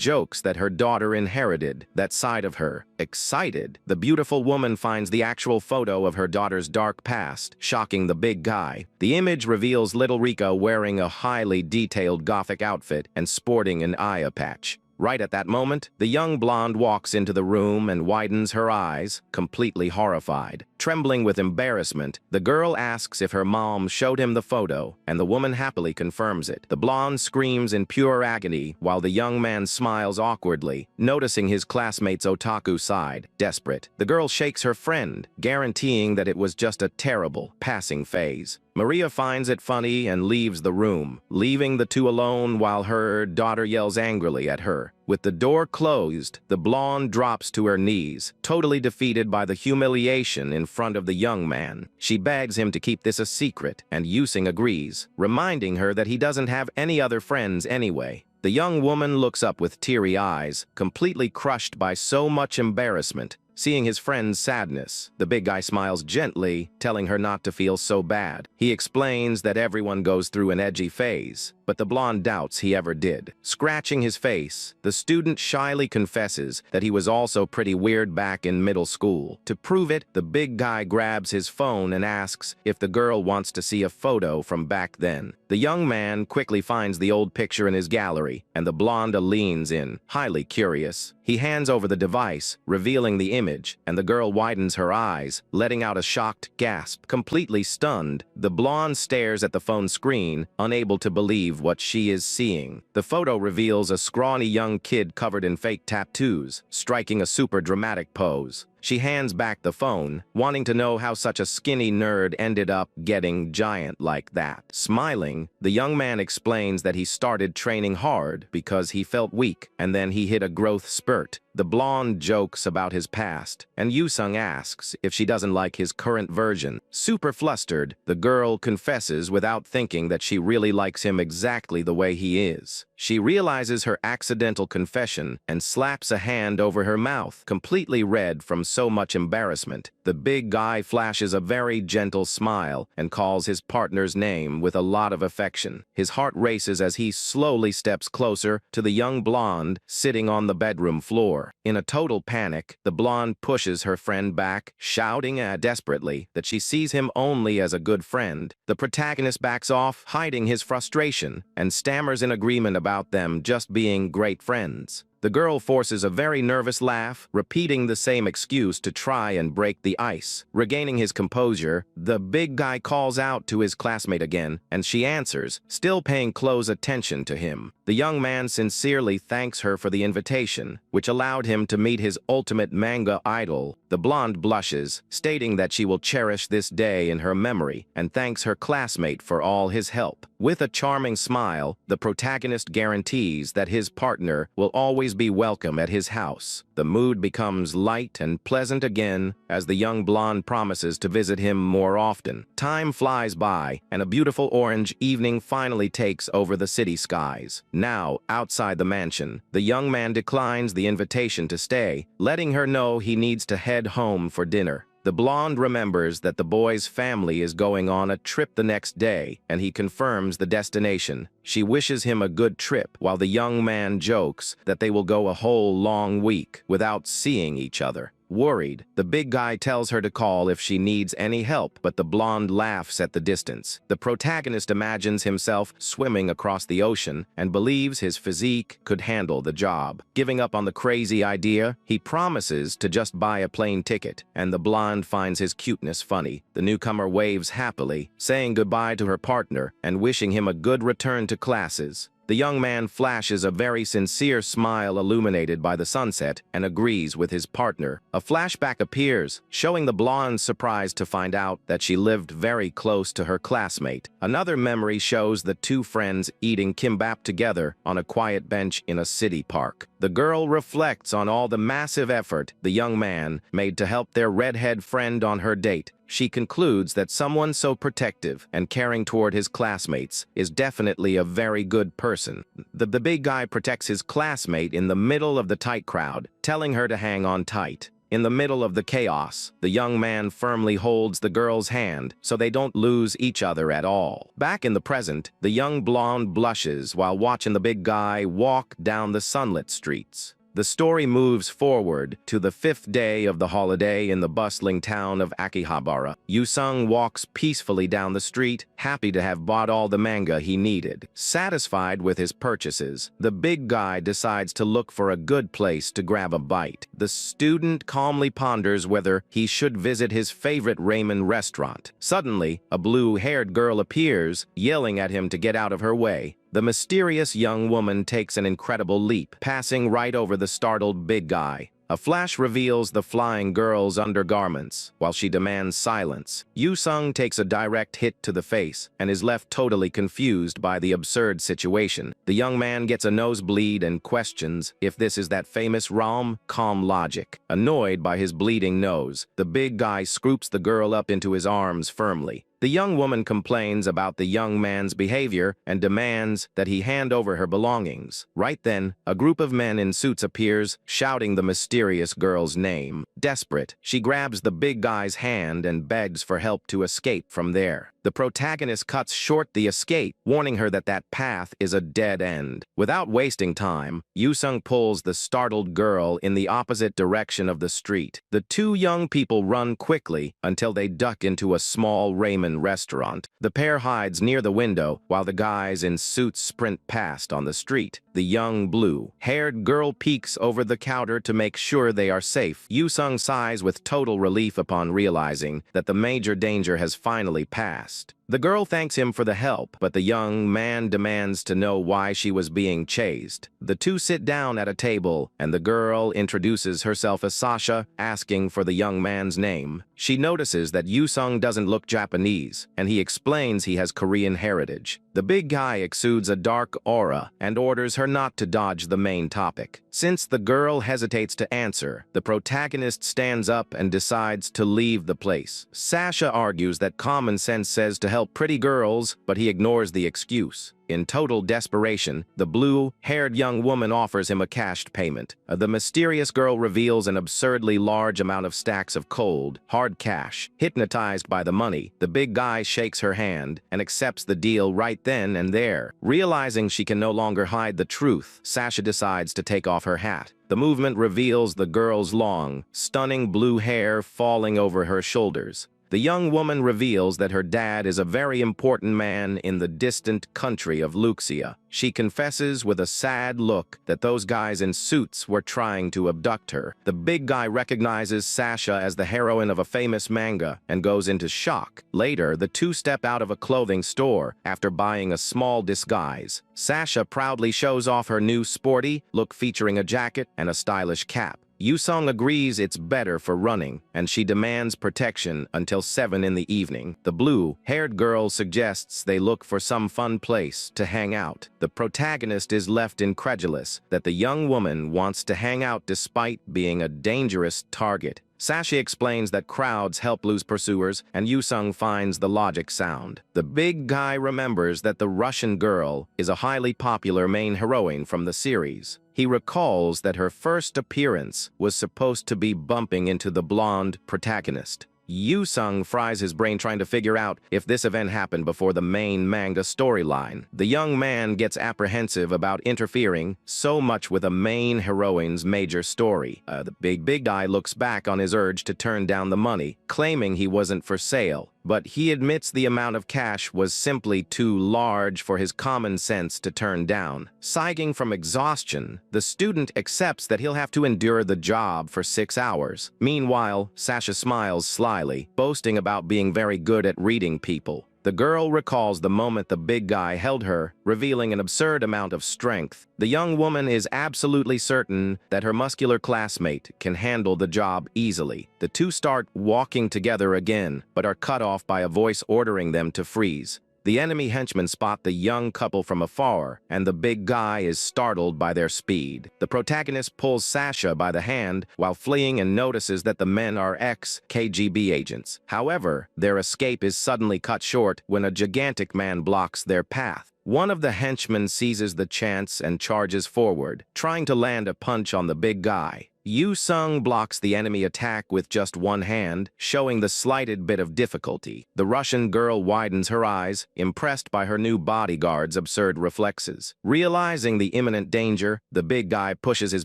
jokes that her daughter inherited that side of her. Excited, the beautiful woman finds the actual photo of her daughter's dark past, shocking the big guy. The image reveals little Rika wearing a highly detailed gothic outfit and sporting an eye patch. Right at that moment, the young blonde walks into the room and widens her eyes, completely horrified. Trembling with embarrassment, the girl asks if her mom showed him the photo, and the woman happily confirms it. The blonde screams in pure agony, while the young man smiles awkwardly, noticing his classmate's otaku side. Desperate, the girl shakes her friend, guaranteeing that it was just a terrible, passing phase. Maria finds it funny and leaves the room, leaving the two alone while her daughter yells angrily at her. With the door closed, the blonde drops to her knees, totally defeated by the humiliation in front of the young man. She begs him to keep this a secret, and Yu-sung agrees, reminding her that he doesn't have any other friends anyway. The young woman looks up with teary eyes, completely crushed by so much embarrassment. Seeing his friend's sadness, the big guy smiles gently, telling her not to feel so bad. He explains that everyone goes through an edgy phase, but the blonde doubts he ever did. Scratching his face, the student shyly confesses that he was also pretty weird back in middle school. To prove it, the big guy grabs his phone and asks if the girl wants to see a photo from back then. The young man quickly finds the old picture in his gallery, and the blonde leans in, highly curious. He hands over the device, revealing the image, and the girl widens her eyes, letting out a shocked gasp. Completely stunned, the blonde stares at the phone screen, unable to believe what she is seeing. The photo reveals a scrawny young kid covered in fake tattoos, striking a super dramatic pose. She hands back the phone, wanting to know how such a skinny nerd ended up getting giant like that. Smiling, the young man explains that he started training hard because he felt weak, and then he hit a growth spurt. The blonde jokes about his past, and Yu-sung asks if she doesn't like his current version. Super flustered, the girl confesses without thinking that she really likes him exactly the way he is. She realizes her accidental confession and slaps a hand over her mouth, completely red from so much embarrassment. The big guy flashes a very gentle smile and calls his partner's name with a lot of affection. His heart races as he slowly steps closer to the young blonde sitting on the bedroom floor. In a total panic, the blonde pushes her friend back, shouting desperately that she sees him only as a good friend. The protagonist backs off, hiding his frustration, and stammers in agreement about them just being great friends. The girl forces a very nervous laugh, repeating the same excuse to try and break the ice. Regaining his composure, the big guy calls out to his classmate again, and she answers, still paying close attention to him. The young man sincerely thanks her for the invitation, which allowed him to meet his ultimate manga idol. The blonde blushes, stating that she will cherish this day in her memory, and thanks her classmate for all his help. With a charming smile, the protagonist guarantees that his partner will always be welcome at his house. The mood becomes light and pleasant again as the young blonde promises to visit him more often. Time flies by, and a beautiful orange evening finally takes over the city skies. Now, outside the mansion, the young man declines the invitation to stay, letting her know he needs to head home for dinner. The blonde remembers that the boy's family is going on a trip the next day, and he confirms the destination. She wishes him a good trip, while the young man jokes that they will go a whole long week without seeing each other. Worried, the big guy tells her to call if she needs any help, but the blonde laughs at the distance. The protagonist imagines himself swimming across the ocean and believes his physique could handle the job. Giving up on the crazy idea, he promises to just buy a plane ticket, and the blonde finds his cuteness funny. The newcomer waves happily, saying goodbye to her partner and wishing him a good return to classes. The young man flashes a very sincere smile illuminated by the sunset and agrees with his partner. A flashback appears, showing the blonde surprised to find out that she lived very close to her classmate. Another memory shows the two friends eating kimbap together on a quiet bench in a city park. The girl reflects on all the massive effort the young man made to help their redhead friend on her date. She concludes that someone so protective and caring toward his classmates is definitely a very good person. The big guy protects his classmate in the middle of the tight crowd, telling her to hang on tight. In the middle of the chaos, the young man firmly holds the girl's hand so they don't lose each other at all. Back in the present, the young blonde blushes while watching the big guy walk down the sunlit streets. The story moves forward to the 5th day of the holiday in the bustling town of Akihabara. Yu-sung walks peacefully down the street, happy to have bought all the manga he needed. Satisfied with his purchases, the big guy decides to look for a good place to grab a bite. The student calmly ponders whether he should visit his favorite ramen restaurant. Suddenly, a blue-haired girl appears, yelling at him to get out of her way. The mysterious young woman takes an incredible leap, passing right over the startled big guy. A flash reveals the flying girl's undergarments, while she demands silence. Yu-sung takes a direct hit to the face and is left totally confused by the absurd situation. The young man gets a nosebleed and questions if this is that famous rom-com logic. Annoyed by his bleeding nose, the big guy scoops the girl up into his arms firmly. The young woman complains about the young man's behavior and demands that he hand over her belongings. Right then, a group of men in suits appears, shouting the mysterious girl's name. Desperate, she grabs the big guy's hand and begs for help to escape from there. The protagonist cuts short the escape, warning her that that path is a dead end. Without wasting time, Yu-sung pulls the startled girl in the opposite direction of the street. The two young people run quickly until they duck into a small ramen restaurant. The pair hides near the window while the guys in suits sprint past on the street. The young blue-haired girl peeks over the counter to make sure they are safe. Yu-sung sighs with total relief upon realizing that the major danger has finally passed. The girl thanks him for the help, but the young man demands to know why she was being chased. The two sit down at a table, and the girl introduces herself as Sasha, asking for the young man's name. She notices that Yu-sung doesn't look Japanese, and he explains he has Korean heritage. The big guy exudes a dark aura and orders her not to dodge the main topic. Since the girl hesitates to answer, the protagonist stands up and decides to leave the place. Sasha argues that common sense says to help pretty girls, but he ignores the excuse. In total desperation, the blue-haired young woman offers him a cashed payment. The mysterious girl reveals an absurdly large amount of stacks of cold, hard cash. Hypnotized by the money, the big guy shakes her hand and accepts the deal right then and there. Realizing she can no longer hide the truth, Sasha decides to take off her hat. The movement reveals the girl's long, stunning blue hair falling over her shoulders. The young woman reveals that her dad is a very important man in the distant country of Luxia. She confesses with a sad look that those guys in suits were trying to abduct her. The big guy recognizes Sasha as the heroine of a famous manga and goes into shock. Later, the two step out of a clothing store after buying a small disguise. Sasha proudly shows off her new sporty look featuring a jacket and a stylish cap. Yusung agrees it's better for running, and she demands protection until 7 in the evening. The blue-haired girl suggests they look for some fun place to hang out. The protagonist is left incredulous that the young woman wants to hang out despite being a dangerous target. Sasha explains that crowds help lose pursuers, and Yusung finds the logic sound. The big guy remembers that the Russian girl is a highly popular main heroine from the series. He recalls that her first appearance was supposed to be bumping into the blonde protagonist. Yusung fries his brain trying to figure out if this event happened before the main manga storyline. The young man gets apprehensive about interfering so much with a main heroine's major story. The big guy looks back on his urge to turn down the money, claiming he wasn't for sale. But he admits the amount of cash was simply too large for his common sense to turn down. Sighing from exhaustion, the student accepts that he'll have to endure the job for 6 hours. Meanwhile, Sasha smiles slyly, boasting about being very good at reading people. The girl recalls the moment the big guy held her, revealing an absurd amount of strength. The young woman is absolutely certain that her muscular classmate can handle the job easily. The two start walking together again, but are cut off by a voice ordering them to freeze. The enemy henchmen spot the young couple from afar, and the big guy is startled by their speed. The protagonist pulls Sasha by the hand while fleeing and notices that the men are ex-KGB agents. However, their escape is suddenly cut short when a gigantic man blocks their path. One of the henchmen seizes the chance and charges forward, trying to land a punch on the big guy. Yusung blocks the enemy attack with just one hand, showing the slighted bit of difficulty. The Russian girl widens her eyes, impressed by her new bodyguard's absurd reflexes. Realizing the imminent danger, the big guy pushes his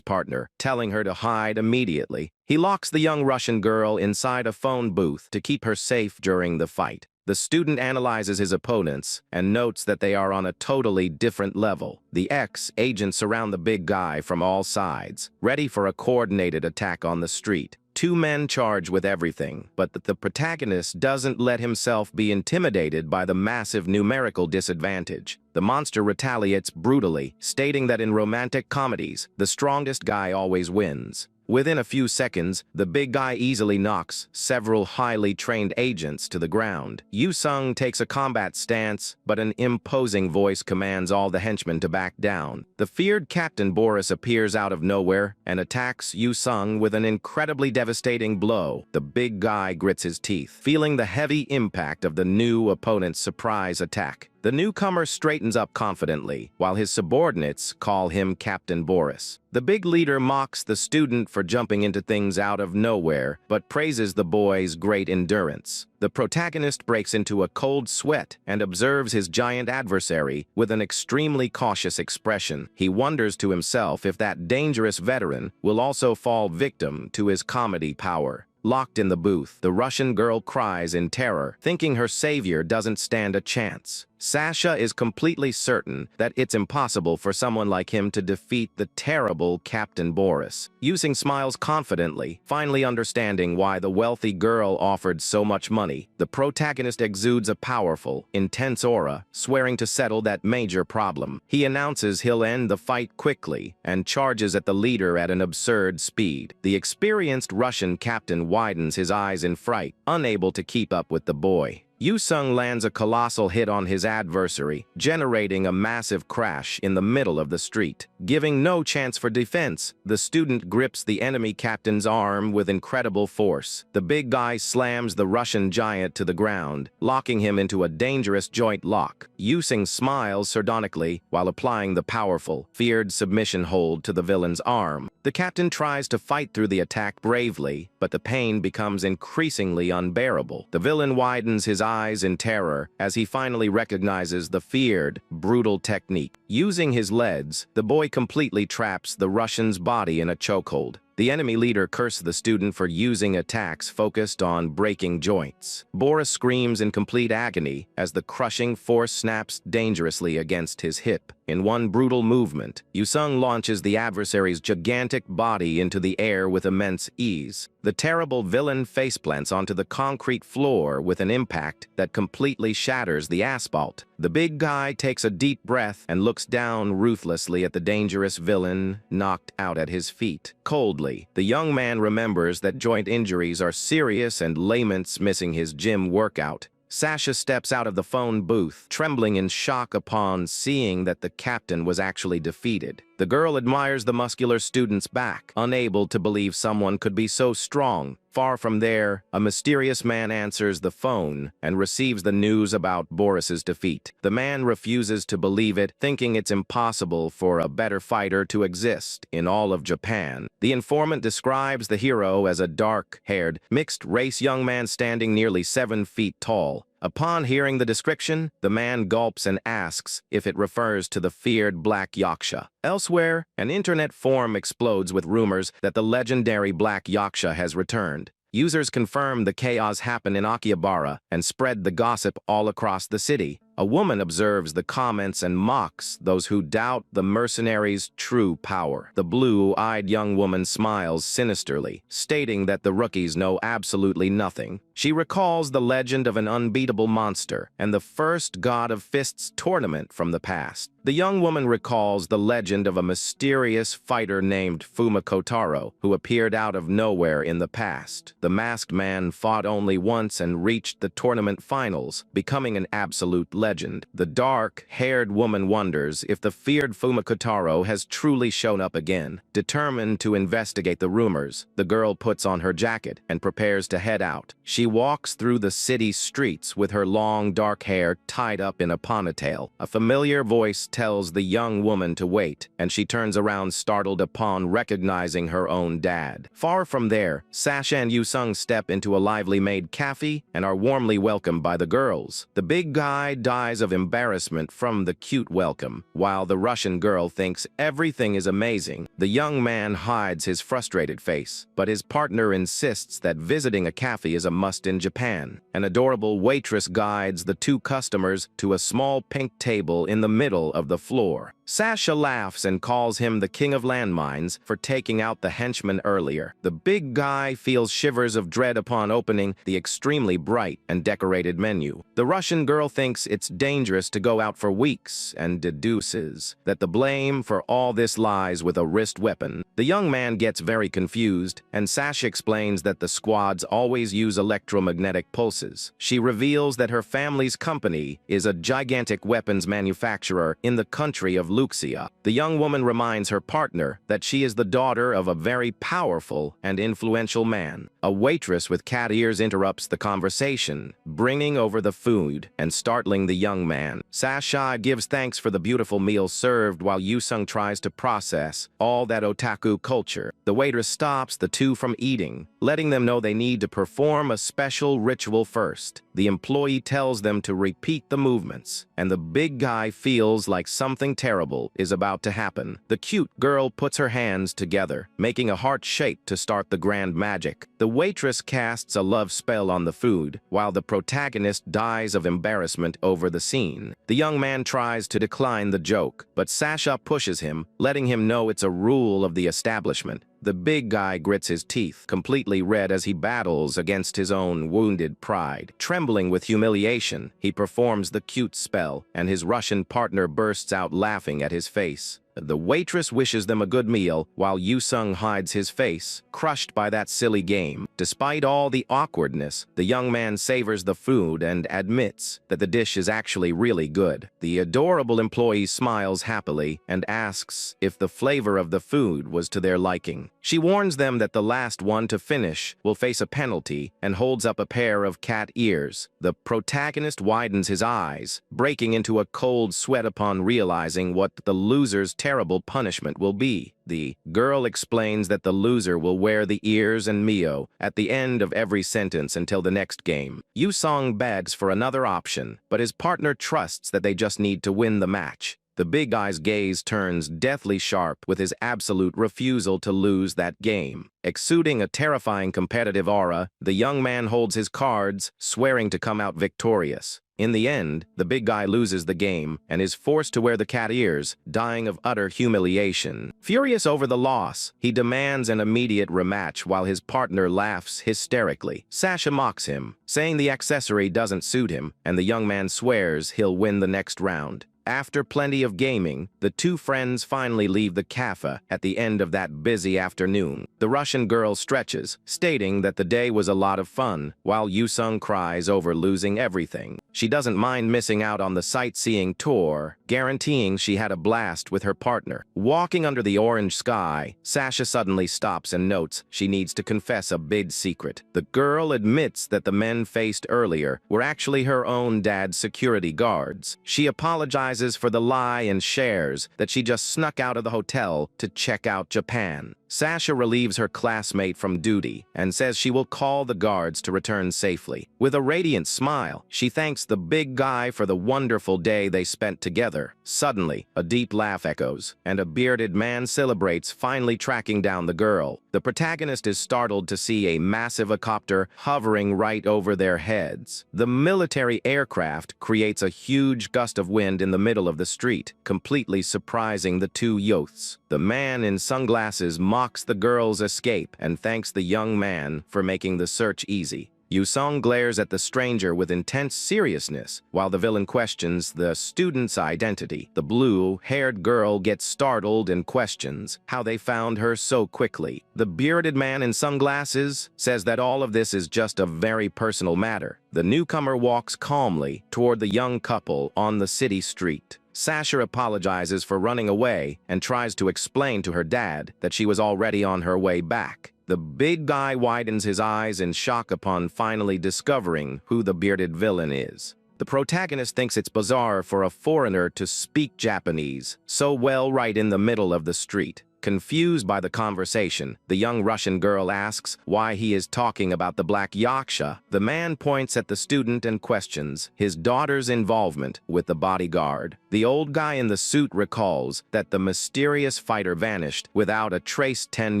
partner, telling her to hide immediately. He locks the young Russian girl inside a phone booth to keep her safe during the fight. The student analyzes his opponents and notes that they are on a totally different level. The ex-agents surround the big guy from all sides, ready for a coordinated attack on the street. Two men charge with everything, but the protagonist doesn't let himself be intimidated by the massive numerical disadvantage. The monster retaliates brutally, stating that in romantic comedies, the strongest guy always wins. Within a few seconds, the big guy easily knocks several highly trained agents to the ground. Yusung takes a combat stance, but an imposing voice commands all the henchmen to back down. The feared Captain Boris appears out of nowhere and attacks Yusung with an incredibly devastating blow. The big guy grits his teeth, feeling the heavy impact of the new opponent's surprise attack. The newcomer straightens up confidently, while his subordinates call him Captain Boris. The big leader mocks the student for jumping into things out of nowhere, but praises the boy's great endurance. The protagonist breaks into a cold sweat and observes his giant adversary with an extremely cautious expression. He wonders to himself if that dangerous veteran will also fall victim to his comedy power. Locked in the booth, the Russian girl cries in terror, thinking her savior doesn't stand a chance. Sasha is completely certain that it's impossible for someone like him to defeat the terrible Captain Boris. Yusung smiles confidently, finally understanding why the wealthy girl offered so much money. The protagonist exudes a powerful, intense aura, swearing to settle that major problem. He announces he'll end the fight quickly and charges at the leader at an absurd speed. The experienced Russian captain widens his eyes in fright, unable to keep up with the boy. Yusung lands a colossal hit on his adversary, generating a massive crash in the middle of the street. Giving no chance for defense, the student grips the enemy captain's arm with incredible force. The big guy slams the Russian giant to the ground, locking him into a dangerous joint lock. Yusung smiles sardonically while applying the powerful, feared submission hold to the villain's arm. The captain tries to fight through the attack bravely, but the pain becomes increasingly unbearable. The villain widens his eyes in terror as he finally recognizes the feared, brutal technique. Using his leads, the boy completely traps the Russian's body in a chokehold. The enemy leader cursed the student for using attacks focused on breaking joints. Boris screams in complete agony as the crushing force snaps dangerously against his hip. In one brutal movement, Yusung launches the adversary's gigantic body into the air with immense ease. The terrible villain faceplants onto the concrete floor with an impact that completely shatters the asphalt. The big guy takes a deep breath and looks down ruthlessly at the dangerous villain knocked out at his feet. Coldly, the young man remembers that joint injuries are serious and laments missing his gym workout. Sasha steps out of the phone booth, trembling in shock upon seeing that the captain was actually defeated. The girl admires the muscular student's back, unable to believe someone could be so strong. Far from there, a mysterious man answers the phone and receives the news about Boris's defeat. The man refuses to believe it, thinking it's impossible for a better fighter to exist in all of Japan. The informant describes the hero as a dark-haired, mixed-race young man standing nearly 7 feet tall. Upon hearing the description, the man gulps and asks if it refers to the feared Black Yaksha. Elsewhere, an internet forum explodes with rumors that the legendary Black Yaksha has returned. Users confirm the chaos happened in Akihabara and spread the gossip all across the city. A woman observes the comments and mocks those who doubt the mercenary's true power. The blue-eyed young woman smiles sinisterly, stating that the rookies know absolutely nothing. She recalls the legend of an unbeatable monster and the first God of Fists tournament from the past. The young woman recalls the legend of a mysterious fighter named Fumakotaro, who appeared out of nowhere in the past. The masked man fought only once and reached the tournament finals, becoming an absolute legend. The dark-haired woman wonders if the feared Fumakotaro has truly shown up again. Determined to investigate the rumors, the girl puts on her jacket and prepares to head out. She walks through the city streets with her long dark hair tied up in a ponytail. A familiar voice tells the young woman to wait, and she turns around startled upon recognizing her own dad. Far from there, Sasha and Yusung step into a lively maid cafe and are warmly welcomed by the girls. The big guy dies of embarrassment from the cute welcome, while the Russian girl thinks everything is amazing. The young man hides his frustrated face, but his partner insists that visiting a cafe is a must in Japan. An adorable waitress guides the two customers to a small pink table in the middle of the floor. Sasha laughs and calls him the king of landmines for taking out the henchman earlier. The big guy feels shivers of dread upon opening the extremely bright and decorated menu. The Russian girl thinks it's dangerous to go out for weeks and deduces that the blame for all this lies with a wrist weapon. The young man gets very confused, and Sasha explains that the squads always use electromagnetic pulses. She reveals that her family's company is a gigantic weapons manufacturer in the country of Luxia. The young woman reminds her partner that she is the daughter of a very powerful and influential man. A waitress with cat ears interrupts the conversation, bringing over the food and startling the young man. Sasha gives thanks for the beautiful meal served while Yusung tries to process all that otaku culture. The waitress stops the two from eating, letting them know they need to perform a special ritual first. The employee tells them to repeat the movements, and the big guy feels like something terrible is about to happen. The cute girl puts her hands together, making a heart shape to start the grand magic. The waitress casts a love spell on the food, while the protagonist dies of embarrassment over the scene. The young man tries to decline the joke, but Sasha pushes him, letting him know it's a rule of the establishment. The big guy grits his teeth, completely red as he battles against his own wounded pride. Trembling with humiliation, he performs the cute spell, and his Russian partner bursts out laughing at his face. The waitress wishes them a good meal, while Yusung hides his face, crushed by that silly game. Despite all the awkwardness, the young man savors the food and admits that the dish is actually really good. The adorable employee smiles happily and asks if the flavor of the food was to their liking. She warns them that the last one to finish will face a penalty and holds up a pair of cat ears. The protagonist widens his eyes, breaking into a cold sweat upon realizing what the loser's terrible punishment will be. The girl explains that the loser will wear the ears and Mio at the end of every sentence until the next game. Yusung begs for another option, but his partner trusts that they just need to win the match. The big guy's gaze turns deathly sharp with his absolute refusal to lose that game. Exuding a terrifying competitive aura, the young man holds his cards, swearing to come out victorious. In the end, the big guy loses the game and is forced to wear the cat ears, dying of utter humiliation. Furious over the loss, he demands an immediate rematch while his partner laughs hysterically. Sasha mocks him, saying the accessory doesn't suit him, and the young man swears he'll win the next round. After plenty of gaming, the two friends finally leave the cafe at the end of that busy afternoon. The Russian girl stretches, stating that the day was a lot of fun, while Yusung cries over losing everything. She doesn't mind missing out on the sightseeing tour, guaranteeing she had a blast with her partner. Walking under the orange sky, Sasha suddenly stops and notes she needs to confess a big secret. The girl admits that the men faced earlier were actually her own dad's security guards. She apologizes for the lie and shares that she just snuck out of the hotel to check out Japan. Sasha relieves her classmate from duty and says she will call the guards to return safely. With a radiant smile, she thanks the big guy for the wonderful day they spent together. Suddenly, a deep laugh echoes, and a bearded man celebrates finally tracking down the girl. The protagonist is startled to see a massive helicopter hovering right over their heads. The military aircraft creates a huge gust of wind in the middle of the street, completely surprising the two youths. The man in sunglasses mocks the girl's escape and thanks the young man for making the search easy. Yusung glares at the stranger with intense seriousness, while the villain questions the student's identity. The blue-haired girl gets startled and questions how they found her so quickly. The bearded man in sunglasses says that all of this is just a very personal matter. The newcomer walks calmly toward the young couple on the city street. Sasha apologizes for running away and tries to explain to her dad that she was already on her way back. The big guy widens his eyes in shock upon finally discovering who the bearded villain is. The protagonist thinks it's bizarre for a foreigner to speak Japanese so well right in the middle of the street. Confused by the conversation, the young Russian girl asks why he is talking about the Black Yaksha. The man points at the student and questions his daughter's involvement with the bodyguard. The old guy in the suit recalls that the mysterious fighter vanished without a trace 10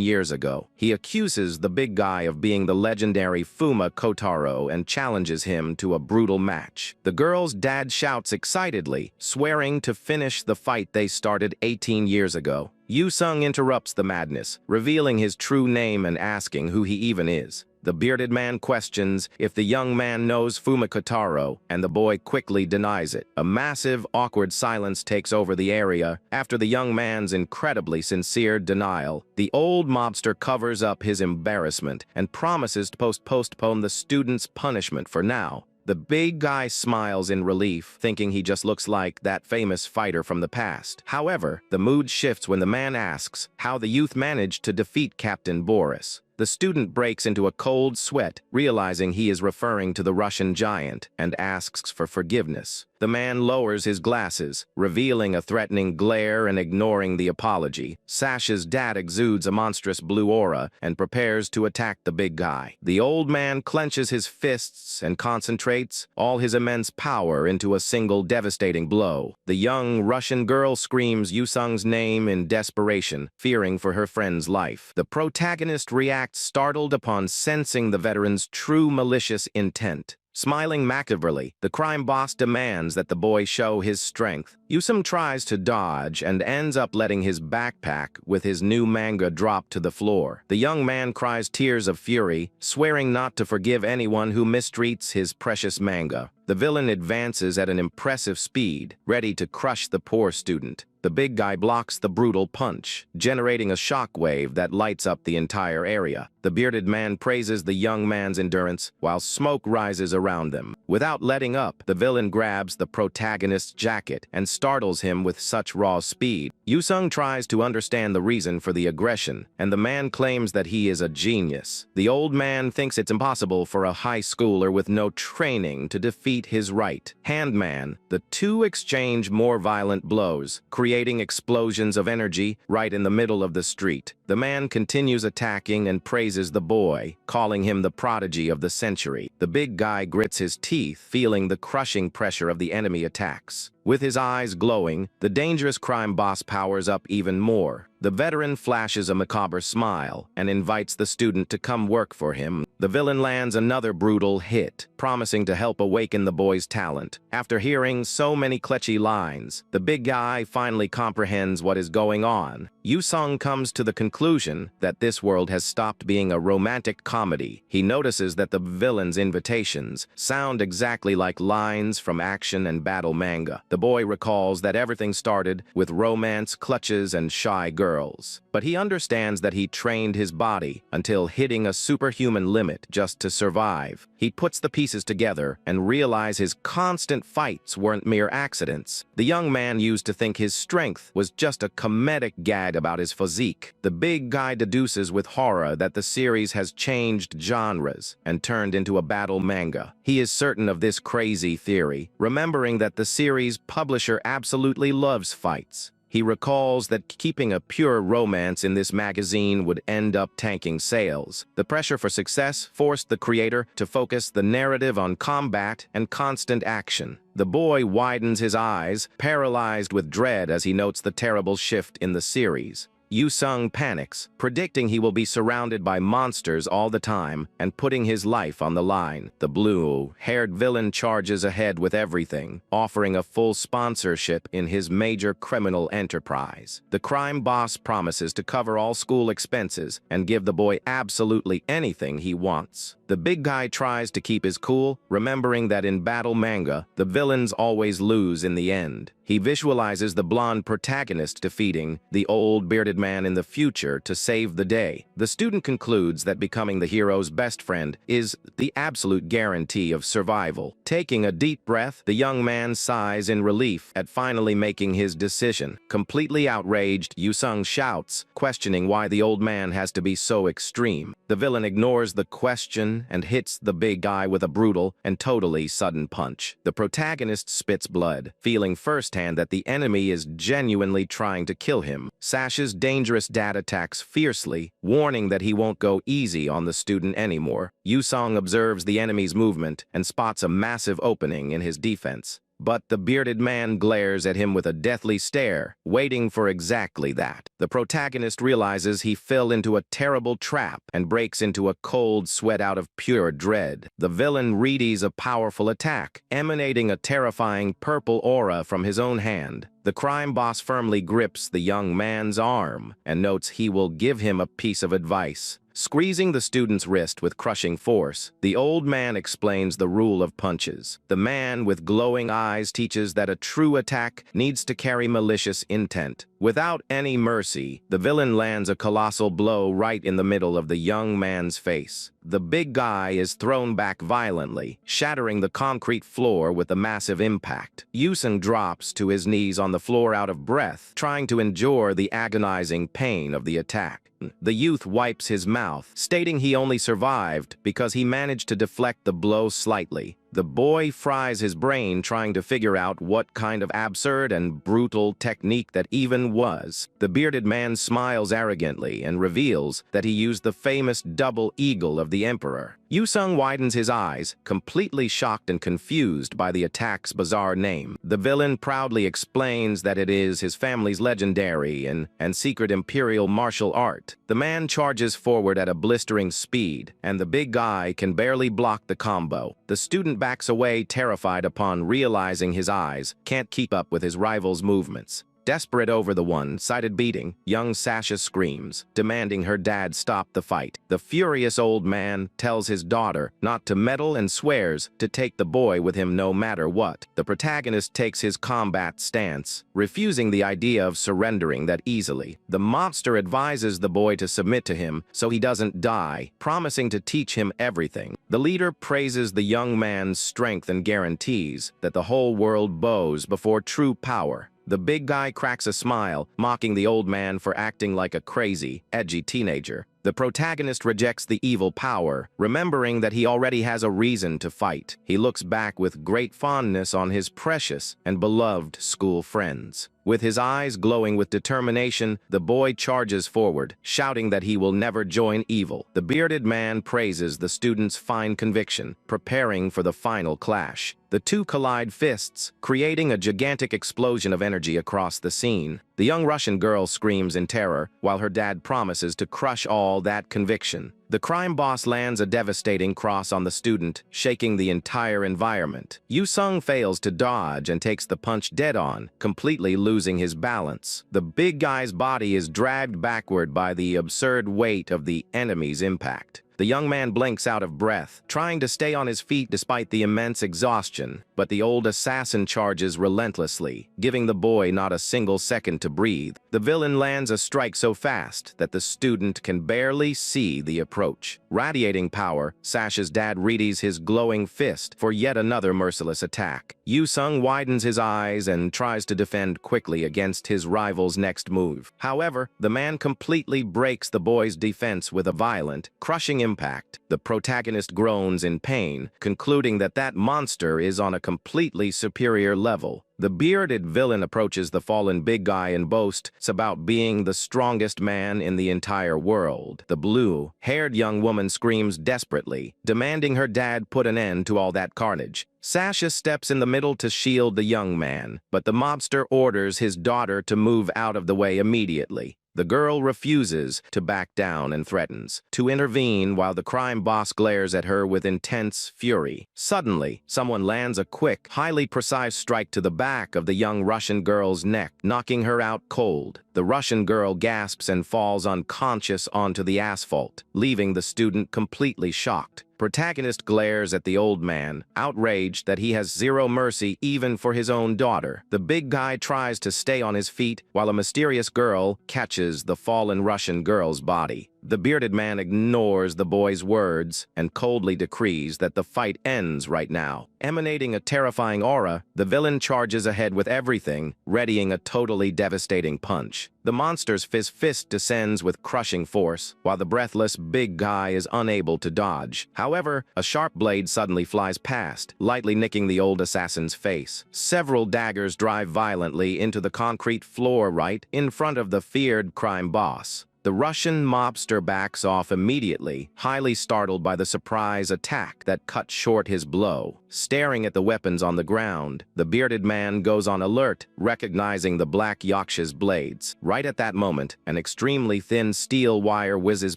years ago. He accuses the big guy of being the legendary Fuma Kotaro and challenges him to a brutal match. The girl's dad shouts excitedly, swearing to finish the fight they started 18 years ago. Yusung interrupts the madness, revealing his true name and asking who he even is. The bearded man questions if the young man knows Fumikataro, and the boy quickly denies it. A massive, awkward silence takes over the area after the young man's incredibly sincere denial. The old mobster covers up his embarrassment and promises to postpone the student's punishment for now. The big guy smiles in relief, thinking he just looks like that famous fighter from the past. However, the mood shifts when the man asks how the youth managed to defeat Captain Boris. The student breaks into a cold sweat, realizing he is referring to the Russian giant, and asks for forgiveness. The man lowers his glasses, revealing a threatening glare and ignoring the apology. Sasha's dad exudes a monstrous blue aura and prepares to attack the big guy. The old man clenches his fists and concentrates all his immense power into a single devastating blow. The young Russian girl screams Yusung's name in desperation, fearing for her friend's life. The protagonist reacts startled upon sensing the veteran's true malicious intent. Smiling macabrely, the crime boss demands that the boy show his strength. Yusung tries to dodge and ends up letting his backpack with his new manga drop to the floor. The young man cries tears of fury, swearing not to forgive anyone who mistreats his precious manga. The villain advances at an impressive speed, ready to crush the poor student. The big guy blocks the brutal punch, generating a shockwave that lights up the entire area. The bearded man praises the young man's endurance, while smoke rises around them. Without letting up, the villain grabs the protagonist's jacket and startles him with such raw speed. Yusung tries to understand the reason for the aggression, and the man claims that he is a genius. The old man thinks it's impossible for a high schooler with no training to defeat his right-hand man. The two exchange more violent blows, creating explosions of energy right in the middle of the street. The man continues attacking and praises the boy, calling him the prodigy of the century. The big guy grits his teeth, feeling the crushing pressure of the enemy attacks. With his eyes glowing, the dangerous crime boss powers up even more. The veteran flashes a macabre smile and invites the student to come work for him. The villain lands another brutal hit, promising to help awaken the boy's talent. After hearing so many clutchy lines, the big guy finally comprehends what is going on. Yu-sung comes to the conclusion that this world has stopped being a romantic comedy. He notices that the villain's invitations sound exactly like lines from action and battle manga. The boy recalls that everything started with romance, clutches, and shy girls. But he understands that he trained his body until hitting a superhuman limit just to survive. He puts the pieces together and realizes his constant fights weren't mere accidents. The young man used to think his strength was just a comedic gag about his physique. The big guy deduces with horror that the series has changed genres and turned into a battle manga. He is certain of this crazy theory, remembering that the series' publisher absolutely loves fights. He recalls that keeping a pure romance in this magazine would end up tanking sales. The pressure for success forced the creator to focus the narrative on combat and constant action. The boy widens his eyes, paralyzed with dread as he notes the terrible shift in the series. Yu-sung panics, predicting he will be surrounded by monsters all the time and putting his life on the line. The blue-haired villain charges ahead with everything, offering a full sponsorship in his major criminal enterprise. The crime boss promises to cover all school expenses and give the boy absolutely anything he wants. The big guy tries to keep his cool, remembering that in battle manga, the villains always lose in the end. He visualizes the blonde protagonist defeating the old bearded man in the future to save the day. The student concludes that becoming the hero's best friend is the absolute guarantee of survival. Taking a deep breath, the young man sighs in relief at finally making his decision. Completely outraged, Yu-sung shouts, questioning why the old man has to be so extreme. The villain ignores the question and hits the big guy with a brutal and totally sudden punch. The protagonist spits blood, feeling firsthand that the enemy is genuinely trying to kill him. Sash's dangerous dad attacks fiercely, warning that he won't go easy on the student anymore. Yu-sung observes the enemy's movement and spots a massive opening in his defense. But the bearded man glares at him with a deathly stare, waiting for exactly that. The protagonist realizes he fell into a terrible trap and breaks into a cold sweat out of pure dread. The villain readies a powerful attack, emanating a terrifying purple aura from his own hand. The crime boss firmly grips the young man's arm and notes he will give him a piece of advice. Squeezing the student's wrist with crushing force, the old man explains the rule of punches. The man with glowing eyes teaches that a true attack needs to carry malicious intent. Without any mercy, the villain lands a colossal blow right in the middle of the young man's face. The big guy is thrown back violently, shattering the concrete floor with a massive impact. Yu-sung drops to his knees on the floor out of breath, trying to endure the agonizing pain of the attack. The youth wipes his mouth, stating he only survived because he managed to deflect the blow slightly. The boy fries his brain trying to figure out what kind of absurd and brutal technique that even was. The bearded man smiles arrogantly and reveals that he used the famous double eagle of the emperor. Yu-sung widens his eyes, completely shocked and confused by the attack's bizarre name. The villain proudly explains that it is his family's legendary and secret imperial martial art. The man charges forward at a blistering speed, and the big guy can barely block the combo. The student backs away, terrified upon realizing his eyes can't keep up with his rival's movements. Desperate over the one-sided beating, young Sasha screams, demanding her dad stop the fight. The furious old man tells his daughter not to meddle and swears to take the boy with him no matter what. The protagonist takes his combat stance, refusing the idea of surrendering that easily. The monster advises the boy to submit to him so he doesn't die, promising to teach him everything. The leader praises the young man's strength and guarantees that the whole world bows before true power. The big guy cracks a smile, mocking the old man for acting like a crazy, edgy teenager. The protagonist rejects the evil power, remembering that he already has a reason to fight. He looks back with great fondness on his precious and beloved school friends. With his eyes glowing with determination, the boy charges forward, shouting that he will never join evil. The bearded man praises the student's fine conviction, preparing for the final clash. The two collide fists, creating a gigantic explosion of energy across the scene. The young Russian girl screams in terror, while her dad promises to crush all that conviction. The crime boss lands a devastating cross on the student, shaking the entire environment. Yu-sung fails to dodge and takes the punch dead-on, completely losing his balance. The big guy's body is dragged backward by the absurd weight of the enemy's impact. The young man blinks out of breath, trying to stay on his feet despite the immense exhaustion, but the old assassin charges relentlessly, giving the boy not a single second to breathe. The villain lands a strike so fast that the student can barely see the approach. Radiating power, Sash's dad readies his glowing fist for yet another merciless attack. Yu-sung widens his eyes and tries to defend quickly against his rival's next move. However, the man completely breaks the boy's defense with a violent, crushing impact. The protagonist groans in pain, concluding that that monster is on a completely superior level. The bearded villain approaches the fallen big guy and boasts about being the strongest man in the entire world. The blue-haired young woman screams desperately, demanding her dad put an end to all that carnage. Sasha steps in the middle to shield the young man, but the mobster orders his daughter to move out of the way immediately. The girl refuses to back down and threatens to intervene while the crime boss glares at her with intense fury. Suddenly, someone lands a quick, highly precise strike to the back of the young Russian girl's neck, knocking her out cold. The Russian girl gasps and falls unconscious onto the asphalt, leaving the student completely shocked. Protagonist glares at the old man, outraged that he has zero mercy even for his own daughter. The big guy tries to stay on his feet while a mysterious girl catches the fallen Russian girl's body. The bearded man ignores the boy's words and coldly decrees that the fight ends right now. Emanating a terrifying aura, the villain charges ahead with everything, readying a totally devastating punch. The monster's fist descends with crushing force, while the breathless big guy is unable to dodge. However, a sharp blade suddenly flies past, lightly nicking the old assassin's face. Several daggers drive violently into the concrete floor right in front of the feared crime boss. The Russian mobster backs off immediately, highly startled by the surprise attack that cut short his blow. Staring at the weapons on the ground, the bearded man goes on alert, recognizing the black yaksha's blades. Right at that moment, an extremely thin steel wire whizzes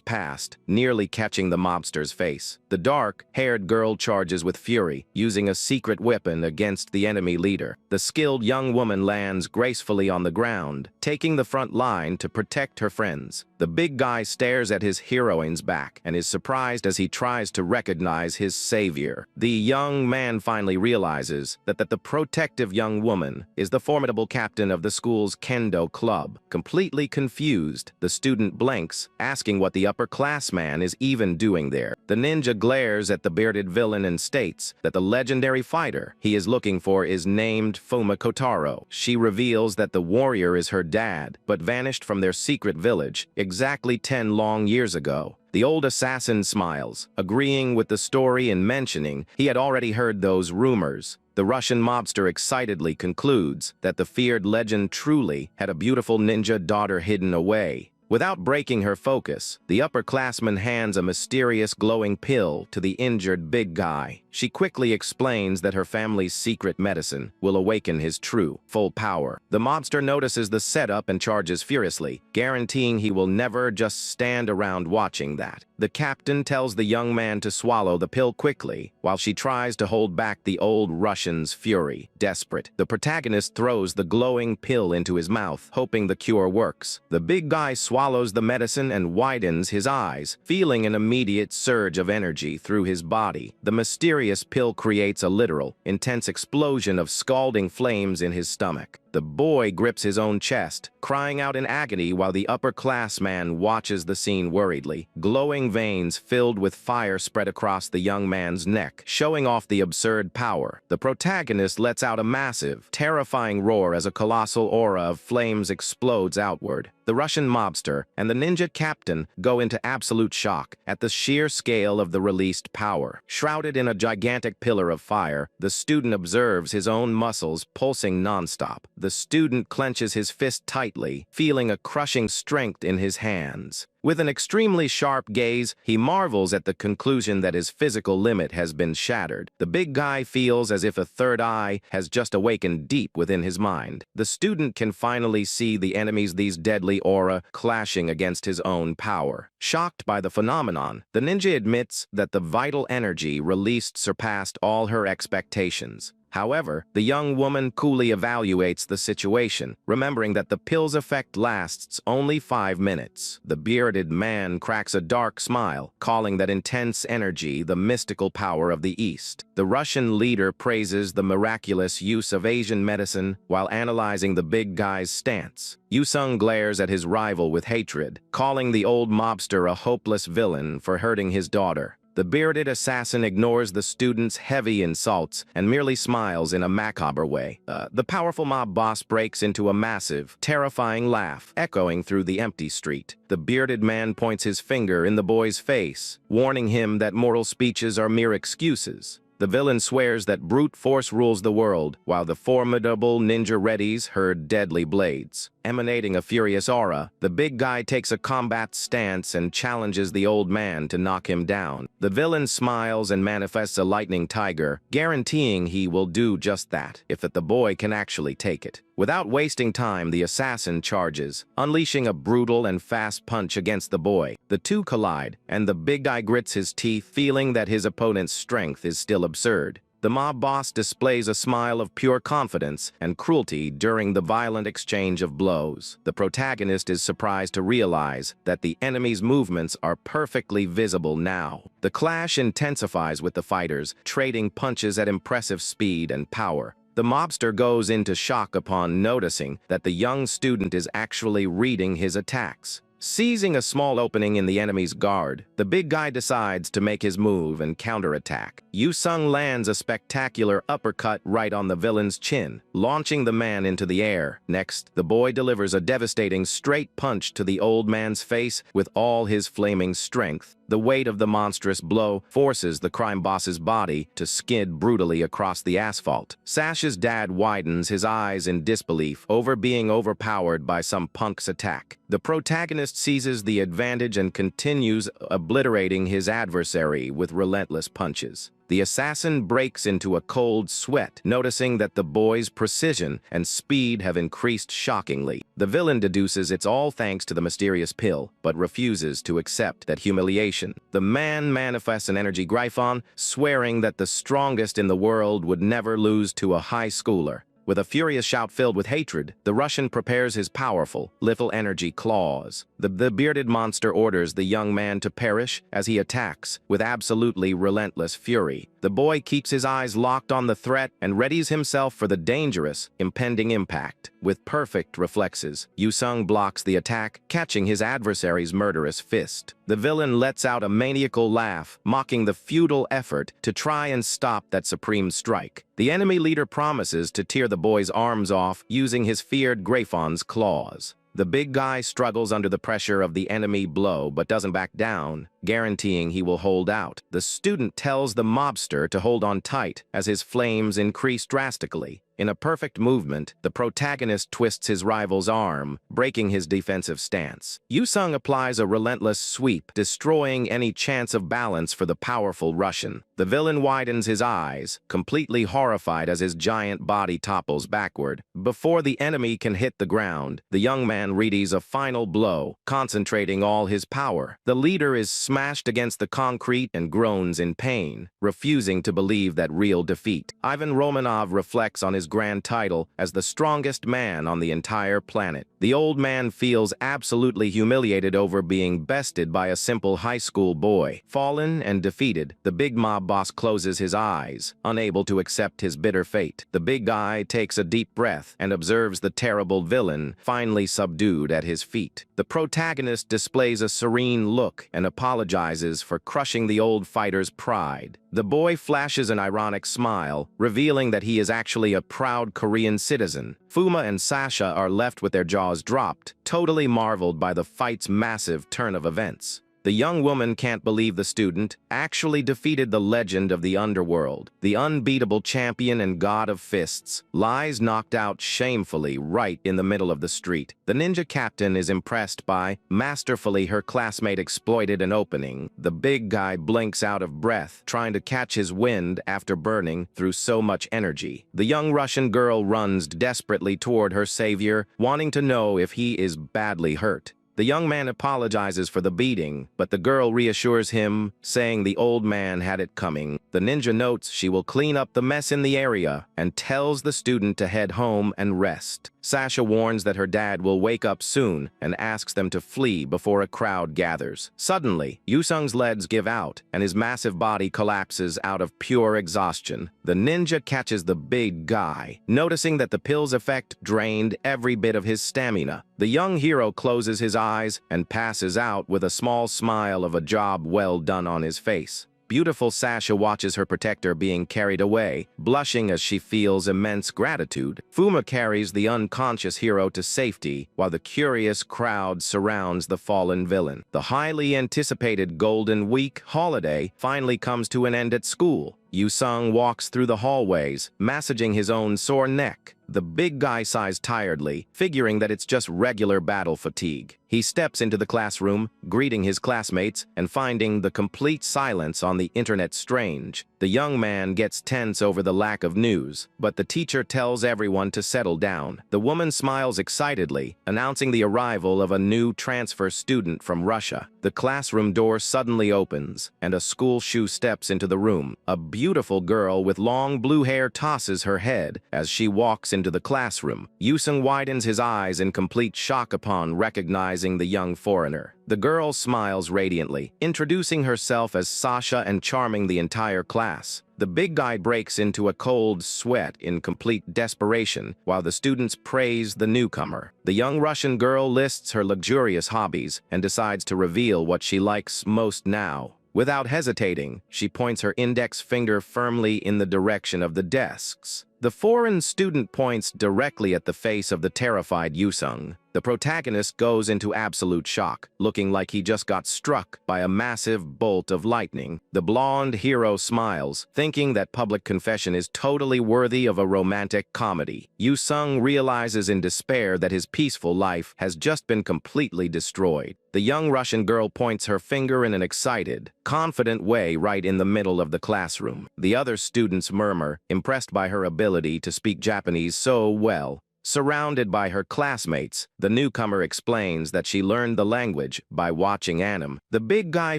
past, nearly catching the mobster's face. The dark-haired girl charges with fury, using a secret weapon against the enemy leader. The skilled young woman lands gracefully on the ground, taking the front line to protect her friends. The big guy stares at his heroine's back and is surprised as he tries to recognize his savior. The young man finally realizes that the protective young woman is the formidable captain of the school's kendo club. Completely confused, the student blinks, asking what the upperclassman is even doing there. The ninja glares at the bearded villain and states that the legendary fighter he is looking for is named Fuma Kotaro. She reveals that the warrior is her dad, but vanished from their secret village exactly 10 long years ago. The old assassin smiles, agreeing with the story and mentioning he had already heard those rumors. The Russian mobster excitedly concludes that the feared legend truly had a beautiful ninja daughter hidden away. Without breaking her focus, the upperclassman hands a mysterious glowing pill to the injured big guy. She quickly explains that her family's secret medicine will awaken his true, full power. The mobster notices the setup and charges furiously, guaranteeing he will never just stand around watching that. The captain tells the young man to swallow the pill quickly, while she tries to hold back the old Russian's fury. Desperate, the protagonist throws the glowing pill into his mouth, hoping the cure works. The big guy swallows the medicine and widens his eyes, feeling an immediate surge of energy through his body. The mysterious pill creates a literal, intense explosion of scalding flames in his stomach. The boy grips his own chest, crying out in agony while the upperclassman watches the scene worriedly. Glowing veins filled with fire spread across the young man's neck, showing off the absurd power. The protagonist lets out a massive, terrifying roar as a colossal aura of flames explodes outward. The Russian mobster and the ninja captain go into absolute shock at the sheer scale of the released power. Shrouded in a gigantic pillar of fire, the student observes his own muscles pulsing nonstop. The student clenches his fist tightly, feeling a crushing strength in his hands. With an extremely sharp gaze, he marvels at the conclusion that his physical limit has been shattered. The big guy feels as if a third eye has just awakened deep within his mind. The student can finally see the enemy's deadly aura clashing against his own power. Shocked by the phenomenon, the ninja admits that the vital energy released surpassed all her expectations. However, the young woman coolly evaluates the situation, remembering that the pill's effect lasts only 5 minutes. The bearded man cracks a dark smile, calling that intense energy the mystical power of the East. The Russian leader praises the miraculous use of Asian medicine while analyzing the big guy's stance. Yusung glares at his rival with hatred, calling the old mobster a hopeless villain for hurting his daughter. The bearded assassin ignores the student's heavy insults and merely smiles in a macabre way. The powerful mob boss breaks into a massive, terrifying laugh, echoing through the empty street. The bearded man points his finger in the boy's face, warning him that moral speeches are mere excuses. The villain swears that brute force rules the world, while the formidable ninja readies her deadly blades. Emanating a furious aura, the big guy takes a combat stance and challenges the old man to knock him down. The villain smiles and manifests a lightning tiger, guaranteeing he will do just that, if the boy can actually take it. Without wasting time, the assassin charges, unleashing a brutal and fast punch against the boy. The two collide, and the big guy grits his teeth, feeling that his opponent's strength is still absurd. The mob boss displays a smile of pure confidence and cruelty during the violent exchange of blows. The protagonist is surprised to realize that the enemy's movements are perfectly visible now. The clash intensifies with the fighters, trading punches at impressive speed and power. The mobster goes into shock upon noticing that the young student is actually reading his attacks. Seizing a small opening in the enemy's guard, the big guy decides to make his move and counterattack. Yusung lands a spectacular uppercut right on the villain's chin, launching the man into the air. Next, the boy delivers a devastating straight punch to the old man's face with all his flaming strength. The weight of the monstrous blow forces the crime boss's body to skid brutally across the asphalt. Sash's dad widens his eyes in disbelief over being overpowered by some punk's attack. The protagonist seizes the advantage and continues obliterating his adversary with relentless punches. The assassin breaks into a cold sweat, noticing that the boy's precision and speed have increased shockingly. The villain deduces it's all thanks to the mysterious pill, but refuses to accept that humiliation. The man manifests an energy griffon, swearing that the strongest in the world would never lose to a high schooler. With a furious shout filled with hatred, the Russian prepares his powerful, little energy claws. The bearded monster orders the young man to perish as he attacks with absolutely relentless fury. The boy keeps his eyes locked on the threat and readies himself for the dangerous, impending impact. With perfect reflexes, Yusung blocks the attack, catching his adversary's murderous fist. The villain lets out a maniacal laugh, mocking the futile effort to try and stop that supreme strike. The enemy leader promises to tear the boy's arms off using his feared Griffon's claws. The big guy struggles under the pressure of the enemy blow but doesn't back down, guaranteeing he will hold out. The student tells the mobster to hold on tight as his flames increase drastically. In a perfect movement, the protagonist twists his rival's arm, breaking his defensive stance. Yusung applies a relentless sweep, destroying any chance of balance for the powerful Russian. The villain widens his eyes, completely horrified as his giant body topples backward. Before the enemy can hit the ground, the young man readies a final blow, concentrating all his power. The leader is smashed against the concrete and groans in pain, refusing to believe that real defeat. Ivan Romanov reflects on his grand title as the strongest man on the entire planet. The old man feels absolutely humiliated over being bested by a simple high school boy. Fallen and defeated, the big mob boss closes his eyes, unable to accept his bitter fate. The big guy takes a deep breath and observes the terrible villain, finally subdued at his feet. The protagonist displays a serene look and apologizes for crushing the old fighter's pride. The boy flashes an ironic smile, revealing that he is actually a proud Korean citizen. Fuma and Sasha are left with their jaws dropped, totally marveled by the fight's massive turn of events. The young woman can't believe the student actually defeated the legend of the underworld. The unbeatable champion and god of fists lies knocked out shamefully right in the middle of the street. The ninja captain is impressed by masterfully her classmate exploited an opening. The big guy blinks out of breath, trying to catch his wind after burning through so much energy. The young Russian girl runs desperately toward her savior, wanting to know if he is badly hurt. The young man apologizes for the beating, but the girl reassures him, saying the old man had it coming. The ninja notes she will clean up the mess in the area and tells the student to head home and rest. Sasha warns that her dad will wake up soon and asks them to flee before a crowd gathers. Suddenly, Yusung's legs give out and his massive body collapses out of pure exhaustion. The ninja catches the big guy, noticing that the pill's effect drained every bit of his stamina. The young hero closes his eyes and passes out with a small smile of a job well done on his face. Beautiful Sasha watches her protector being carried away, blushing as she feels immense gratitude. Fuma carries the unconscious hero to safety, while the curious crowd surrounds the fallen villain. The highly anticipated Golden Week holiday finally comes to an end at school. Yusung walks through the hallways, massaging his own sore neck. The big guy sighs tiredly, figuring that it's just regular battle fatigue. He steps into the classroom, greeting his classmates and finding the complete silence on the internet strange. The young man gets tense over the lack of news, but the teacher tells everyone to settle down. The woman smiles excitedly, announcing the arrival of a new transfer student from Russia. The classroom door suddenly opens, and a school shoe steps into the room. A beautiful girl with long blue hair tosses her head as she walks into the classroom. Yusung widens his eyes in complete shock upon recognizing the young foreigner. The girl smiles radiantly, introducing herself as Sasha and charming the entire class. The big guy breaks into a cold sweat in complete desperation, while the students praise the newcomer. The young Russian girl lists her luxurious hobbies and decides to reveal what she likes most now. Without hesitating, she points her index finger firmly in the direction of the desks. The foreign student points directly at the face of the terrified Yusung. The protagonist goes into absolute shock, looking like he just got struck by a massive bolt of lightning. The blonde hero smiles, thinking that public confession is totally worthy of a romantic comedy. Yusung realizes in despair that his peaceful life has just been completely destroyed. The young Russian girl points her finger in an excited, confident way right in the middle of the classroom. The other students murmur, impressed by her ability to speak Japanese so well. Surrounded by her classmates, the newcomer explains that she learned the language by watching anime. The big guy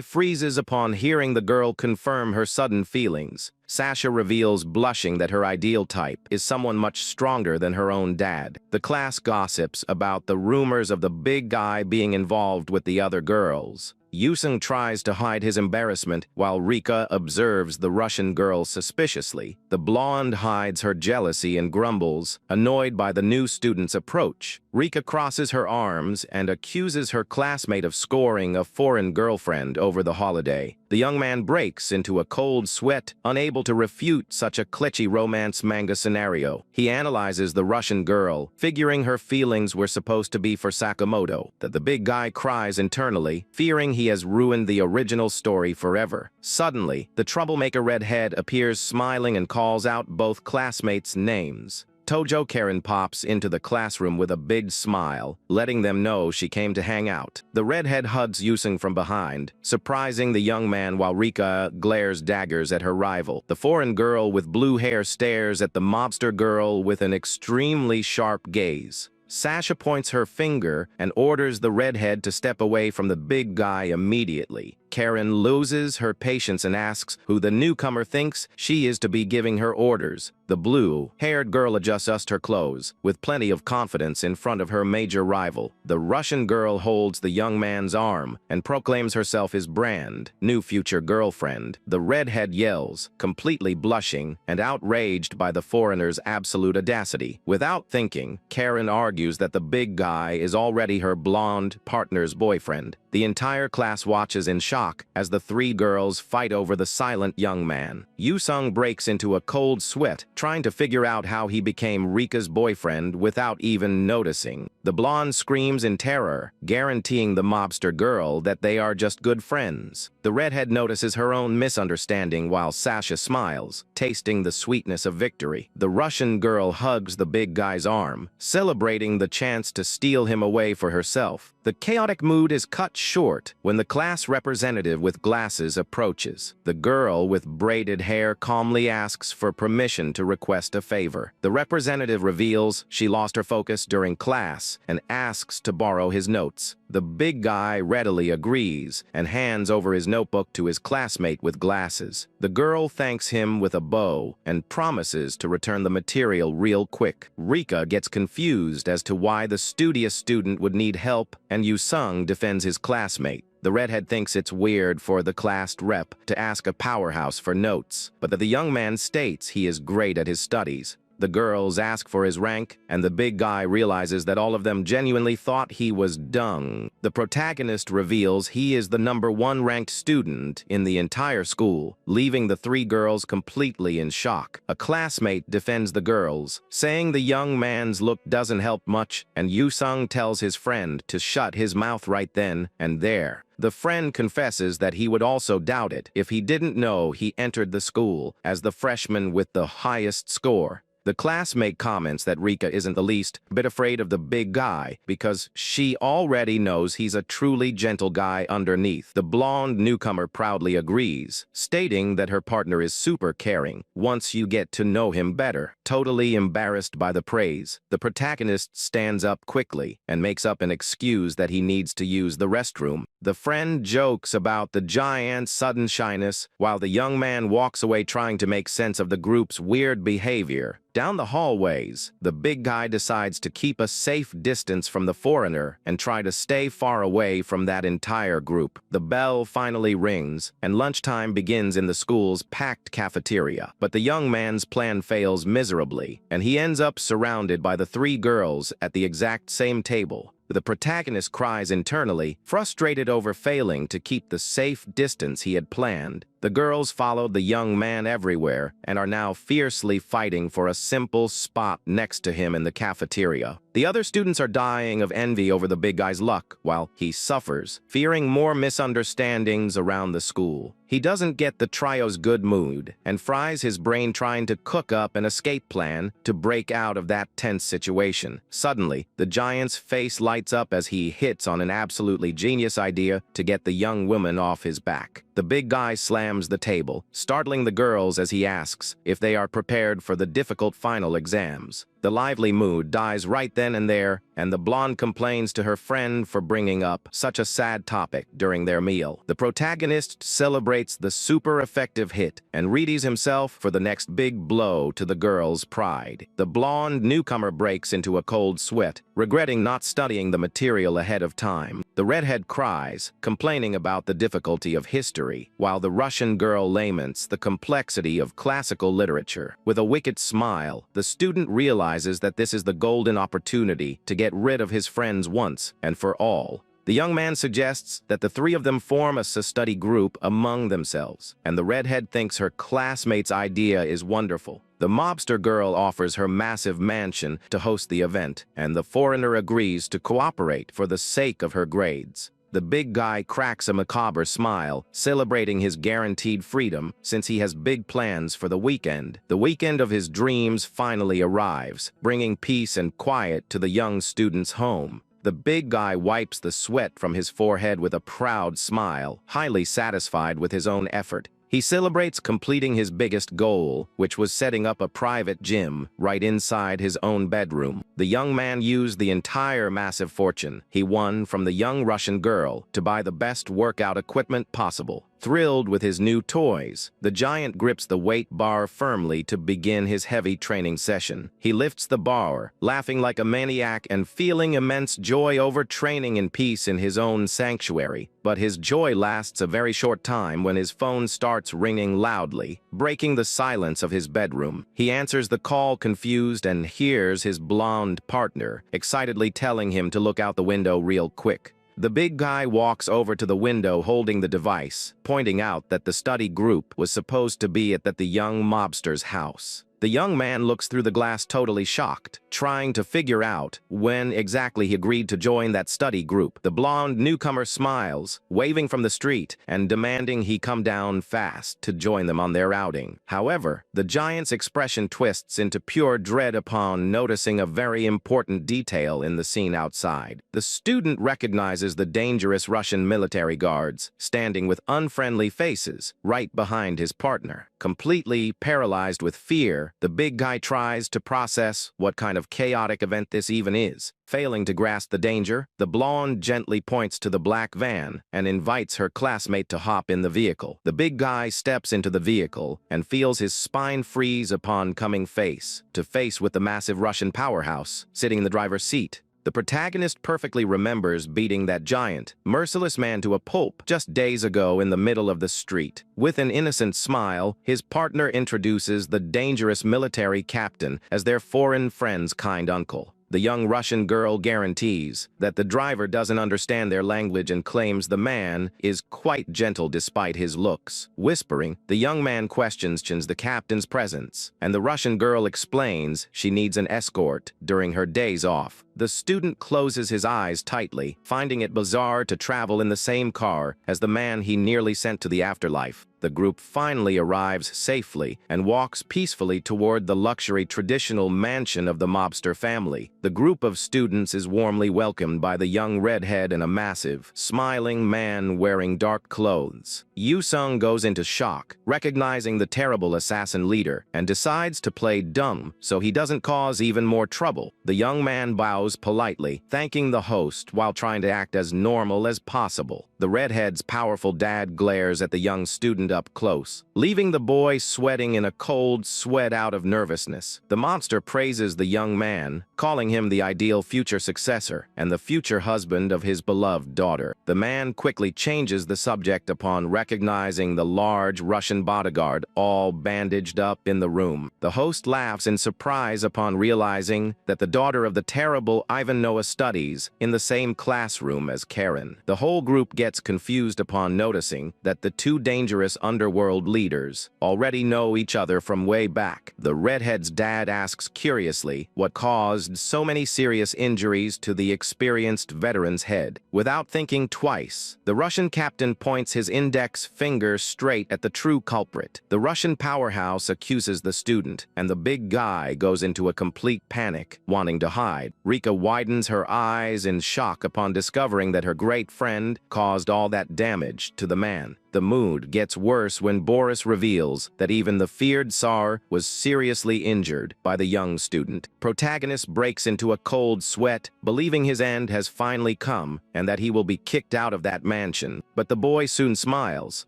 freezes upon hearing the girl confirm her sudden feelings. Sasha reveals, blushing, that her ideal type is someone much stronger than her own dad. The class gossips about the rumors of the big guy being involved with the other girls. Yusung tries to hide his embarrassment while Rika observes the Russian girl suspiciously. The blonde hides her jealousy and grumbles, annoyed by the new student's approach. Rika crosses her arms and accuses her classmate of scoring a foreign girlfriend over the holiday. The young man breaks into a cold sweat, unable to refute such a cliché romance manga scenario. He analyzes the Russian girl, figuring her feelings were supposed to be for Sakamoto. The big guy cries internally, fearing he has ruined the original story forever. Suddenly, the troublemaker redhead appears smiling and calls out both classmates' names. Tojo Karen pops into the classroom with a big smile, letting them know she came to hang out. The redhead hugs Yusung from behind, surprising the young man while Rika glares daggers at her rival. The foreign girl with blue hair stares at the mobster girl with an extremely sharp gaze. Sasha points her finger and orders the redhead to step away from the big guy immediately. Karen loses her patience and asks who the newcomer thinks she is to be giving her orders. The blue-haired girl adjusts her clothes, with plenty of confidence in front of her major rival. The Russian girl holds the young man's arm and proclaims herself his brand new future girlfriend. The redhead yells, completely blushing and outraged by the foreigner's absolute audacity. Without thinking, Karen argues that the big guy is already her blonde partner's boyfriend. The entire class watches in shock as the three girls fight over the silent young man. Yu-sung breaks into a cold sweat, trying to figure out how he became Rika's boyfriend without even noticing. The blonde screams in terror, guaranteeing the mobster girl that they are just good friends. The redhead notices her own misunderstanding while Sasha smiles, tasting the sweetness of victory. The Russian girl hugs the big guy's arm, celebrating the chance to steal him away for herself. The chaotic mood is cut short when the class representative with glasses approaches. The girl with braided hair calmly asks for permission to request a favor. The representative reveals she lost her focus during class and asks to borrow his notes. The big guy readily agrees and hands over his notebook to his classmate with glasses. The girl thanks him with a bow and promises to return the material real quick. Rika gets confused as to why the studious student would need help, and Yu-sung defends his classmate. The redhead thinks it's weird for the class rep to ask a powerhouse for notes, but that the young man states he is great at his studies. The girls ask for his rank, and the big guy realizes that all of them genuinely thought he was dung. The protagonist reveals he is the #1 ranked student in the entire school, leaving the three girls completely in shock. A classmate defends the girls, saying the young man's look doesn't help much, and Yu-sung tells his friend to shut his mouth right then and there. The friend confesses that he would also doubt it if he didn't know he entered the school as the freshman with the highest score. The classmate comments that Rika isn't the least bit afraid of the big guy because she already knows he's a truly gentle guy underneath. The blonde newcomer proudly agrees, stating that her partner is super caring once you get to know him better. Totally embarrassed by the praise, the protagonist stands up quickly and makes up an excuse that he needs to use the restroom. The friend jokes about the giant's sudden shyness while the young man walks away trying to make sense of the group's weird behavior. Down the hallways, the big guy decides to keep a safe distance from the foreigner and try to stay far away from that entire group. The bell finally rings, and lunchtime begins in the school's packed cafeteria. But the young man's plan fails miserably, and he ends up surrounded by the three girls at the exact same table. The protagonist cries internally, frustrated over failing to keep the safe distance he had planned. The girls followed the young man everywhere and are now fiercely fighting for a simple spot next to him in the cafeteria. The other students are dying of envy over the big guy's luck, while he suffers, fearing more misunderstandings around the school. He doesn't get the trio's good mood and fries his brain trying to cook up an escape plan to break out of that tense situation. Suddenly, the giant's face lights up as he hits on an absolutely genius idea to get the young woman off his back. The big guy slams the table, startling the girls as he asks if they are prepared for the difficult final exams. The lively mood dies right then and there, and the blonde complains to her friend for bringing up such a sad topic during their meal. The protagonist celebrates the super effective hit and readies himself for the next big blow to the girl's pride. The blonde newcomer breaks into a cold sweat, regretting not studying the material ahead of time. The redhead cries, complaining about the difficulty of history, while the Russian girl laments the complexity of classical literature. With a wicked smile, the student realizes that this is the golden opportunity to get rid of his friends once and for all. The young man suggests that the three of them form a study group among themselves, and the redhead thinks her classmate's idea is wonderful. The mobster girl offers her massive mansion to host the event, and the foreigner agrees to cooperate for the sake of her grades. The big guy cracks a macabre smile, celebrating his guaranteed freedom since he has big plans for the weekend. The weekend of his dreams finally arrives, bringing peace and quiet to the young student's home. The big guy wipes the sweat from his forehead with a proud smile, highly satisfied with his own effort. He celebrates completing his biggest goal, which was setting up a private gym right inside his own bedroom. The young man used the entire massive fortune he won from the young Russian girl to buy the best workout equipment possible. Thrilled with his new toys, the giant grips the weight bar firmly to begin his heavy training session. He lifts the bar, laughing like a maniac and feeling immense joy over training in peace in his own sanctuary. But his joy lasts a very short time when his phone starts ringing loudly, breaking the silence of his bedroom. He answers the call confused and hears his blonde partner excitedly telling him to look out the window real quick. The big guy walks over to the window holding the device, pointing out that the study group was supposed to be at the young mobster's house. The young man looks through the glass totally shocked, trying to figure out when exactly he agreed to join that study group. The blonde newcomer smiles, waving from the street and demanding he come down fast to join them on their outing. However, the giant's expression twists into pure dread upon noticing a very important detail in the scene outside. The student recognizes the dangerous Russian military guards standing with unfriendly faces right behind his partner. Completely paralyzed with fear, the big guy tries to process what kind of chaotic event this even is. Failing to grasp the danger, the blonde gently points to the black van and invites her classmate to hop in the vehicle. The big guy steps into the vehicle and feels his spine freeze upon coming face to face with the massive Russian powerhouse sitting in the driver's seat. The protagonist perfectly remembers beating that giant, merciless man to a pulp just days ago in the middle of the street. With an innocent smile, his partner introduces the dangerous military captain as their foreign friend's kind uncle. The young Russian girl guarantees that the driver doesn't understand their language and claims the man is quite gentle despite his looks. Whispering, the young man questions the captain's presence, and the Russian girl explains she needs an escort during her days off. The student closes his eyes tightly, finding it bizarre to travel in the same car as the man he nearly sent to the afterlife. The group finally arrives safely and walks peacefully toward the luxury traditional mansion of the mobster family. The group of students is warmly welcomed by the young redhead and a massive, smiling man wearing dark clothes. Yu-sung goes into shock, recognizing the terrible assassin leader, and decides to play dumb so he doesn't cause even more trouble. The young man bows politely, thanking the host while trying to act as normal as possible. The redhead's powerful dad glares at the young student up close, leaving the boy sweating in a cold sweat out of nervousness. The monster praises the young man, calling him the ideal future successor and the future husband of his beloved daughter. The man quickly changes the subject upon recognizing the large Russian bodyguard all bandaged up in the room. The host laughs in surprise upon realizing that the daughter of the terrible Ivan Noah studies in the same classroom as Karen. The whole group gets confused upon noticing that the two dangerous underworld leaders already know each other from way back. The redhead's dad asks curiously what caused so many serious injuries to the experienced veteran's head. Without thinking twice, the Russian captain points his index finger straight at the true culprit. The Russian powerhouse accuses the student, and the big guy goes into a complete panic, wanting to hide. Rika widens her eyes in shock upon discovering that her great friend caused all that damage to the man. The mood gets worse when Boris reveals that even the feared Tsar was seriously injured by the young student. Protagonist breaks into a cold sweat, believing his end has finally come and that he will be kicked out of that mansion. But the boy soon smiles,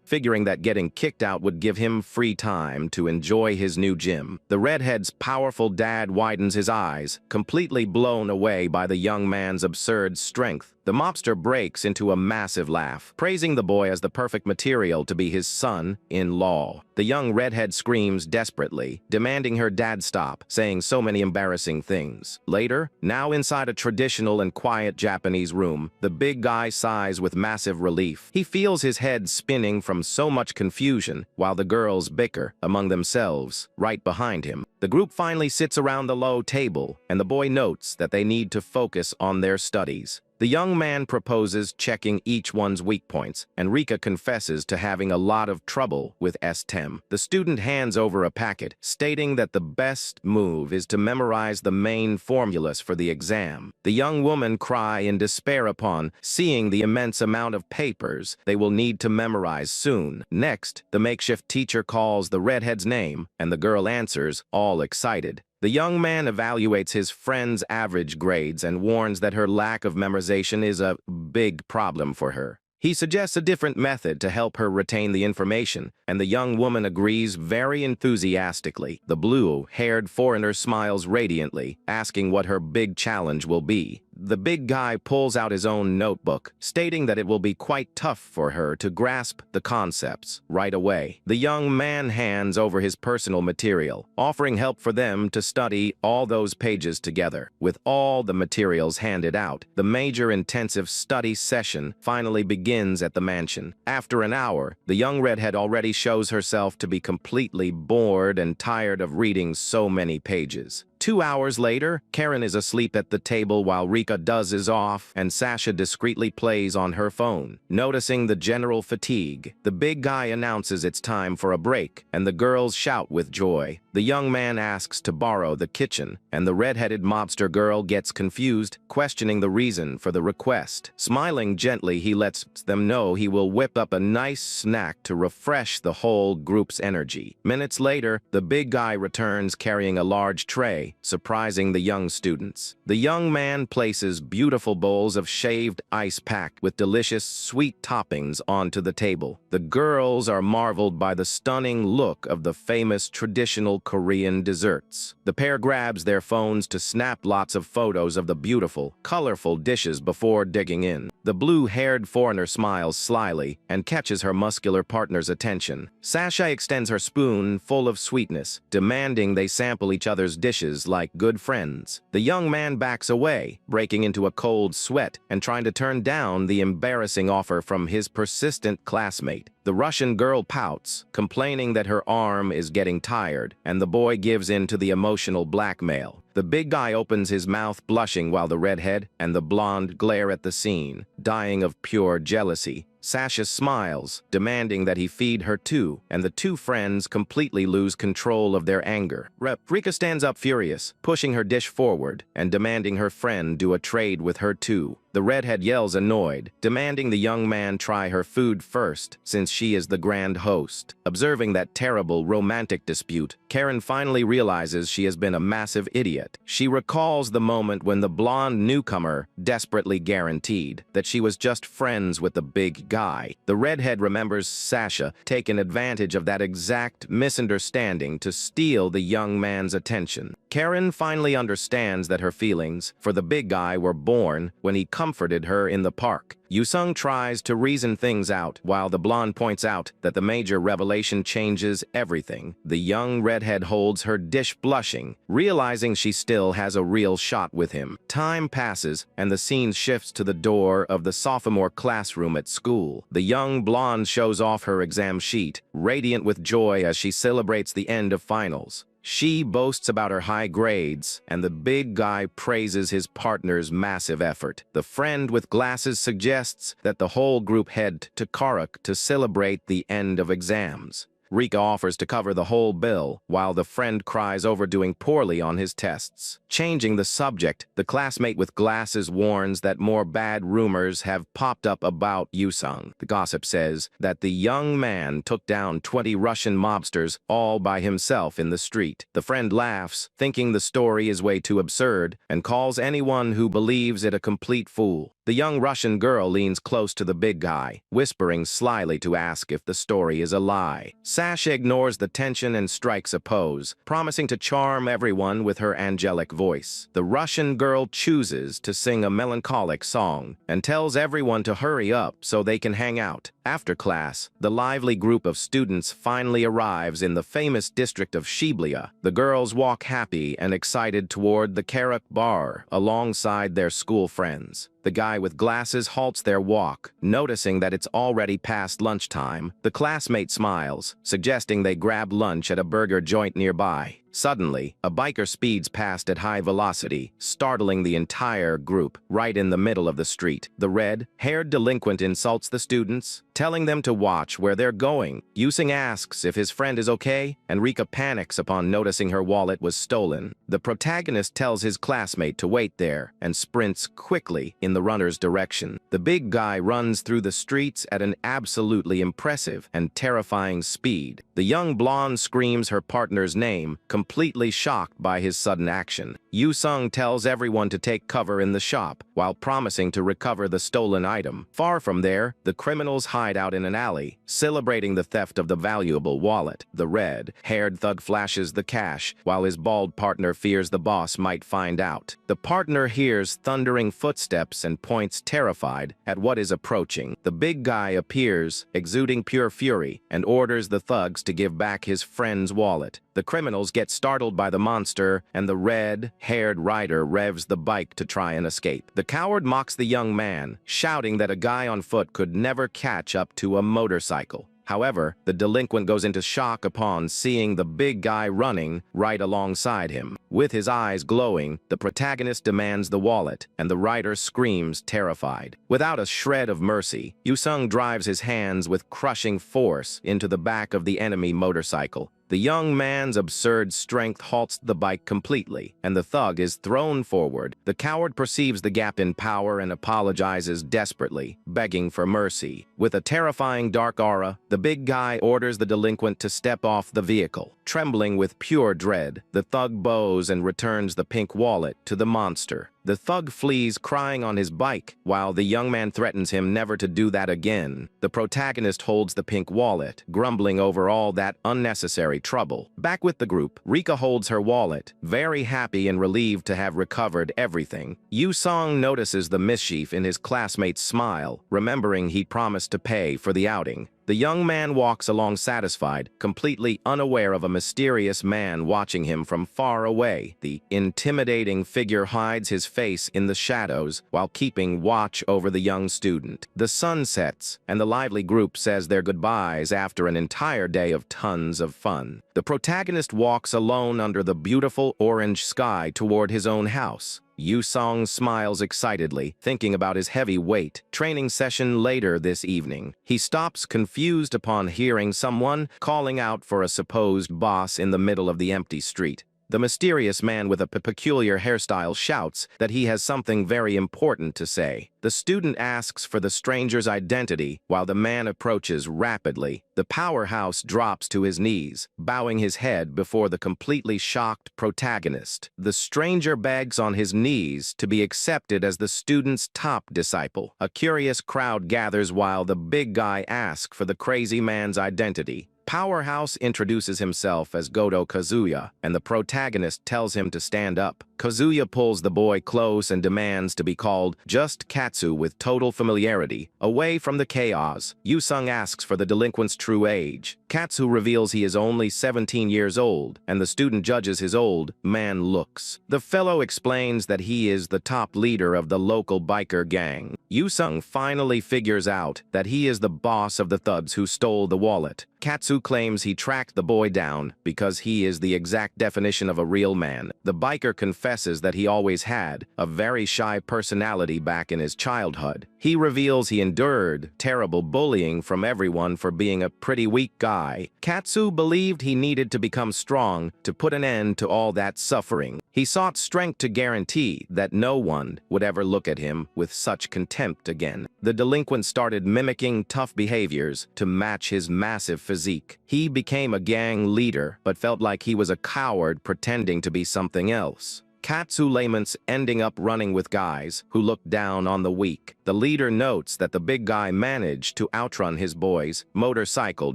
figuring that getting kicked out would give him free time to enjoy his new gym. The redhead's powerful dad widens his eyes, completely blown away by the young man's absurd strength. The mobster breaks into a massive laugh, praising the boy as the perfect material to be his son-in-law. The young redhead screams desperately, demanding her dad stop, saying so many embarrassing things. Later, now inside a traditional and quiet Japanese room, the big guy sighs with massive relief. He feels his head spinning from so much confusion, while the girls bicker among themselves right behind him. The group finally sits around the low table, and the boy notes that they need to focus on their studies. The young man proposes checking each one's weak points, and Rika confesses to having a lot of trouble with STEM. The student hands over a packet, stating that the best move is to memorize the main formulas for the exam. The young woman cries in despair upon seeing the immense amount of papers they will need to memorize soon. Next, the makeshift teacher calls the redhead's name, and the girl answers, all excited. The young man evaluates his friend's average grades and warns that her lack of memorization is a big problem for her. He suggests a different method to help her retain the information, and the young woman agrees very enthusiastically. The blue-haired foreigner smiles radiantly, asking what her big challenge will be. The big guy pulls out his own notebook, stating that it will be quite tough for her to grasp the concepts right away. The young man hands over his personal material, offering help for them to study all those pages together. With all the materials handed out, the major intensive study session finally begins at the mansion. After an hour, the young redhead already shows herself to be completely bored and tired of reading so many pages. 2 hours later, Karen is asleep at the table while Rika dozes off and Sasha discreetly plays on her phone. Noticing the general fatigue, the big guy announces it's time for a break, and the girls shout with joy. The young man asks to borrow the kitchen, and the red-headed mobster girl gets confused, questioning the reason for the request. Smiling gently, he lets them know he will whip up a nice snack to refresh the whole group's energy. Minutes later, the big guy returns carrying a large tray, surprising the young students. The young man places beautiful bowls of shaved ice packed with delicious sweet toppings onto the table. The girls are marveled by the stunning look of the famous traditional Korean desserts. The pair grabs their phones to snap lots of photos of the beautiful, colorful dishes before digging in. The blue-haired foreigner smiles slyly and catches her muscular partner's attention. Sasha extends her spoon full of sweetness, demanding they sample each other's dishes like good friends. The young man backs away, breaking into a cold sweat and trying to turn down the embarrassing offer from his persistent classmate. The Russian girl pouts, complaining that her arm is getting tired, and the boy gives in to the emotional blackmail. The big guy opens his mouth blushing while the redhead and the blonde glare at the scene, dying of pure jealousy. Sasha smiles, demanding that he feed her too, and the two friends completely lose control of their anger. Rika stands up furious, pushing her dish forward and demanding her friend do a trade with her too. The redhead yells annoyed, demanding the young man try her food first, since she is the grand host. Observing that terrible romantic dispute, Karen finally realizes she has been a massive idiot. She recalls the moment when the blonde newcomer desperately guaranteed that she was just friends with the big guy. The redhead remembers Sasha taking advantage of that exact misunderstanding to steal the young man's attention. Karen finally understands that her feelings for the big guy were born when he comforted her in the park. Yusung tries to reason things out, while the blonde points out that the major revelation changes everything. The young redhead holds her dish blushing, realizing she still has a real shot with him. Time passes, and the scene shifts to the door of the sophomore classroom at school. The young blonde shows off her exam sheet, radiant with joy as she celebrates the end of finals. She boasts about her high grades, and the big guy praises his partner's massive effort. The friend with glasses suggests that the whole group head to Karak to celebrate the end of exams. Rika offers to cover the whole bill, while the friend cries over doing poorly on his tests. Changing the subject, the classmate with glasses warns that more bad rumors have popped up about Yusung. The gossip says that the young man took down 20 Russian mobsters all by himself in the street. The friend laughs, thinking the story is way too absurd, and calls anyone who believes it a complete fool. The young Russian girl leans close to the big guy, whispering slyly to ask if the story is a lie. Sasha ignores the tension and strikes a pose, promising to charm everyone with her angelic voice. The Russian girl chooses to sing a melancholic song and tells everyone to hurry up so they can hang out. After class, the lively group of students finally arrives in the famous district of Shibuya. The girls walk happy and excited toward the Karak bar alongside their school friends. The guy with glasses halts their walk, noticing that it's already past lunchtime. The classmate smiles, suggesting they grab lunch at a burger joint nearby. Suddenly, a biker speeds past at high velocity, startling the entire group right in the middle of the street. The red-haired delinquent insults the students, telling them to watch where they're going. Yusung asks if his friend is okay, and Rika panics upon noticing her wallet was stolen. The protagonist tells his classmate to wait there and sprints quickly in the runner's direction. The big guy runs through the streets at an absolutely impressive and terrifying speed. The young blonde screams her partner's name, completely shocked by his sudden action. Yu-sung tells everyone to take cover in the shop, while promising to recover the stolen item. Far from there, the criminals hide out in an alley, celebrating the theft of the valuable wallet. The red-haired thug flashes the cash, while his bald partner fears the boss might find out. The partner hears thundering footsteps and points terrified at what is approaching. The big guy appears, exuding pure fury, and orders the thugs to give back his friend's wallet. The criminals get startled by the monster, and the red-haired rider revs the bike to try and escape. The coward mocks the young man, shouting that a guy on foot could never catch up to a motorcycle. However, the delinquent goes into shock upon seeing the big guy running right alongside him. With his eyes glowing, the protagonist demands the wallet, and the rider screams terrified. Without a shred of mercy, Yu-sung drives his hands with crushing force into the back of the enemy motorcycle. The young man's absurd strength halts the bike completely, and the thug is thrown forward. The coward perceives the gap in power and apologizes desperately, begging for mercy. With a terrifying dark aura, the big guy orders the delinquent to step off the vehicle. Trembling with pure dread, the thug bows and returns the pink wallet to the monster. The thug flees crying on his bike, while the young man threatens him never to do that again. The protagonist holds the pink wallet, grumbling over all that unnecessary trouble. Back with the group, Rika holds her wallet, very happy and relieved to have recovered everything. Yu-sung notices the mischief in his classmate's smile, remembering he promised to pay for the outing. The young man walks along satisfied, completely unaware of a mysterious man watching him from far away. The intimidating figure hides his face in the shadows while keeping watch over the young student. The sun sets, and the lively group says their goodbyes after an entire day of tons of fun. The protagonist walks alone under the beautiful orange sky toward his own house. Yu-sung smiles excitedly, thinking about his heavy weight. Training session later this evening. He stops confused upon hearing someone calling out for a supposed boss in the middle of the empty street. The mysterious man with a peculiar hairstyle shouts that he has something very important to say. The student asks for the stranger's identity while the man approaches rapidly. The powerhouse drops to his knees, bowing his head before the completely shocked protagonist. The stranger begs on his knees to be accepted as the student's top disciple. A curious crowd gathers while the big guy asks for the crazy man's identity. Powerhouse introduces himself as Goto Kazuya, and the protagonist tells him to stand up. Kazuya pulls the boy close and demands to be called just Katsu with total familiarity, away from the chaos. Yu-sung asks for the delinquent's true age. Katsu reveals he is only 17 years old, and the student judges his old man looks. The fellow explains that he is the top leader of the local biker gang. Yu-sung finally figures out that he is the boss of the thugs who stole the wallet. Katsu claims he tracked the boy down because he is the exact definition of a real man. The biker confesses that he always had a very shy personality back in his childhood. He reveals he endured terrible bullying from everyone for being a pretty weak guy. Katsu believed he needed to become strong to put an end to all that suffering. He sought strength to guarantee that no one would ever look at him with such contempt again. The delinquent started mimicking tough behaviors to match his massive physique. He became a gang leader, but felt like he was a coward pretending to be something else. Katsu laments ending up running with guys who look down on the weak. The leader notes that the big guy managed to outrun his boy's motorcycle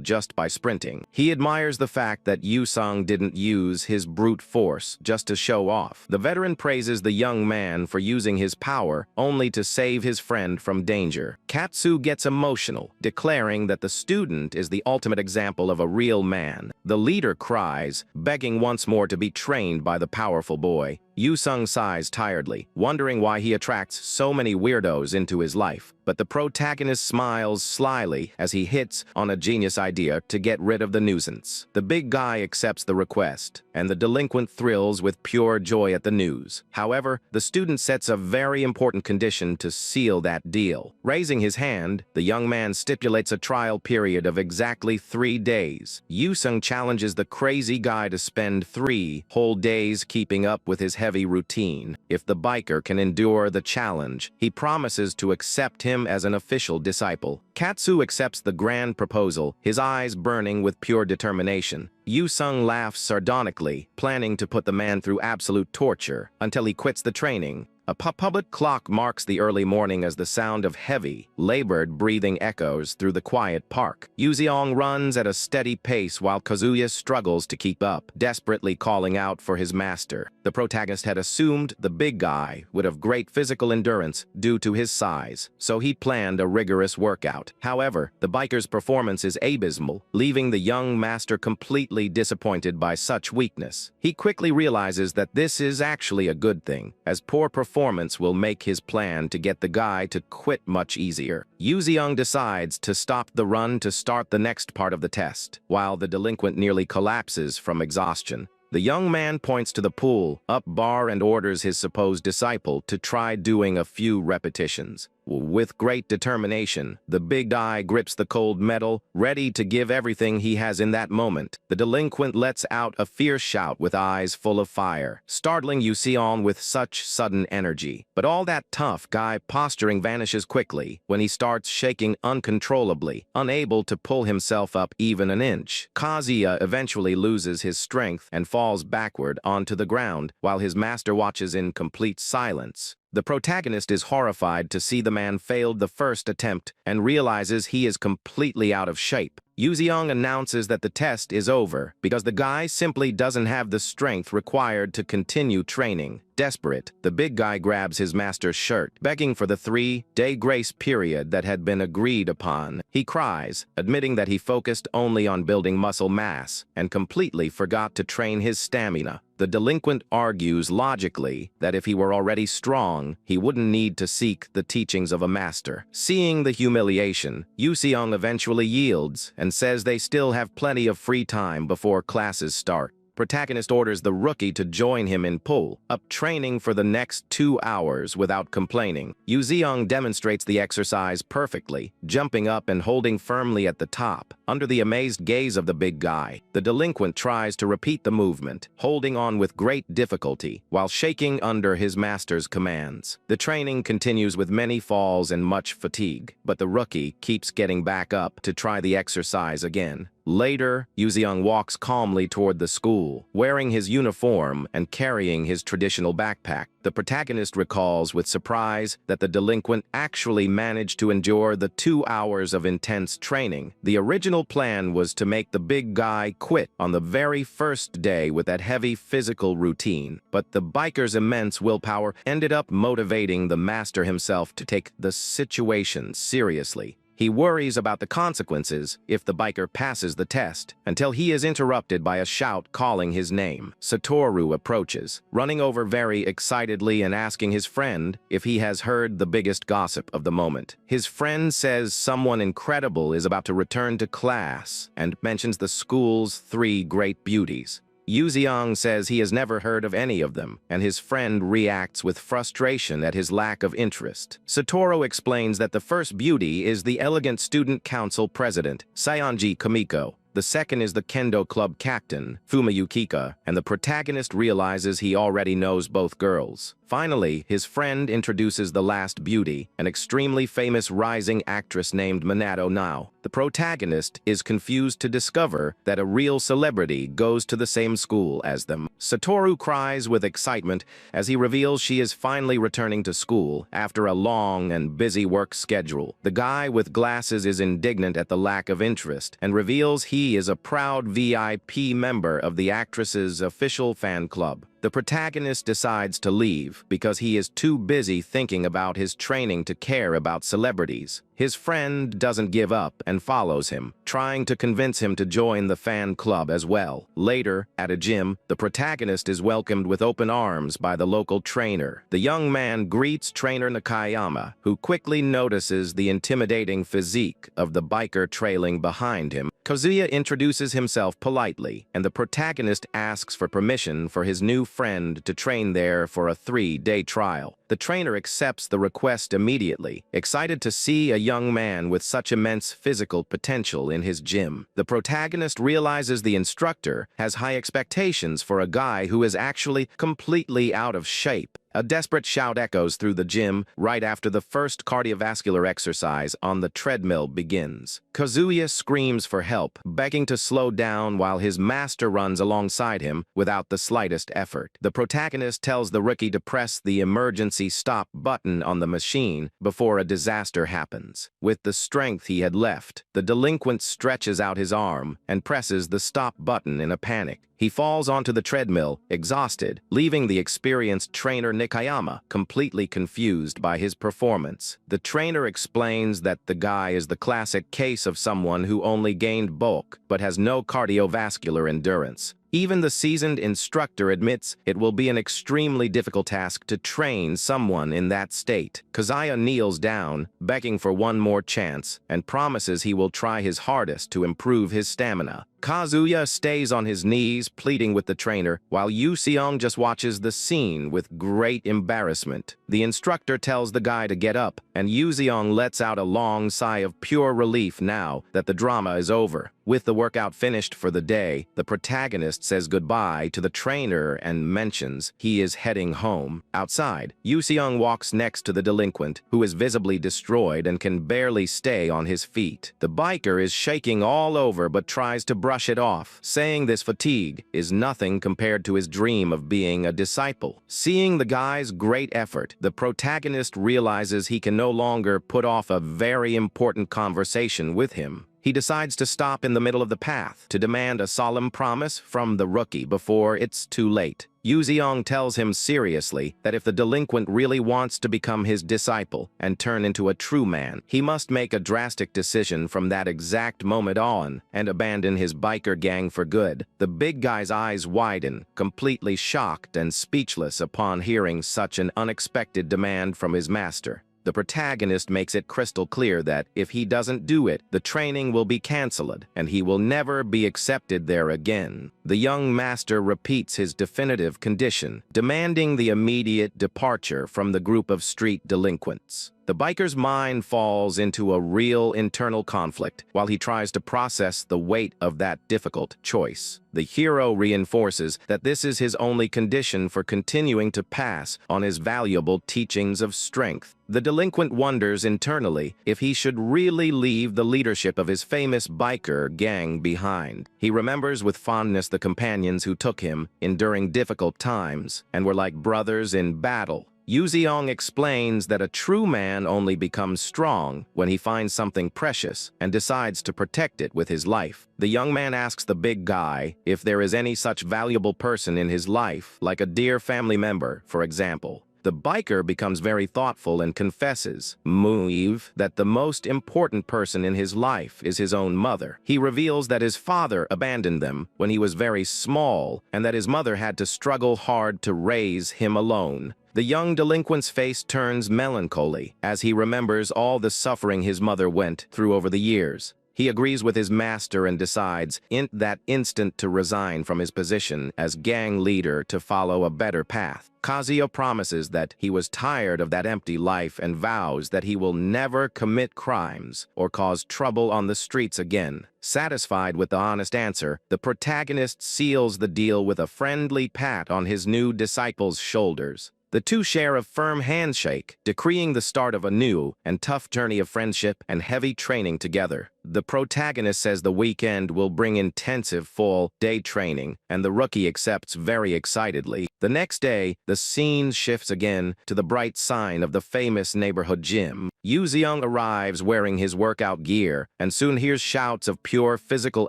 just by sprinting. He admires the fact that Yu-sung didn't use his brute force just to show off. The veteran praises the young man for using his power only to save his friend from danger. Katsu gets emotional, declaring that the student is the ultimate example of a real man. The leader cries, begging once more to be trained by the powerful boy. Yu-sung sighs tiredly, wondering why he attracts so many weirdos into his life. But the protagonist smiles slyly as he hits on a genius idea to get rid of the nuisance. The big guy accepts the request, and the delinquent thrills with pure joy at the news. However, the student sets a very important condition to seal that deal. Raising his hand, the young man stipulates a trial period of exactly 3 days. Yu-sung challenges the crazy guy to spend 3 whole days keeping up with his heavy routine. If the biker can endure the challenge, he promises to accept him him as an official disciple. Katsu accepts the grand proposal, his eyes burning with pure determination. Yu-sung laughs sardonically, planning to put the man through absolute torture until he quits the training. A public clock marks the early morning as the sound of heavy, labored breathing echoes through the quiet park. Yu-seong runs at a steady pace while Kazuya struggles to keep up, desperately calling out for his master. The protagonist had assumed the big guy would have great physical endurance due to his size, so he planned a rigorous workout. However, the biker's performance is abysmal, leaving the young master completely disappointed by such weakness. He quickly realizes that this is actually a good thing, as poor performance will make his plan to get the guy to quit much easier. Yu-seong decides to stop the run to start the next part of the test, while the delinquent nearly collapses from exhaustion. The young man points to the pull up bar and orders his supposed disciple to try doing a few repetitions. With great determination, the big guy grips the cold metal, ready to give everything he has in that moment. The delinquent lets out a fierce shout with eyes full of fire, startling Yu-seong with such sudden energy. But all that tough guy posturing vanishes quickly when he starts shaking uncontrollably, unable to pull himself up even an inch. Kazuya eventually loses his strength and falls backward onto the ground, while his master watches in complete silence. The protagonist is horrified to see the man failed the first attempt and realizes he is completely out of shape. Yu-seong announces that the test is over because the guy simply doesn't have the strength required to continue training. Desperate, the big guy grabs his master's shirt, begging for the 3-day grace period that had been agreed upon. He cries, admitting that he focused only on building muscle mass and completely forgot to train his stamina. The delinquent argues logically that if he were already strong, he wouldn't need to seek the teachings of a master. Seeing the humiliation, Yu-seong eventually yields and says they still have plenty of free time before classes start. Protagonist orders the rookie to join him in pull-up training for the next 2 hours without complaining. Yu-seong demonstrates the exercise perfectly, jumping up and holding firmly at the top. Under the amazed gaze of the big guy, the delinquent tries to repeat the movement, holding on with great difficulty while shaking under his master's commands. The training continues with many falls and much fatigue, but the rookie keeps getting back up to try the exercise again. Later, Yu-seong walks calmly toward the school, wearing his uniform and carrying his traditional backpack. The protagonist recalls with surprise that the delinquent actually managed to endure the 2 hours of intense training. The original plan was to make the big guy quit on the very first day with that heavy physical routine, but the biker's immense willpower ended up motivating the master himself to take the situation seriously. He worries about the consequences if the biker passes the test, until he is interrupted by a shout calling his name. Satoru approaches, running over very excitedly and asking his friend if he has heard the biggest gossip of the moment. His friend says someone incredible is about to return to class and mentions the school's 3 great beauties. Yu-seong says he has never heard of any of them, and his friend reacts with frustration at his lack of interest. Satoru explains that the first beauty is the elegant student council president, Seonji Kamiko. The second is the kendo club captain, Fuma Yukika, and the protagonist realizes he already knows both girls. Finally, his friend introduces the last beauty, an extremely famous rising actress named Minato Nao. The protagonist is confused to discover that a real celebrity goes to the same school as them. Satoru cries with excitement as he reveals she is finally returning to school after a long and busy work schedule. The guy with glasses is indignant at the lack of interest and reveals he is a proud VIP member of the actress's official fan club. The protagonist decides to leave because he is too busy thinking about his training to care about celebrities. His friend doesn't give up and follows him, trying to convince him to join the fan club as well. Later, at a gym, the protagonist is welcomed with open arms by the local trainer. The young man greets trainer Nakayama, who quickly notices the intimidating physique of the biker trailing behind him. Kazuya introduces himself politely, and the protagonist asks for permission for his new friend to train there for a 3-day trial. The trainer accepts the request immediately, excited to see a young man with such immense physical potential in his gym. The protagonist realizes the instructor has high expectations for a guy who is actually completely out of shape. A desperate shout echoes through the gym right after the first cardiovascular exercise on the treadmill begins. Kazuya screams for help, begging to slow down while his master runs alongside him without the slightest effort. The protagonist tells the rookie to press the emergency stop button on the machine before a disaster happens. With the strength he had left, the delinquent stretches out his arm and presses the stop button in a panic. He falls onto the treadmill, exhausted, leaving the experienced trainer Nikayama completely confused by his performance. The trainer explains that the guy is the classic case of someone who only gained bulk but has no cardiovascular endurance. Even the seasoned instructor admits it will be an extremely difficult task to train someone in that state. Kazuya kneels down, begging for one more chance, and promises he will try his hardest to improve his stamina. Kazuya stays on his knees, pleading with the trainer, while Yu Seong just watches the scene with great embarrassment. The instructor tells the guy to get up, and Yu Seong lets out a long sigh of pure relief now that the drama is over. With the workout finished for the day, the protagonist says goodbye to the trainer and mentions he is heading home. Outside, Yu Seong walks next to the delinquent, who is visibly destroyed and can barely stay on his feet. The biker is shaking all over but tries to brush it off, saying this fatigue is nothing compared to his dream of being a disciple. Seeing the guy's great effort, the protagonist realizes he can no longer put off a very important conversation with him. He decides to stop in the middle of the path to demand a solemn promise from the rookie before it's too late. Yu Seong tells him seriously that if the delinquent really wants to become his disciple and turn into a true man, he must make a drastic decision from that exact moment on and abandon his biker gang for good. The big guy's eyes widen, completely shocked and speechless upon hearing such an unexpected demand from his master. The protagonist makes it crystal clear that if he doesn't do it, the training will be cancelled and he will never be accepted there again. The young master repeats his definitive condition, demanding the immediate departure from the group of street delinquents. The biker's mind falls into a real internal conflict while he tries to process the weight of that difficult choice. The hero reinforces that this is his only condition for continuing to pass on his valuable teachings of strength. The delinquent wonders internally if he should really leave the leadership of his famous biker gang behind. He remembers with fondness the companions who took him in during difficult times and were like brothers in battle. Yu Seong explains that a true man only becomes strong when he finds something precious and decides to protect it with his life. The young man asks the big guy if there is any such valuable person in his life, like a dear family member, for example. The biker becomes very thoughtful and confesses, that the most important person in his life is his own mother. He reveals that his father abandoned them when he was very small and that his mother had to struggle hard to raise him alone. The young delinquent's face turns melancholy as he remembers all the suffering his mother went through over the years. He agrees with his master and decides in that instant to resign from his position as gang leader to follow a better path. Kazuya promises that he was tired of that empty life and vows that he will never commit crimes or cause trouble on the streets again. Satisfied with the honest answer, the protagonist seals the deal with a friendly pat on his new disciple's shoulders. The two share a firm handshake, decreeing the start of a new and tough journey of friendship and heavy training together. The protagonist says the weekend will bring intensive full-day training, and the rookie accepts very excitedly. The next day, the scene shifts again to the bright sign of the famous neighborhood gym. Yu Seong arrives wearing his workout gear and soon hears shouts of pure physical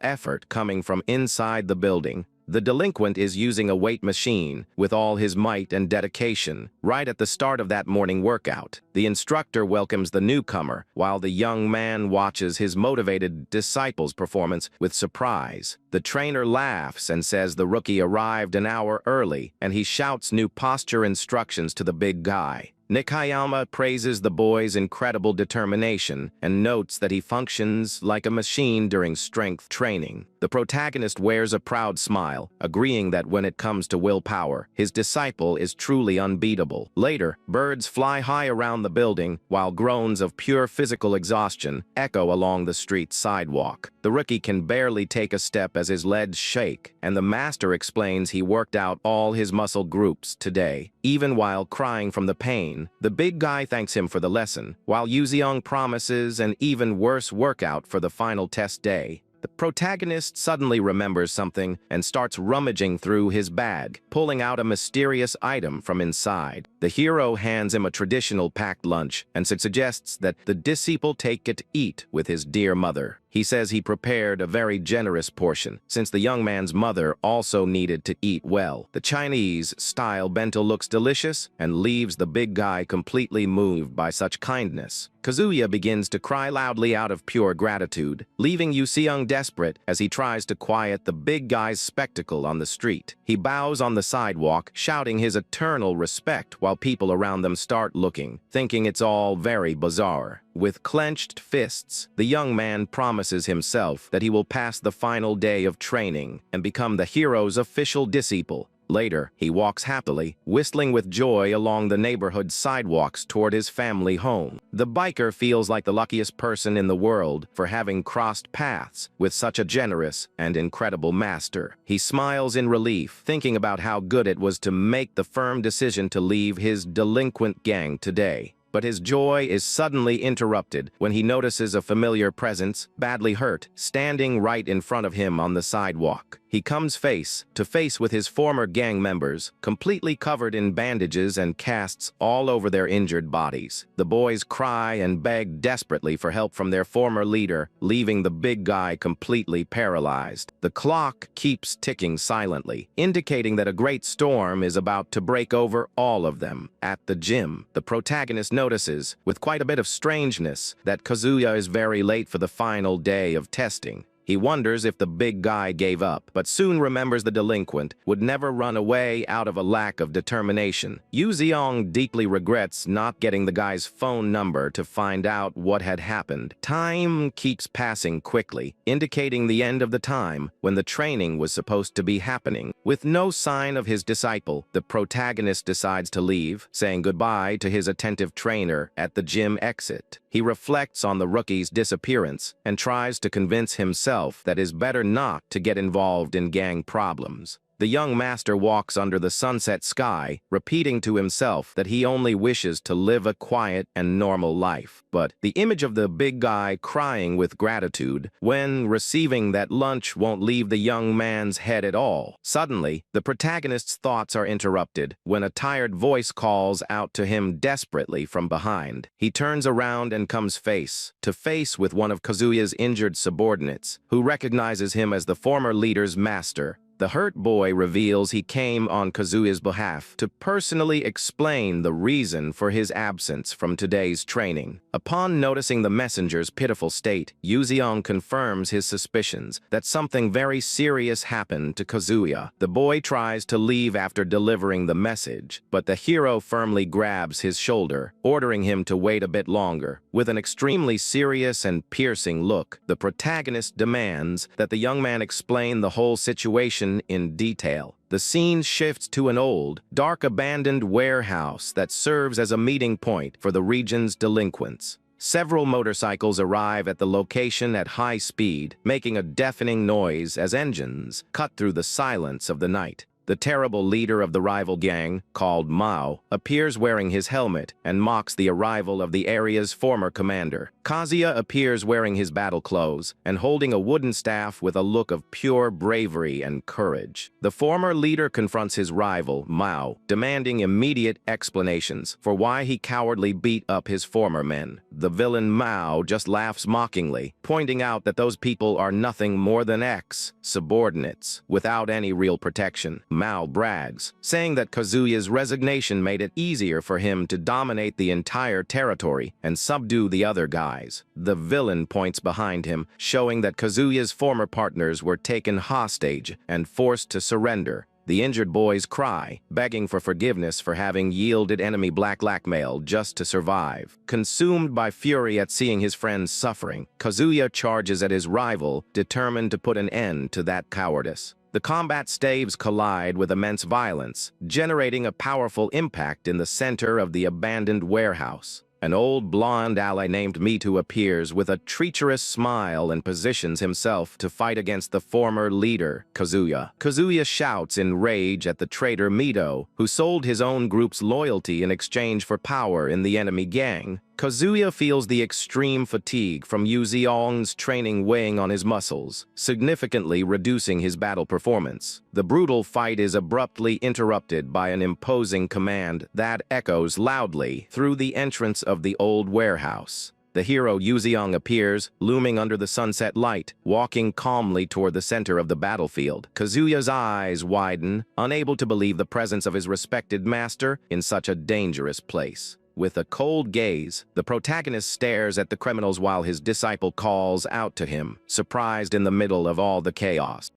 effort coming from inside the building. The delinquent is using a weight machine with all his might and dedication right at the start of that morning workout. The instructor welcomes the newcomer while the young man watches his motivated disciple's performance with surprise. The trainer laughs and says the rookie arrived an hour early, and he shouts new posture instructions to the big guy. Nikayama praises the boy's incredible determination and notes that he functions like a machine during strength training. The protagonist wears a proud smile, agreeing that when it comes to willpower, his disciple is truly unbeatable. Later, birds fly high around the building, while groans of pure physical exhaustion echo along the street sidewalk. The rookie can barely take a step as his legs shake, and the master explains he worked out all his muscle groups today. Even while crying from the pain, the big guy thanks him for the lesson, while Yuzeong promises an even worse workout for the final test day. The protagonist suddenly remembers something and starts rummaging through his bag, pulling out a mysterious item from inside. The hero hands him a traditional packed lunch and suggests that the disciple take it to eat with his dear mother. He says he prepared a very generous portion, since the young man's mother also needed to eat well. The Chinese-style bento looks delicious and leaves the big guy completely moved by such kindness. Kazuya begins to cry loudly out of pure gratitude, leaving Yuseong desperate as he tries to quiet the big guy's spectacle on the street. He bows on the sidewalk, shouting his eternal respect while people around them start looking, thinking it's all very bizarre. With clenched fists, the young man promises himself that he will pass the final day of training and become the hero's official disciple. Later, he walks happily, whistling with joy along the neighborhood sidewalks toward his family home. The biker feels like the luckiest person in the world for having crossed paths with such a generous and incredible master. He smiles in relief, thinking about how good it was to make the firm decision to leave his delinquent gang today. But his joy is suddenly interrupted when he notices a familiar presence, badly hurt, standing right in front of him on the sidewalk. He comes face to face with his former gang members, completely covered in bandages and casts all over their injured bodies. The boys cry and beg desperately for help from their former leader, leaving the big guy completely paralyzed. The clock keeps ticking silently, indicating that a great storm is about to break over all of them. At the gym, the protagonist notices, with quite a bit of strangeness, that Kazuya is very late for the final day of testing. He wonders if the big guy gave up, but soon remembers the delinquent would never run away out of a lack of determination. Yuzeong deeply regrets not getting the guy's phone number to find out what had happened. Time keeps passing quickly, indicating the end of the time when the training was supposed to be happening. With no sign of his disciple, the protagonist decides to leave, saying goodbye to his attentive trainer at the gym exit. He reflects on the rookie's disappearance and tries to convince himself that it's better not to get involved in gang problems. The young master walks under the sunset sky, repeating to himself that he only wishes to live a quiet and normal life. But the image of the big guy crying with gratitude when receiving that lunch won't leave the young man's head at all. Suddenly, the protagonist's thoughts are interrupted when a tired voice calls out to him desperately from behind. He turns around and comes face to face with one of Kazuya's injured subordinates, who recognizes him as the former leader's master. The hurt boy reveals he came on Kazuya's behalf to personally explain the reason for his absence from today's training. Upon noticing the messenger's pitiful state, Yuzeong confirms his suspicions that something very serious happened to Kazuya. The boy tries to leave after delivering the message, but the hero firmly grabs his shoulder, ordering him to wait a bit longer. With an extremely serious and piercing look, the protagonist demands that the young man explain the whole situation in detail. The scene shifts to an old, dark abandoned warehouse that serves as a meeting point for the region's delinquents. Several motorcycles arrive at the location at high speed, making a deafening noise as engines cut through the silence of the night. The terrible leader of the rival gang, called Mao, appears wearing his helmet and mocks the arrival of the area's former commander. Kazuya appears wearing his battle clothes and holding a wooden staff with a look of pure bravery and courage. The former leader confronts his rival, Mao, demanding immediate explanations for why he cowardly beat up his former men. The villain Mao just laughs mockingly, pointing out that those people are nothing more than ex-subordinates, without any real protection. Mao brags, saying that Kazuya's resignation made it easier for him to dominate the entire territory and subdue the other guys. The villain points behind him, showing that Kazuya's former partners were taken hostage and forced to surrender. The injured boys cry, begging for forgiveness for having yielded enemy blackmail just to survive. Consumed by fury at seeing his friends suffering, Kazuya charges at his rival, determined to put an end to that cowardice. The combat staves collide with immense violence, generating a powerful impact in the center of the abandoned warehouse. An old blonde ally named Mitu appears with a treacherous smile and positions himself to fight against the former leader, Kazuya. Kazuya shouts in rage at the traitor Mito, who sold his own group's loyalty in exchange for power in the enemy gang. Kazuya feels the extreme fatigue from Yu Ziyong's training weighing on his muscles, significantly reducing his battle performance. The brutal fight is abruptly interrupted by an imposing command that echoes loudly through the entrance of the old warehouse. The hero Yu Ziyong appears, looming under the sunset light, walking calmly toward the center of the battlefield. Kazuya's eyes widen, unable to believe the presence of his respected master in such a dangerous place. With a cold gaze, the protagonist stares at the criminals while his disciple calls out to him, surprised in the middle of all the chaos.